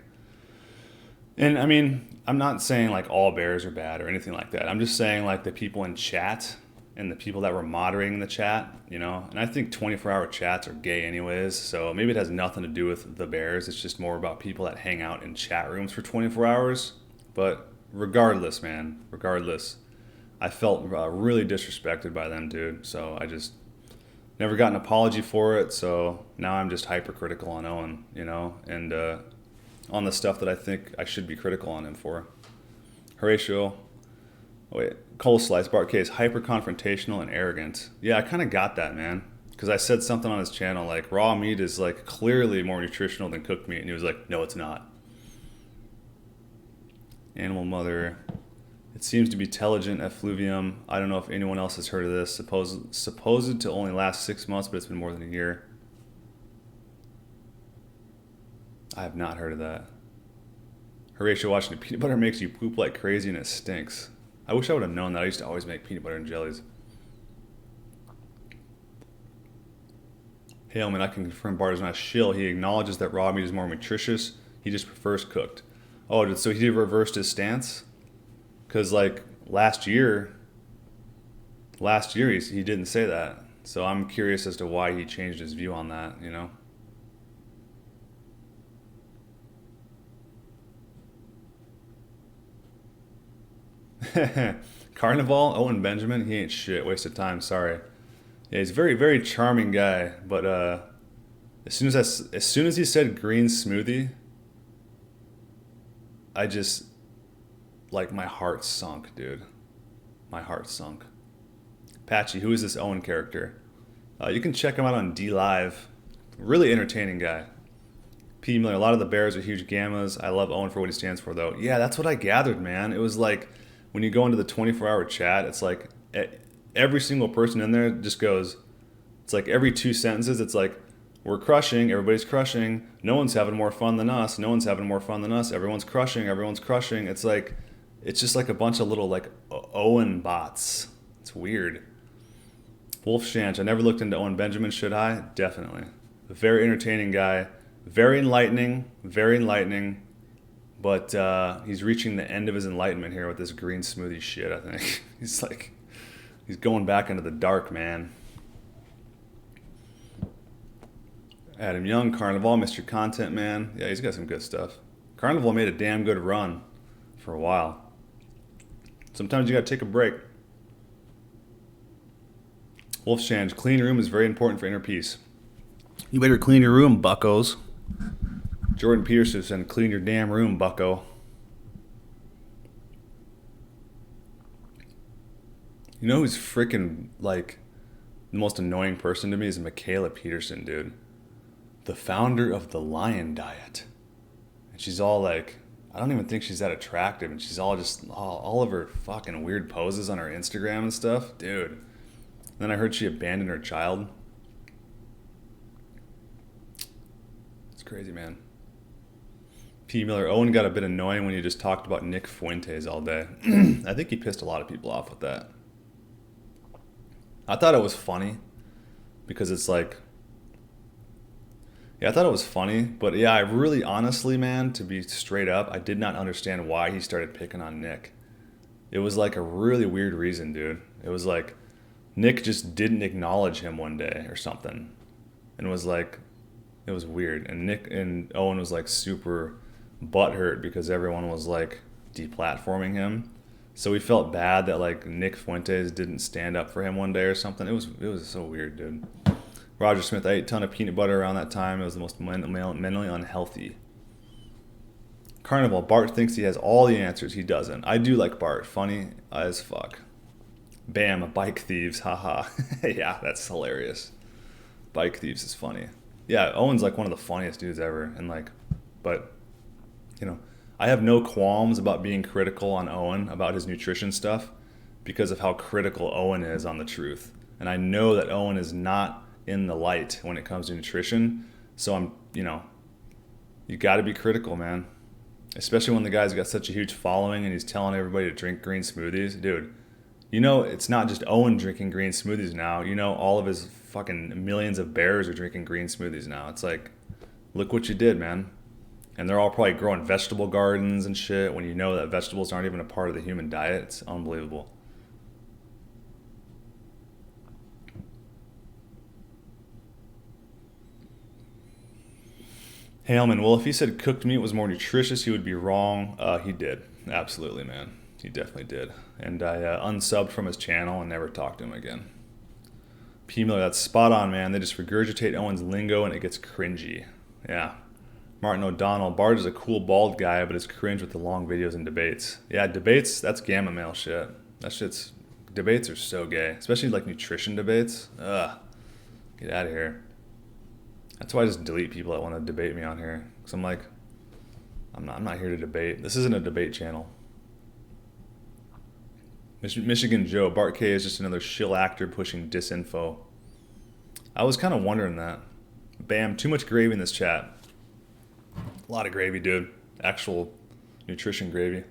and I mean, I'm not saying like all bears are bad or anything like that. I'm just saying like the people in chat and the people that were moderating the chat, you know, and I think 24-hour chats are gay anyways, so maybe it has nothing to do with the Bears. It's just more about people that hang out in chat rooms for 24 hours. But regardless, man, I felt really disrespected by them, dude. So I just never got an apology for it. So now I'm just hypercritical on Owen, you know, and on the stuff that I think I should be critical on him for. Horatio. Oh, wait, Cole Slice, Bart Case, hyper-confrontational and arrogant. Yeah, I kind of got that, man. Because I said something on his channel, like, raw meat is, like, clearly more nutritional than cooked meat. And he was like, no, it's not. Animal Mother. It seems to be teligent effluvium. I don't know if anyone else has heard of this. Supposed to only last 6 months, but it's been more than a year. I have not heard of that. Horatio Washington, peanut butter makes you poop like crazy and it stinks. I wish I would have known that. I used to always make peanut butter and jellies. Hey, man, I can confirm Bart is not a shill. He acknowledges that raw meat is more nutritious. He just prefers cooked. Oh, so he reversed his stance? Because, like, last year he didn't say that. So I'm curious as to why he changed his view on that, you know? Carnival, Owen Benjamin, he ain't shit. Waste of time. Sorry. Yeah, he's a very, very charming guy. But as soon as he said green smoothie, I just like my heart sunk, dude. My heart sunk. Patchy, who is this Owen character? You can check him out on D Live. Really entertaining guy. P. Miller, a lot of the bears are huge gammas. I love Owen for what he stands for, though. Yeah, that's what I gathered, man. It was like when you go into the 24-hour chat, it's like every single person in there just goes, it's like every 2 sentences, it's like, we're crushing, everybody's crushing, no one's having more fun than us, no one's having more fun than us, everyone's crushing, everyone's crushing. It's like, it's just like a bunch of little like Owen bots. It's weird. Wolf Shanch, I never looked into Owen Benjamin, should I? Definitely. A very entertaining guy. Very enlightening, but he's reaching the end of his enlightenment here with this green smoothie shit, I think. He's going back into the dark, man. Adam Young, Carnival, Mr. Content Man. Yeah, he's got some good stuff. Carnival made a damn good run for a while. Sometimes you gotta take a break. Wolf Shange, clean room is very important for inner peace. You better clean your room, buckos. Jordan Peterson said, clean your damn room, bucko. You know who's freaking, like, the most annoying person to me is Michaela Peterson, dude. The founder of the Lion Diet. And she's all like, I don't even think she's that attractive. And she's all just, all of her fucking weird poses on her Instagram and stuff. Dude. And then I heard she abandoned her child. It's crazy, man. P. Miller, Owen got a bit annoying when you just talked about Nick Fuentes all day. I think he pissed a lot of people off with that. I thought it was funny because it's like, yeah, I thought it was funny, but yeah, I really honestly, man, to be straight up, I did not understand why he started picking on Nick. It was like a really weird reason, dude. It was like Nick just didn't acknowledge him one day or something. And was like, it was weird. And Nick and Owen was like super butthurt because everyone was like deplatforming him. So we felt bad that like Nick Fuentes didn't stand up for him one day or something. It was so weird, dude. Roger Smith, I ate a ton of peanut butter around that time. It was the most mentally unhealthy. Carnival, Bart thinks he has all the answers. He doesn't. I do like Bart. Funny as fuck. Bam, bike thieves, haha. Yeah, that's hilarious. Bike thieves is funny. Yeah, Owen's like one of the funniest dudes ever. And like, but, you know, I have no qualms about being critical on Owen about his nutrition stuff because of how critical Owen is on the truth. And I know that Owen is not in the light when it comes to nutrition. So I'm, you know, you got to be critical, man. Especially when the guy's got such a huge following and he's telling everybody to drink green smoothies. Dude, you know, it's not just Owen drinking green smoothies now. You know, all of his fucking millions of bears are drinking green smoothies now. It's like, look what you did, man. And they're all probably growing vegetable gardens and shit when you know that vegetables aren't even a part of the human diet. It's unbelievable. Haleman, well, if he said cooked meat was more nutritious, he would be wrong. He did. Absolutely, man. He definitely did. And I unsubbed from his channel and never talked to him again. P. Miller, that's spot on, man. They just regurgitate Owen's lingo and it gets cringy. Yeah. Martin O'Donnell, Bart is a cool bald guy, but is cringe with the long videos and debates. Yeah, debates, that's gamma male shit. Debates are so gay. Especially like nutrition debates. Ugh. Get out of here. That's why I just delete people that want to debate me on here. Because I'm like, I'm not here to debate. This isn't a debate channel. Michigan Joe, Bart K is just another shill actor pushing disinfo. I was kind of wondering that. Bam, too much gravy in this chat. A lot of gravy, dude. Actual nutrition gravy.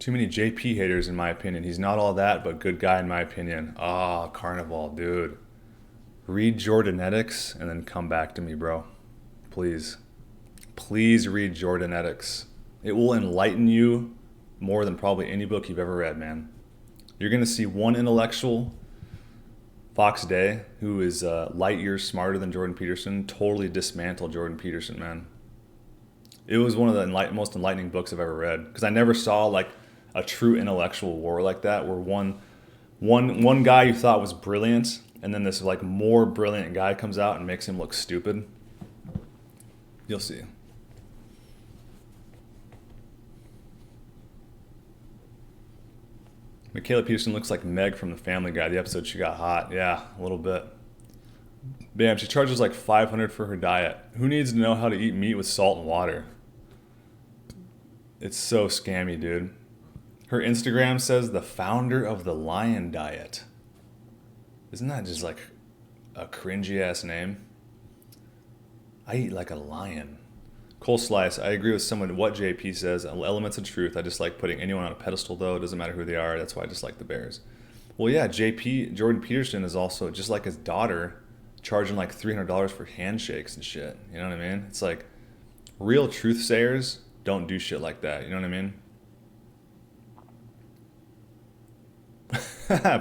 Too many JP haters, in my opinion. He's not all that, but good guy, in my opinion. Ah, Carnival, dude. Read Jordanetics and then come back to me, bro. Please. Please read Jordanetics. It will enlighten you more than probably any book you've ever read, man. You're going to see one intellectual, Fox Day, who is light years smarter than Jordan Peterson, totally dismantle Jordan Peterson, man. It was one of the most enlightening books I've ever read because I never saw like a true intellectual war like that, where one guy you thought was brilliant, and then this like more brilliant guy comes out and makes him look stupid. You'll see. Michaela Peterson looks like Meg from the Family Guy, the episode she got hot. Yeah, a little bit. Bam, she charges like $500 for her diet. Who needs to know how to eat meat with salt and water? It's so scammy, dude. Her Instagram says the founder of the Lion Diet. Isn't that just like a cringy ass name? I eat like a lion. Cole Slice, I agree with someone what JP says. Elements of truth. I just like putting anyone on a pedestal though. It doesn't matter who they are. That's why I just like the Bears. Well, yeah, JP, Jordan Peterson is also just like his daughter, charging like $300 for handshakes and shit. You know what I mean? It's like real truth sayers don't do shit like that. You know what I mean?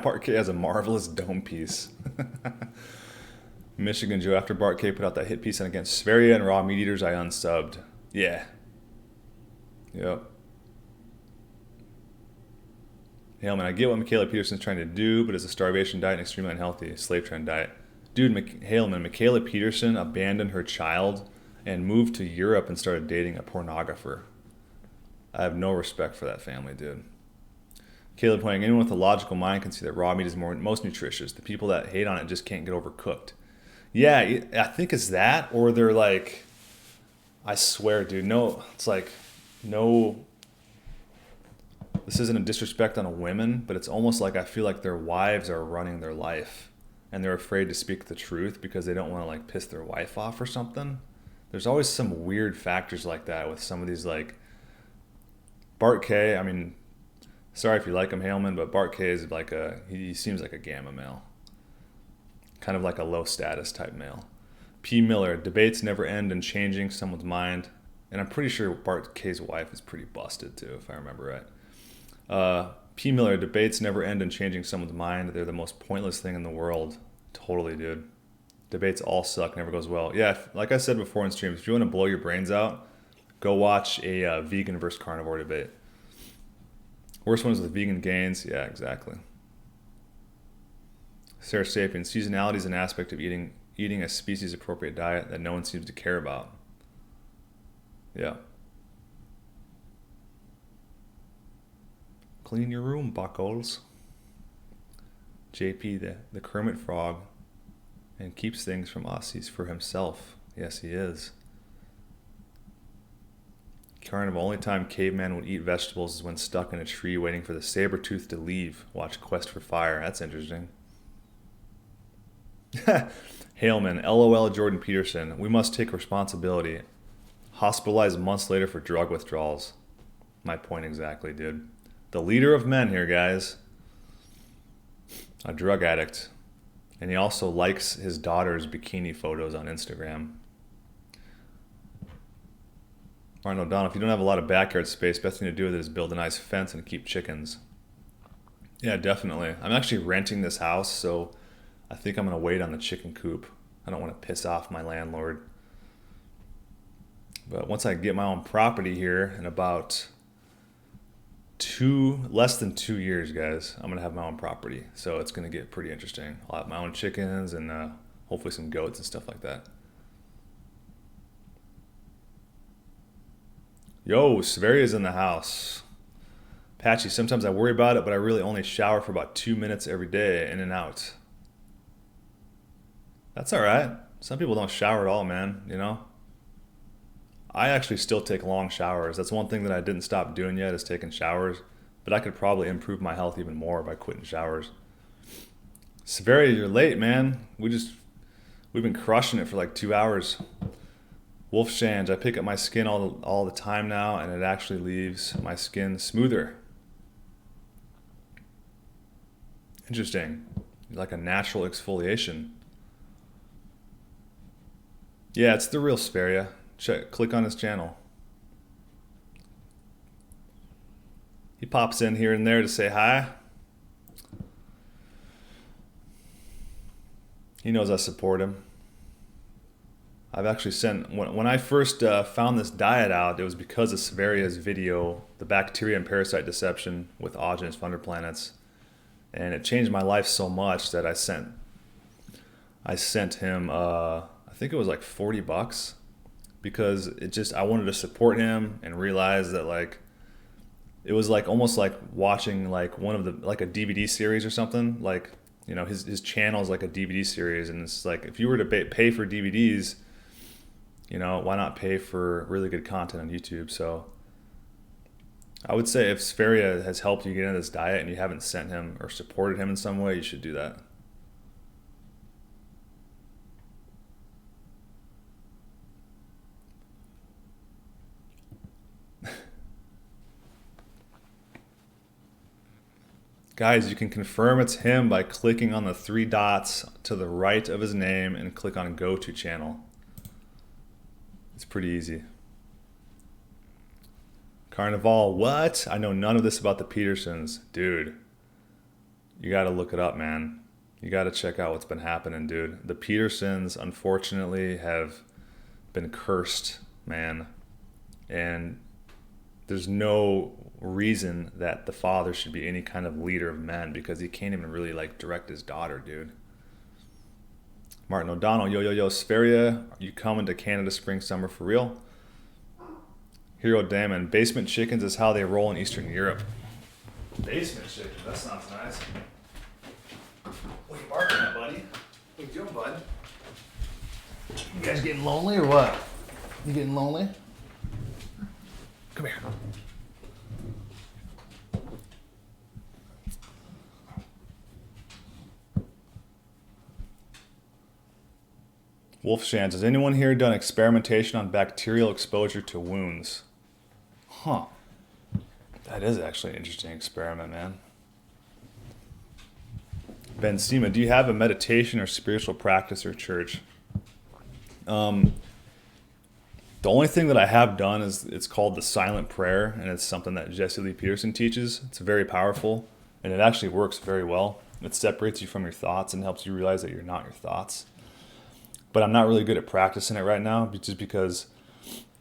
Bart K has a marvelous dome piece. Michigan Joe, after Bart K put out that hit piece on against Sveria and Raw Meat Eaters, I unsubbed. Yeah. Yep. Hell, man, I get what Michaela Peterson's trying to do, but it's a starvation diet and extremely unhealthy slave trend diet. Dude, Haleman, Michaela Peterson abandoned her child and moved to Europe and started dating a pornographer. I have no respect for that family, dude. Caleb pointing, anyone with a logical mind can see that raw meat is most nutritious. The people that hate on it just can't get overcooked. Yeah, I think it's that, or they're like, I swear, dude, no, it's like, no, this isn't a disrespect on women, but it's almost like I feel like their wives are running their life and they're afraid to speak the truth because they don't want to like piss their wife off or something. There's always some weird factors like that with some of these, like Bart K. I mean, sorry if you like him, Haleman, but Bart K is like he seems like a gamma male. Kind of like a low status type male. P. Miller, debates never end in changing someone's mind. And I'm pretty sure Bart K's wife is pretty busted too, if I remember right. P. Miller, debates never end in changing someone's mind. They're the most pointless thing in the world. Totally, dude. Debates all suck, never goes well. Yeah, like I said before in streams, if you want to blow your brains out, go watch a vegan versus carnivore debate. Worst one is with vegan gains. Yeah, exactly. Sarah Sapien, seasonality is an aspect of eating a species-appropriate diet that no one seems to care about. Yeah. Clean your room, buckles. JP, the Kermit frog, and keeps things from us. He's for himself. Yes, he is. Carnival, only time caveman would eat vegetables is when stuck in a tree waiting for the saber tooth to leave. Watch Quest for Fire. That's interesting. Haleman, LOL Jordan Peterson. We must take responsibility. Hospitalized months later for drug withdrawals. My point exactly, dude. The leader of men here, guys. A drug addict. And he also likes his daughter's bikini photos on Instagram. Arnold O'Donnell, if you don't have a lot of backyard space, best thing to do with it is build a nice fence and keep chickens. Yeah, definitely. I'm actually renting this house, so I think I'm going to wait on the chicken coop. I don't want to piss off my landlord. But once I get my own property here in about less than 2 years, guys, I'm going to have my own property. So it's going to get pretty interesting. I'll have my own chickens and hopefully some goats and stuff like that. Yo, Severia's in the house. Patchy, sometimes I worry about it, but I really only shower for about 2 minutes every day, in and out. That's all right. Some people don't shower at all, man, you know? I actually still take long showers. That's one thing that I didn't stop doing yet is taking showers, but I could probably improve my health even more by quitting showers. Severia, you're late, man. We've been crushing it for like 2 hours. Wolf Shange, I pick up my skin all the time now, and it actually leaves my skin smoother. Interesting. Like a natural exfoliation. Yeah, it's the real Severia. Click on his channel. He pops in here and there to say hi. He knows I support him. I've actually sent, when I first found this diet out, it was because of Severia's video, The Bacteria and Parasite Deception with Autogenous Fungal Planets. And it changed my life so much that I sent him, I think it was like $40, because I wanted to support him and realize that like, it was like almost like watching like like a DVD series or something. Like, you know, his channel is like a DVD series, and it's like, if you were to pay for DVDs, you know, why not pay for really good content on YouTube? So I would say if Spheria has helped you get into this diet and you haven't sent him or supported him in some way, you should do that. Guys, you can confirm it's him by clicking on the 3 dots to the right of his name and click on Go To Channel. It's pretty easy. Carnival, what? I know none of this about the Petersons. Dude, you gotta look it up, man. You gotta check out what's been happening, dude. The Petersons, unfortunately, have been cursed, man. And there's no reason that the father should be any kind of leader of men, because he can't even really like direct his daughter, dude. Martin O'Donnell, yo, Spheria, you coming to Canada spring, summer for real? Hero Damon, basement chickens is how they roll in Eastern Europe. Basement chickens, that sounds nice. What are you barking at, buddy? What you doing, bud? You guys getting lonely or what? You getting lonely? Come here. Wolfshans, has anyone here done experimentation on bacterial exposure to wounds? Huh. That is actually an interesting experiment, man. Ben Seema, do you have a meditation or spiritual practice or church? The only thing that I have done is, it's called the silent prayer, and it's something that Jesse Lee Peterson teaches. It's very powerful, and it actually works very well. It separates you from your thoughts and helps you realize that you're not your thoughts. But I'm not really good at practicing it right now, just because,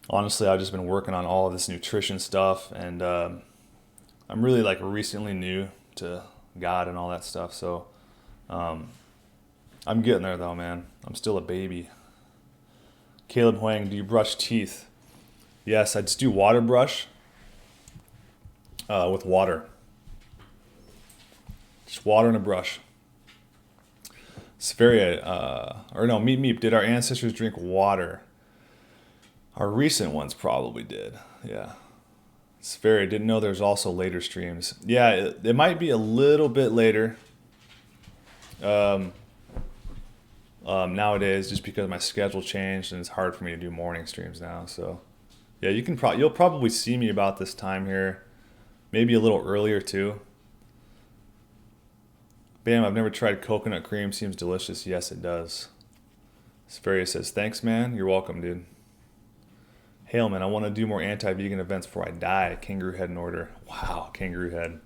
honestly, I've just been working on all of this nutrition stuff, and I'm really like recently new to God and all that stuff. So I'm getting there though, man. I'm still a baby. Caleb Huang, do you brush teeth? Yes, I just do water brush with water. Just water and a brush. Spheria, Meep, did our ancestors drink water? Our recent ones probably did, yeah. Spheria, didn't know there's also later streams. Yeah, it might be a little bit later nowadays, just because my schedule changed and it's hard for me to do morning streams now. So, yeah, you'll probably see me about this time here, maybe a little earlier too. Bam, I've never tried coconut cream. Seems delicious. Yes, it does. Spheria says, thanks, man. You're welcome, dude. Hail, man, I want to do more anti-vegan events before I die. Kangaroo head in order. Wow, kangaroo head.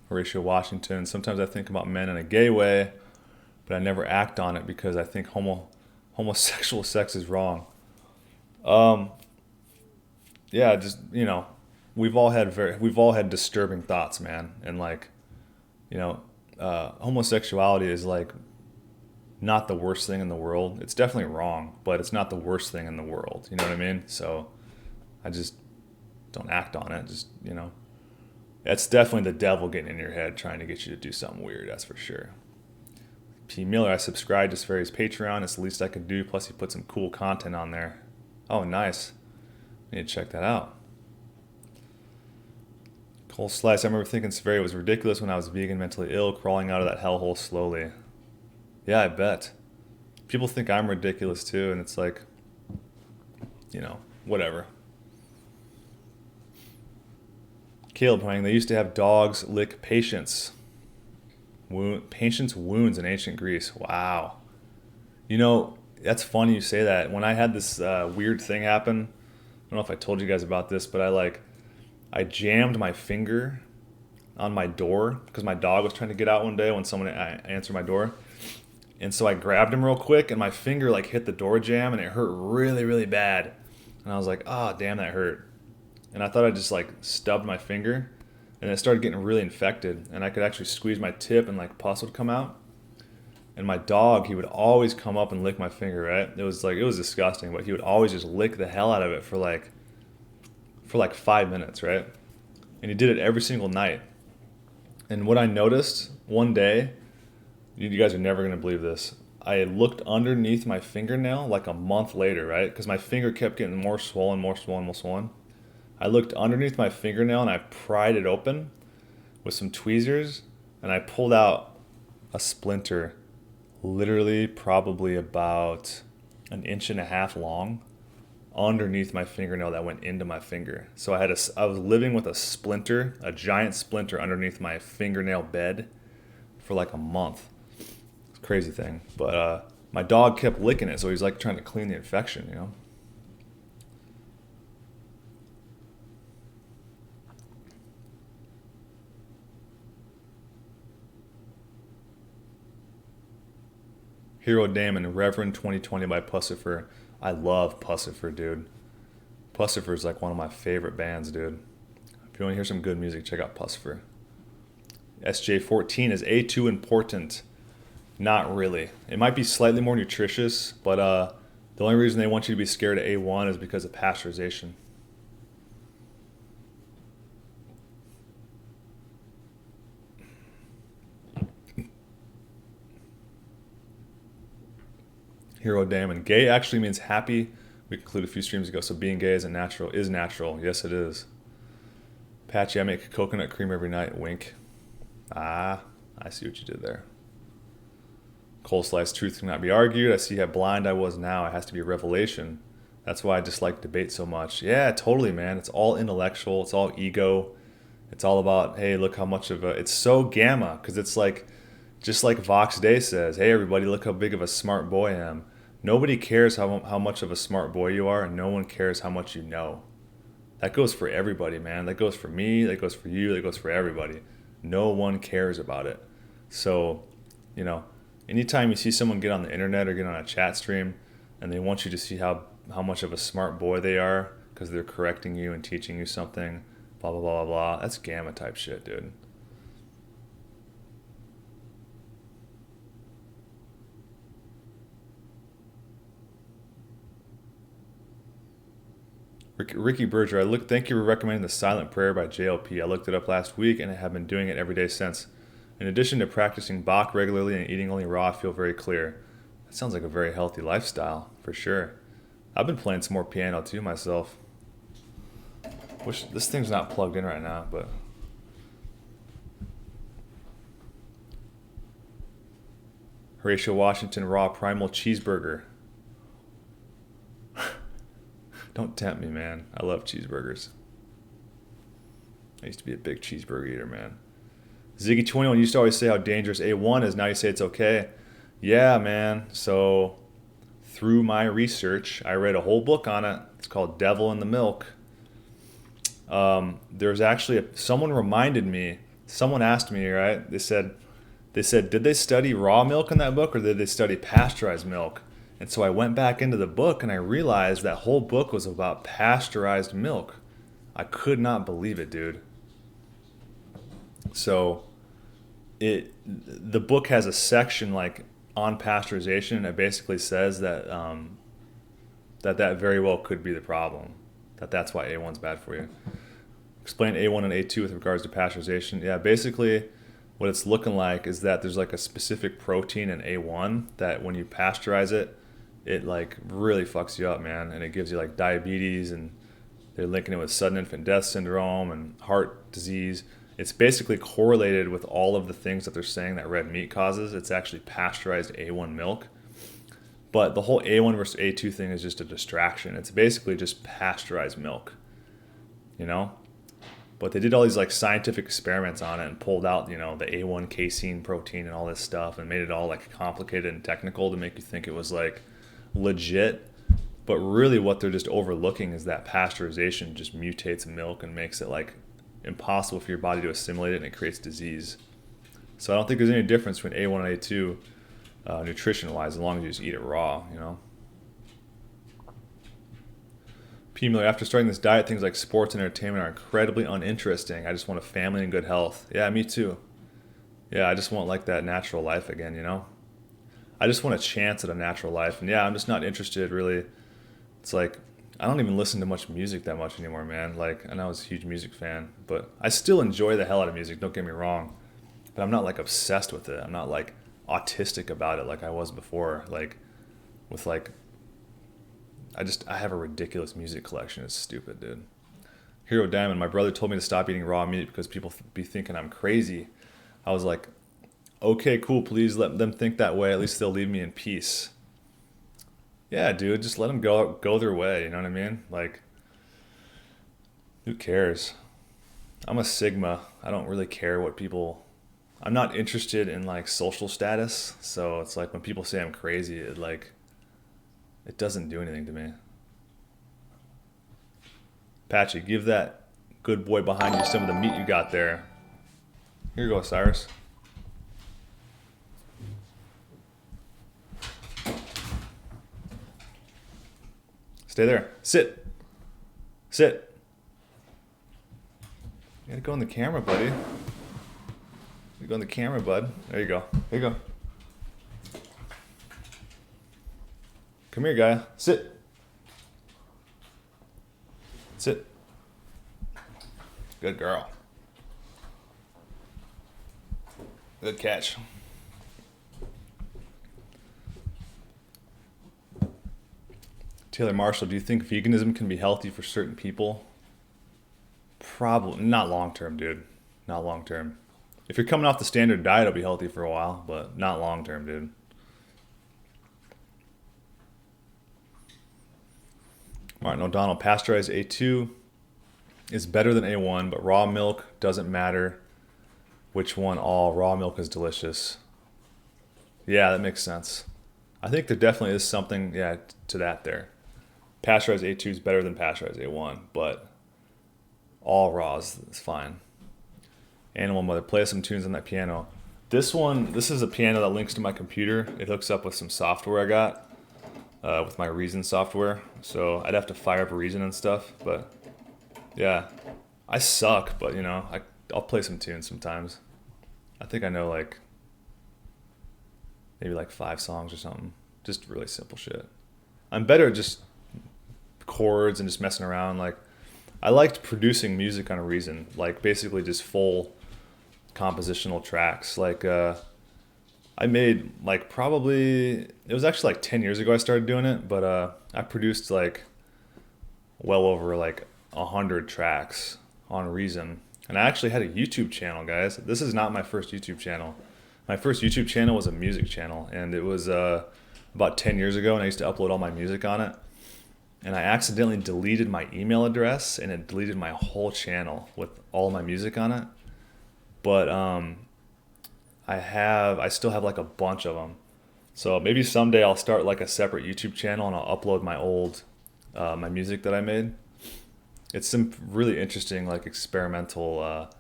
Horatio Washington, sometimes I think about men in a gay way, but I never act on it because I think homosexual sex is wrong. Yeah, just, you know, we've all had disturbing thoughts, man, and like, you know, homosexuality is like not the worst thing in the world. It's definitely wrong, but it's not the worst thing in the world. You know what I mean? So I just don't act on it. Just, you know, it's definitely the devil getting in your head trying to get you to do something weird. That's for sure. P. Miller, I subscribed to Spheria's Patreon. It's the least I could do. Plus he put some cool content on there. Oh, nice. I need to check that out. Cole Slice, I remember thinking Spheria was ridiculous when I was vegan, mentally ill, crawling out of that hellhole slowly. Yeah, I bet. People think I'm ridiculous too, and it's like, you know, whatever. Caleb Huang, they used to have dogs lick patients' wounds in ancient Greece. Wow. You know, that's funny you say that. When I had this weird thing happen, I don't know if I told you guys about this, but I jammed my finger on my door because my dog was trying to get out one day when someone answered my door. And so I grabbed him real quick, and my finger like hit the door jamb, and it hurt really, really bad. And I was like, oh, damn, that hurt. And I thought I just like stubbed my finger, and it started getting really infected. And I could actually squeeze my tip, and like pus would come out. And my dog, he would always come up and lick my finger, right? It was disgusting, but he would always just lick the hell out of it for like 5 minutes, right? And he did it every single night. And what I noticed one day, you guys are never going to believe this. I looked underneath my fingernail like a month later, right? Because my finger kept getting more swollen, more swollen, more swollen. I looked underneath my fingernail and I pried it open with some tweezers, and I pulled out a splinter, literally probably about 1.5 inches long, underneath my fingernail that went into my finger. So I was living with a splinter, a giant splinter underneath my fingernail bed for like a month. It's a crazy thing. But my dog kept licking it, so he's like trying to clean the infection, you know? Hero Damon, Reverend 2020 by Pussifer. I love Pussifer, dude. Pussifer is like one of my favorite bands, dude. If you want to hear some good music, check out Pussifer. SJ14, is A2 important? Not really. It might be slightly more nutritious, but the only reason they want you to be scared of A1 is because of pasteurization. Hero Damon. Gay actually means happy. We concluded a few streams ago, so being gay isn't natural. Is natural. Yes, it is. Patchy, I make coconut cream every night. Wink. Ah, I see what you did there. Cold slice, truth cannot be argued. I see how blind I was now. It has to be a revelation. That's why I dislike debate so much. Yeah, totally, man. It's all intellectual. It's all ego. It's all about, hey, look how much of a... It's so gamma, because it's like, just like Vox Day says, hey, everybody, look how big of a smart boy I am. Nobody cares how much of a smart boy you are, and no one cares how much you know. That goes for everybody, man. That goes for me. That goes for you. That goes for everybody. No one cares about it. So, you know, anytime you see someone get on the internet or get on a chat stream and they want you to see how much of a smart boy they are because they're correcting you and teaching you something, blah, blah, blah, blah, blah, that's gamma type shit, dude. Ricky Berger, thank you for recommending the Silent Prayer by JLP. I looked it up last week and I have been doing it every day since. In addition to practicing Bach regularly and eating only raw, I feel very clear. That sounds like a very healthy lifestyle, for sure. I've been playing some more piano too myself. Wish this thing's not plugged in right now, but... Horatio Washington, raw primal cheeseburger. Don't tempt me, man. I love cheeseburgers. I used to be a big cheeseburger eater, man. Ziggy21 used to always say how dangerous A1 is. Now you say it's okay. Yeah, man. So through my research, I read a whole book on it. It's called Devil in the Milk. There's actually someone reminded me. Someone asked me, right? They said, did they study raw milk in that book or did they study pasteurized milk? And so I went back into the book and I realized that whole book was about pasteurized milk. I could not believe it, dude. So the book has a section like on pasteurization, and it basically says that that very well could be the problem. That's why A1's bad for you. Explain A1 and A2 with regards to pasteurization. Yeah, basically what it's looking like is that there's like a specific protein in A1 that when you pasteurize it, it like really fucks you up, man, and it gives you like diabetes, and they're linking it with sudden infant death syndrome and heart disease. It's basically correlated with all of the things that they're saying that red meat causes. It's actually pasteurized A1 milk. But the whole A1 versus A2 thing is just a distraction. It's basically just pasteurized milk, you know? But they did all these like scientific experiments on it and pulled out, you know, the A1 casein protein and all this stuff and made it all like complicated and technical to make you think it was like legit. But really what they're just overlooking is that pasteurization just mutates milk and makes it like impossible for your body to assimilate it, and it creates disease. So I don't think there's any difference between A1 and A2. nutrition-wise, as long as you just eat it raw, you know. P. Miller, after starting this diet, things like sports and entertainment are incredibly uninteresting. I just want a family and good health. Yeah, me too. Yeah, I just want like that natural life again, you know? I just want a chance at a natural life. And yeah, I'm just not interested really. It's like, I don't even listen to much music that much anymore, man. Like, I know I was a huge music fan, but I still enjoy the hell out of music, don't get me wrong. But I'm not like obsessed with it. I'm not like autistic about it like I was before. Like, with like, I have a ridiculous music collection. It's stupid, dude. Hero Diamond, my brother told me to stop eating raw meat because people be thinking I'm crazy. I was like, okay, cool, please let them think that way. At least they'll leave me in peace. Yeah, dude, just let them go their way, you know what I mean? Like, who cares? I'm a Sigma. I don't really care what people... I'm not interested in, like, social status. So it's like when people say I'm crazy, it doesn't do anything to me. Patchy, give that good boy behind you some of the meat you got there. Here you go, Cyrus. Stay there. Sit. Sit. You gotta go in the camera, buddy. You go in the camera, bud. There you go. There you go. Come here, guy. Sit. Sit. Good girl. Good catch. Taylor Marshall, do you think veganism can be healthy for certain people? Probably. Not long term, dude. Not long term. If you're coming off the standard diet, it'll be healthy for a while, but not long term, dude. Martin O'Donnell, pasteurized A2 is better than A1, but raw milk doesn't matter which one. All raw milk is delicious. Yeah, that makes sense. I think there definitely is something, yeah, to that there. Pasteurized A2 is better than pasteurized A1, but all raw is fine. Animal Mother, play some tunes on that piano. This is a piano that links to my computer. It hooks up with some software I got, with my Reason software. So I'd have to fire up Reason and stuff, but yeah. I suck, but you know, I'll play some tunes sometimes. I think I know like, maybe like 5 songs or something. Just really simple shit. I'm better at just chords and just messing around. Like, I liked producing music on a Reason, like basically just full compositional tracks. Like, I made like probably, it was actually like 10 years ago I started doing it, but I produced like well over like 100 tracks on Reason. And I actually had a YouTube channel, guys. This is not my first YouTube channel. My first YouTube channel was a music channel, and it was about 10 years ago, and I used to upload all my music on it. And I accidentally deleted my email address, and it deleted my whole channel with all my music on it. But I still have like a bunch of them. So maybe someday I'll start like a separate YouTube channel, and I'll upload my old my music that I made. It's some really interesting like experimental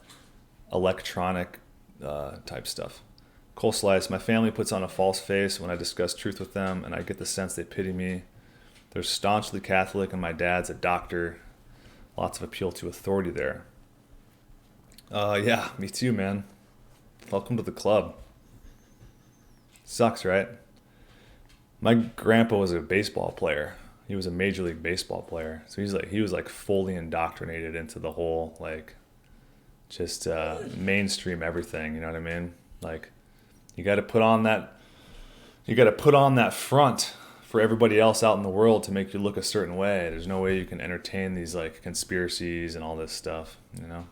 electronic type stuff. Cole Slice, my family puts on a false face when I discuss truth with them, and I get the sense they pity me. They're staunchly Catholic, and my dad's a doctor. Lots of appeal to authority there. Yeah, me too, man. Welcome to the club. Sucks, right? My grandpa was a baseball player. He was a Major League Baseball player. So he was like fully indoctrinated into the whole, like, just mainstream everything, you know what I mean? Like, you got to put on that front for everybody else out in the world to make you look a certain way. There's no way you can entertain these like conspiracies and all this stuff, you know?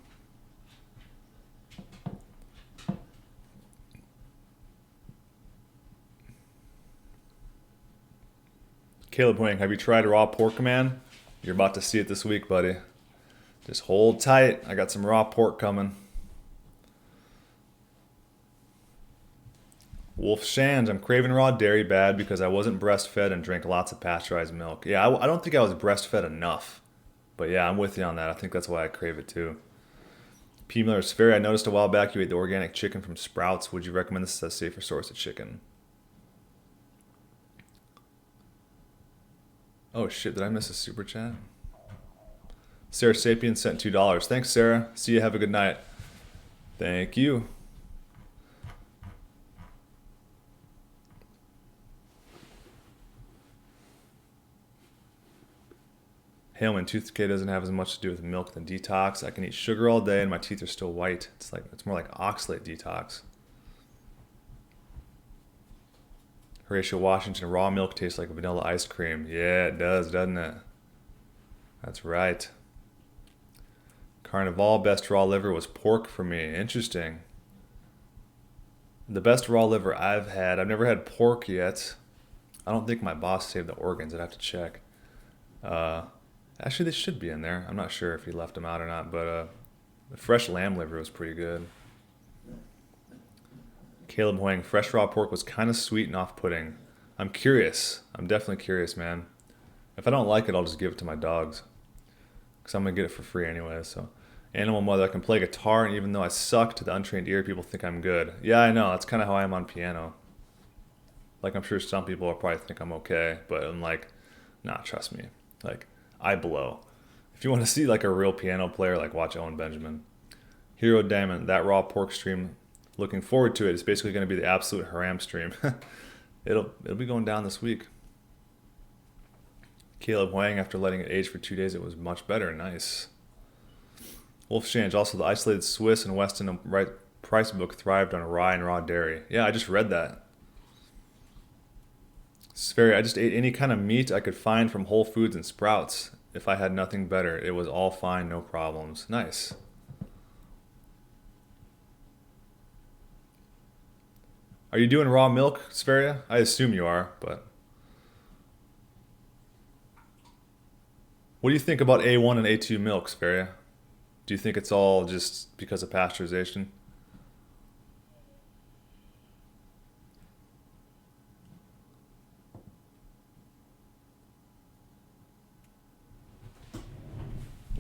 Caleb Wing, have you tried raw pork, man? You're about to see it this week, buddy. Just hold tight. I got some raw pork coming. Wolf Shands, I'm craving raw dairy bad because I wasn't breastfed and drank lots of pasteurized milk. Yeah, I don't think I was breastfed enough. But yeah, I'm with you on that. I think that's why I crave it too. P. Miller Sperry, I noticed a while back you ate the organic chicken from Sprouts. Would you recommend this as a safer source of chicken? Oh shit, did I miss a super chat? Sarah Sapien sent $2. Thanks, Sarah. See you. Have a good night. Thank you. Haleman, tooth decay doesn't have as much to do with milk than detox. I can eat sugar all day and my teeth are still white. It's more like oxalate detox. Horatio Washington, raw milk tastes like vanilla ice cream. Yeah, it does, doesn't it? That's right. Carnival, best raw liver was pork for me. Interesting. The best raw liver I've never had pork yet. I don't think my boss saved the organs. I'd have to check. Uh, Actually, they should be in there. I'm not sure if he left them out or not, but the fresh lamb liver was pretty good. Caleb Hoying, fresh raw pork was kind of sweet and off-putting. I'm curious. I'm definitely curious, man. If I don't like it, I'll just give it to my dogs. Because I'm going to get it for free anyway, so. Animal Mother, I can play guitar, and even though I suck to the untrained ear, people think I'm good. Yeah, I know. That's kind of how I am on piano. Like, I'm sure some people will probably think I'm okay, but I'm like, nah, trust me. Like, I blow. If you want to see like a real piano player, like watch Owen Benjamin. Hero Diamond, that raw pork stream. Looking forward to it. It's basically going to be the absolute haram stream. it'll be going down this week. Caleb Wang, after letting it age for 2 days, it was much better. Nice. Wolf Shange, also the isolated Swiss and Weston Price book thrived on rye and raw dairy. Yeah, I just read that. Sperry, I just ate any kind of meat I could find from Whole Foods and Sprouts. If I had nothing better, it was all fine, no problems. Nice. Are you doing raw milk, Speria? I assume you are, but... What do you think about A1 and A2 milk, Speria? Do you think it's all just because of pasteurization?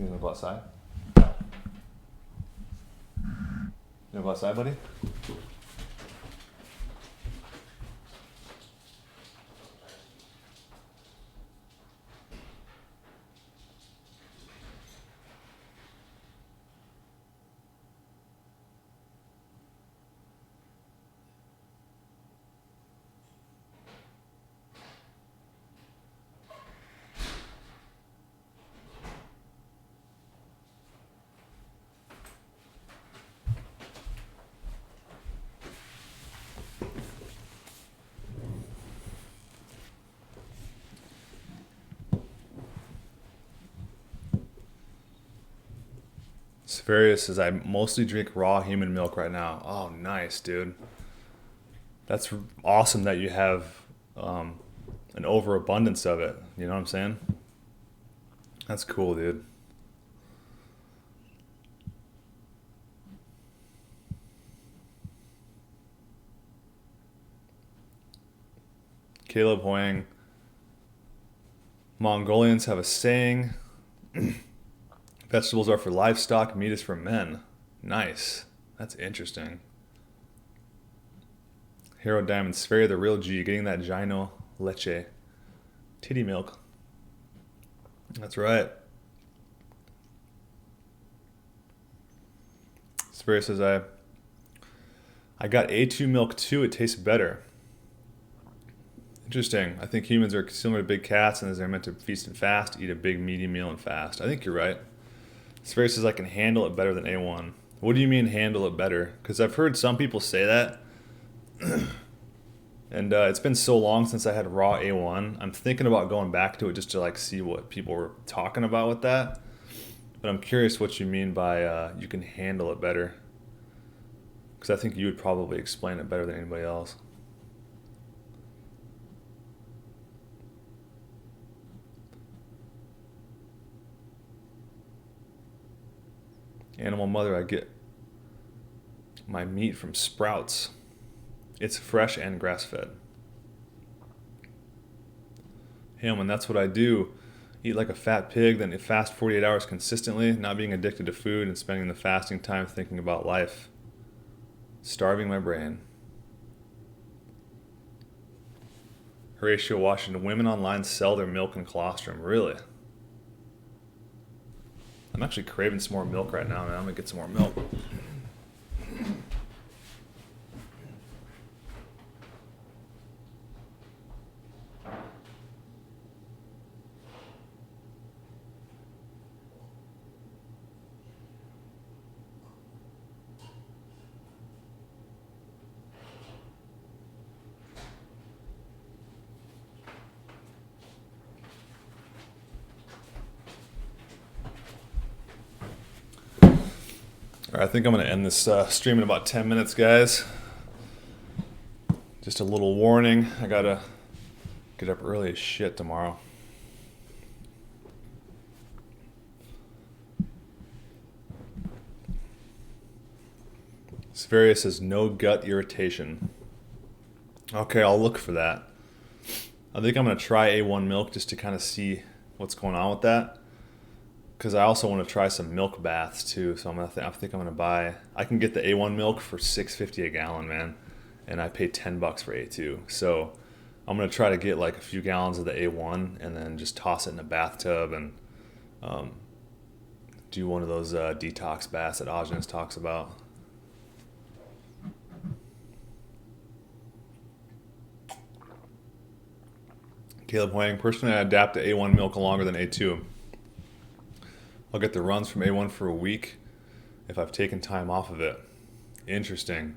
You gonna go outside? You gonna go outside, buddy? Severius says, I mostly drink raw human milk right now. Oh, nice, dude. That's awesome that you have an overabundance of it. You know what I'm saying? That's cool, dude. Caleb Hoying. Mongolians have a saying. Vegetables are for livestock, meat is for men. Nice. That's interesting. Hero Diamond, Sphere, the real G, getting that Gino Leche. Titty milk. That's right. Sphere says, I got A2 milk too, it tastes better. Interesting. I think humans are similar to big cats, and as they're meant to feast and fast, eat a big meaty meal and fast. I think you're right. Sphere says I can handle it better than A1. What do you mean handle it better? Because I've heard some people say that. And it's been so long since I had raw A1. I'm thinking about going back to it just to like see what people were talking about with that. But I'm curious what you mean by you can handle it better. Because I think you would probably explain it better than anybody else. Animal Mother, I get my meat from Sprouts. It's fresh and grass-fed. Hillman, that's what I do. Eat like a fat pig, then fast 48 hours consistently, not being addicted to food and spending the fasting time thinking about life. Starving my brain. Horatio Washington, women online sell their milk and colostrum. Really? I'm actually craving some more milk right now, man. I'm gonna get some more milk. All right, I think I'm going to end this stream in about 10 minutes, guys. Just a little warning. I got to get up early as shit tomorrow. Spheria says no gut irritation. Okay, I'll look for that. I think I'm going to try A1 milk just to kind of see what's going on with that. Because I also want to try some milk baths too. So I think I'm going to buy... I can get the A1 milk for $6.50 a gallon, man. And I pay $10 for A2. So I'm going to try to get like a few gallons of the A1 and then just toss it in a bathtub and do one of those detox baths that Ajahn talks about. Caleb Huang, personally I adapt to A1 milk longer than A2. I'll get the runs from A1 for a week if I've taken time off of it. Interesting.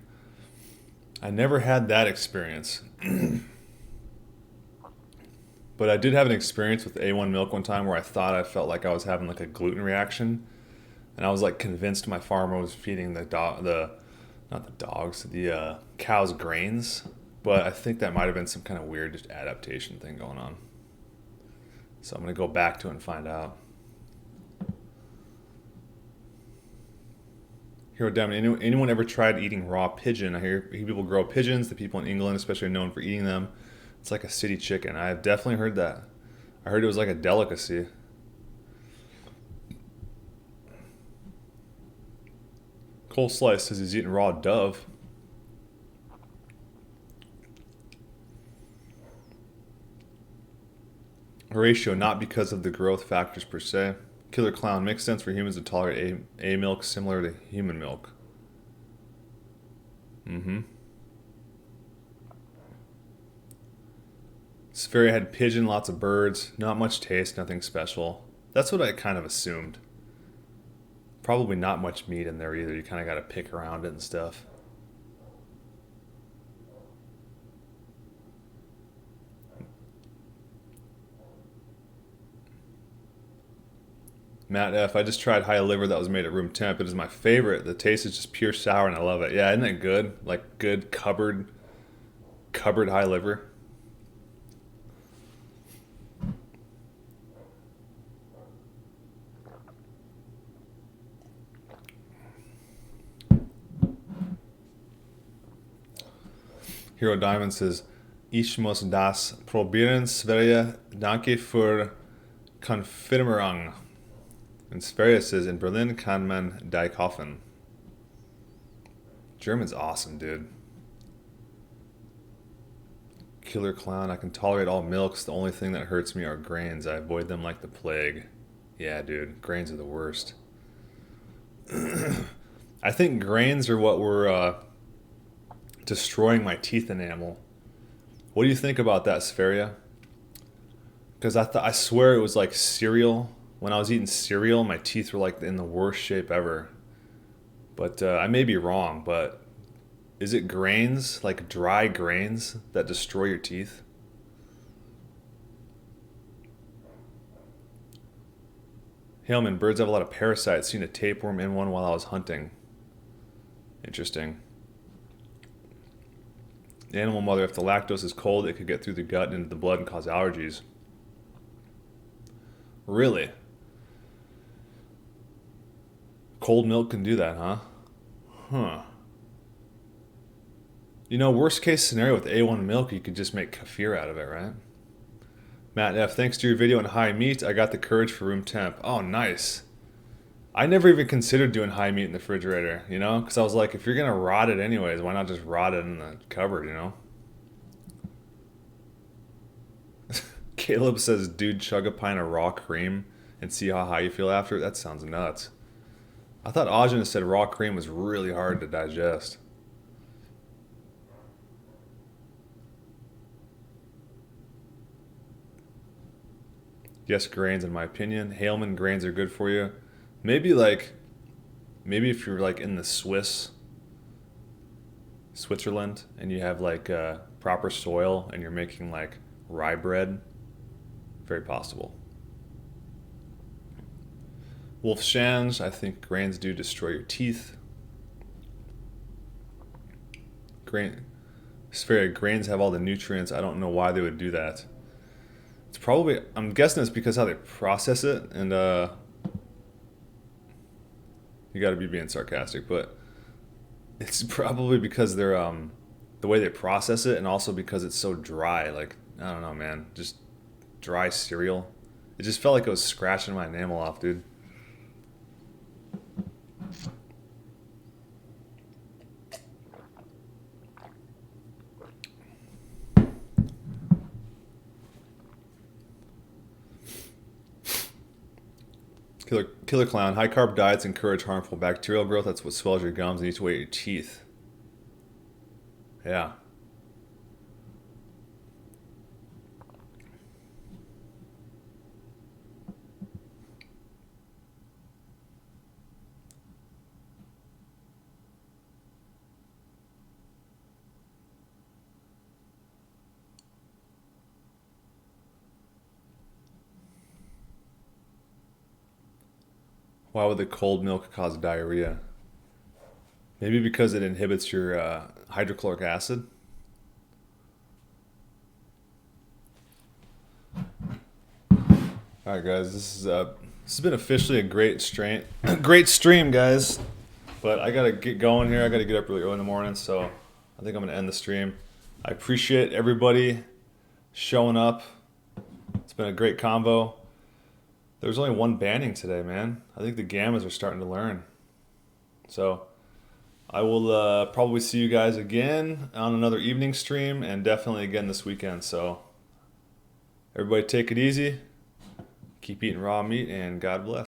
I never had that experience. But I did have an experience with A1 milk one time where I thought I felt like I was having like a gluten reaction. And I was like convinced my farmer was feeding the cows grains. But I think that might have been some kind of weird just adaptation thing going on. So I'm going to go back to it and find out. Hero Diamond, anyone ever tried eating raw pigeon? I hear people grow pigeons. The people in England especially are known for eating them. It's like a city chicken. I've definitely heard that. I heard it was like a delicacy. Cole Slice says he's eating raw dove. Horatio, not because of the growth factors per se. Killer Clown, makes sense for humans to tolerate A milk similar to human milk. Spheria had pigeon, lots of birds, not much taste, nothing special. That's what I kind of assumed. Probably not much meat in there either. You kind of got to pick around it and stuff. Matt F, I just tried high liver that was made at room temp. It is my favorite. The taste is just pure sour and I love it. Yeah, isn't it good? Like good cupboard high liver. Hero Diamond says, Ich muss das probieren, Sverige. Danke für Konfirmierung. And Spheria says, in Berlin kann man die kaufen. German's awesome, dude. Killer Clown, I can tolerate all milks. The only thing that hurts me are grains. I avoid them like the plague. Yeah, dude, grains are the worst. I think grains are what were destroying my teeth enamel. What do you think about that, Spheria? Because I swear it was like cereal. When I was eating cereal, my teeth were like in the worst shape ever. But I may be wrong, but is it grains, like dry grains, that destroy your teeth? Haleman, birds have a lot of parasites. Seen a tapeworm in one while I was hunting. Interesting. The animal mother, if the lactose is cold, it could get through the gut and into the blood and cause allergies. Really? Cold milk can do that, huh? Huh. You know, worst case scenario with A1 milk, you could just make kefir out of it, right? Matt F, thanks to your video on high meat, I got the courage for room temp. Oh, nice. I never even considered doing high meat in the refrigerator, you know? Because I was like, if you're going to rot it anyways, why not just rot it in the cupboard, you know? Caleb says, dude, chug a pint of raw cream and see how high you feel after. That sounds nuts. I thought Ajahn said raw cream was really hard to digest. Yes, grains, in my opinion. Haleman grains are good for you. Maybe if you're like in the Switzerland, and you have like proper soil and you're making like rye bread, very possible. Wolf Shange, I think grains do destroy your teeth. Grains have all the nutrients. I don't know why they would do that. It's probably, I'm guessing it's because how they process it, and you got to be being sarcastic, but it's probably because they're the way they process it, and also because it's so dry. Like, I don't know, man, just dry cereal. It just felt like it was scratching my enamel off, dude. Killer Clown. High carb diets encourage harmful bacterial growth. That's what swells your gums and eats away at your teeth. Yeah. Why would the cold milk cause diarrhea? Maybe because it inhibits your hydrochloric acid. All right, guys. This has been officially a great stream, guys. But I gotta get going here. I gotta get up really early in the morning, so I think I'm gonna end the stream. I appreciate everybody showing up. It's been a great convo. There was only one banning today, man. I think the gammas are starting to learn. So I will probably see you guys again on another evening stream, and definitely again this weekend. So everybody take it easy. Keep eating raw meat, and God bless.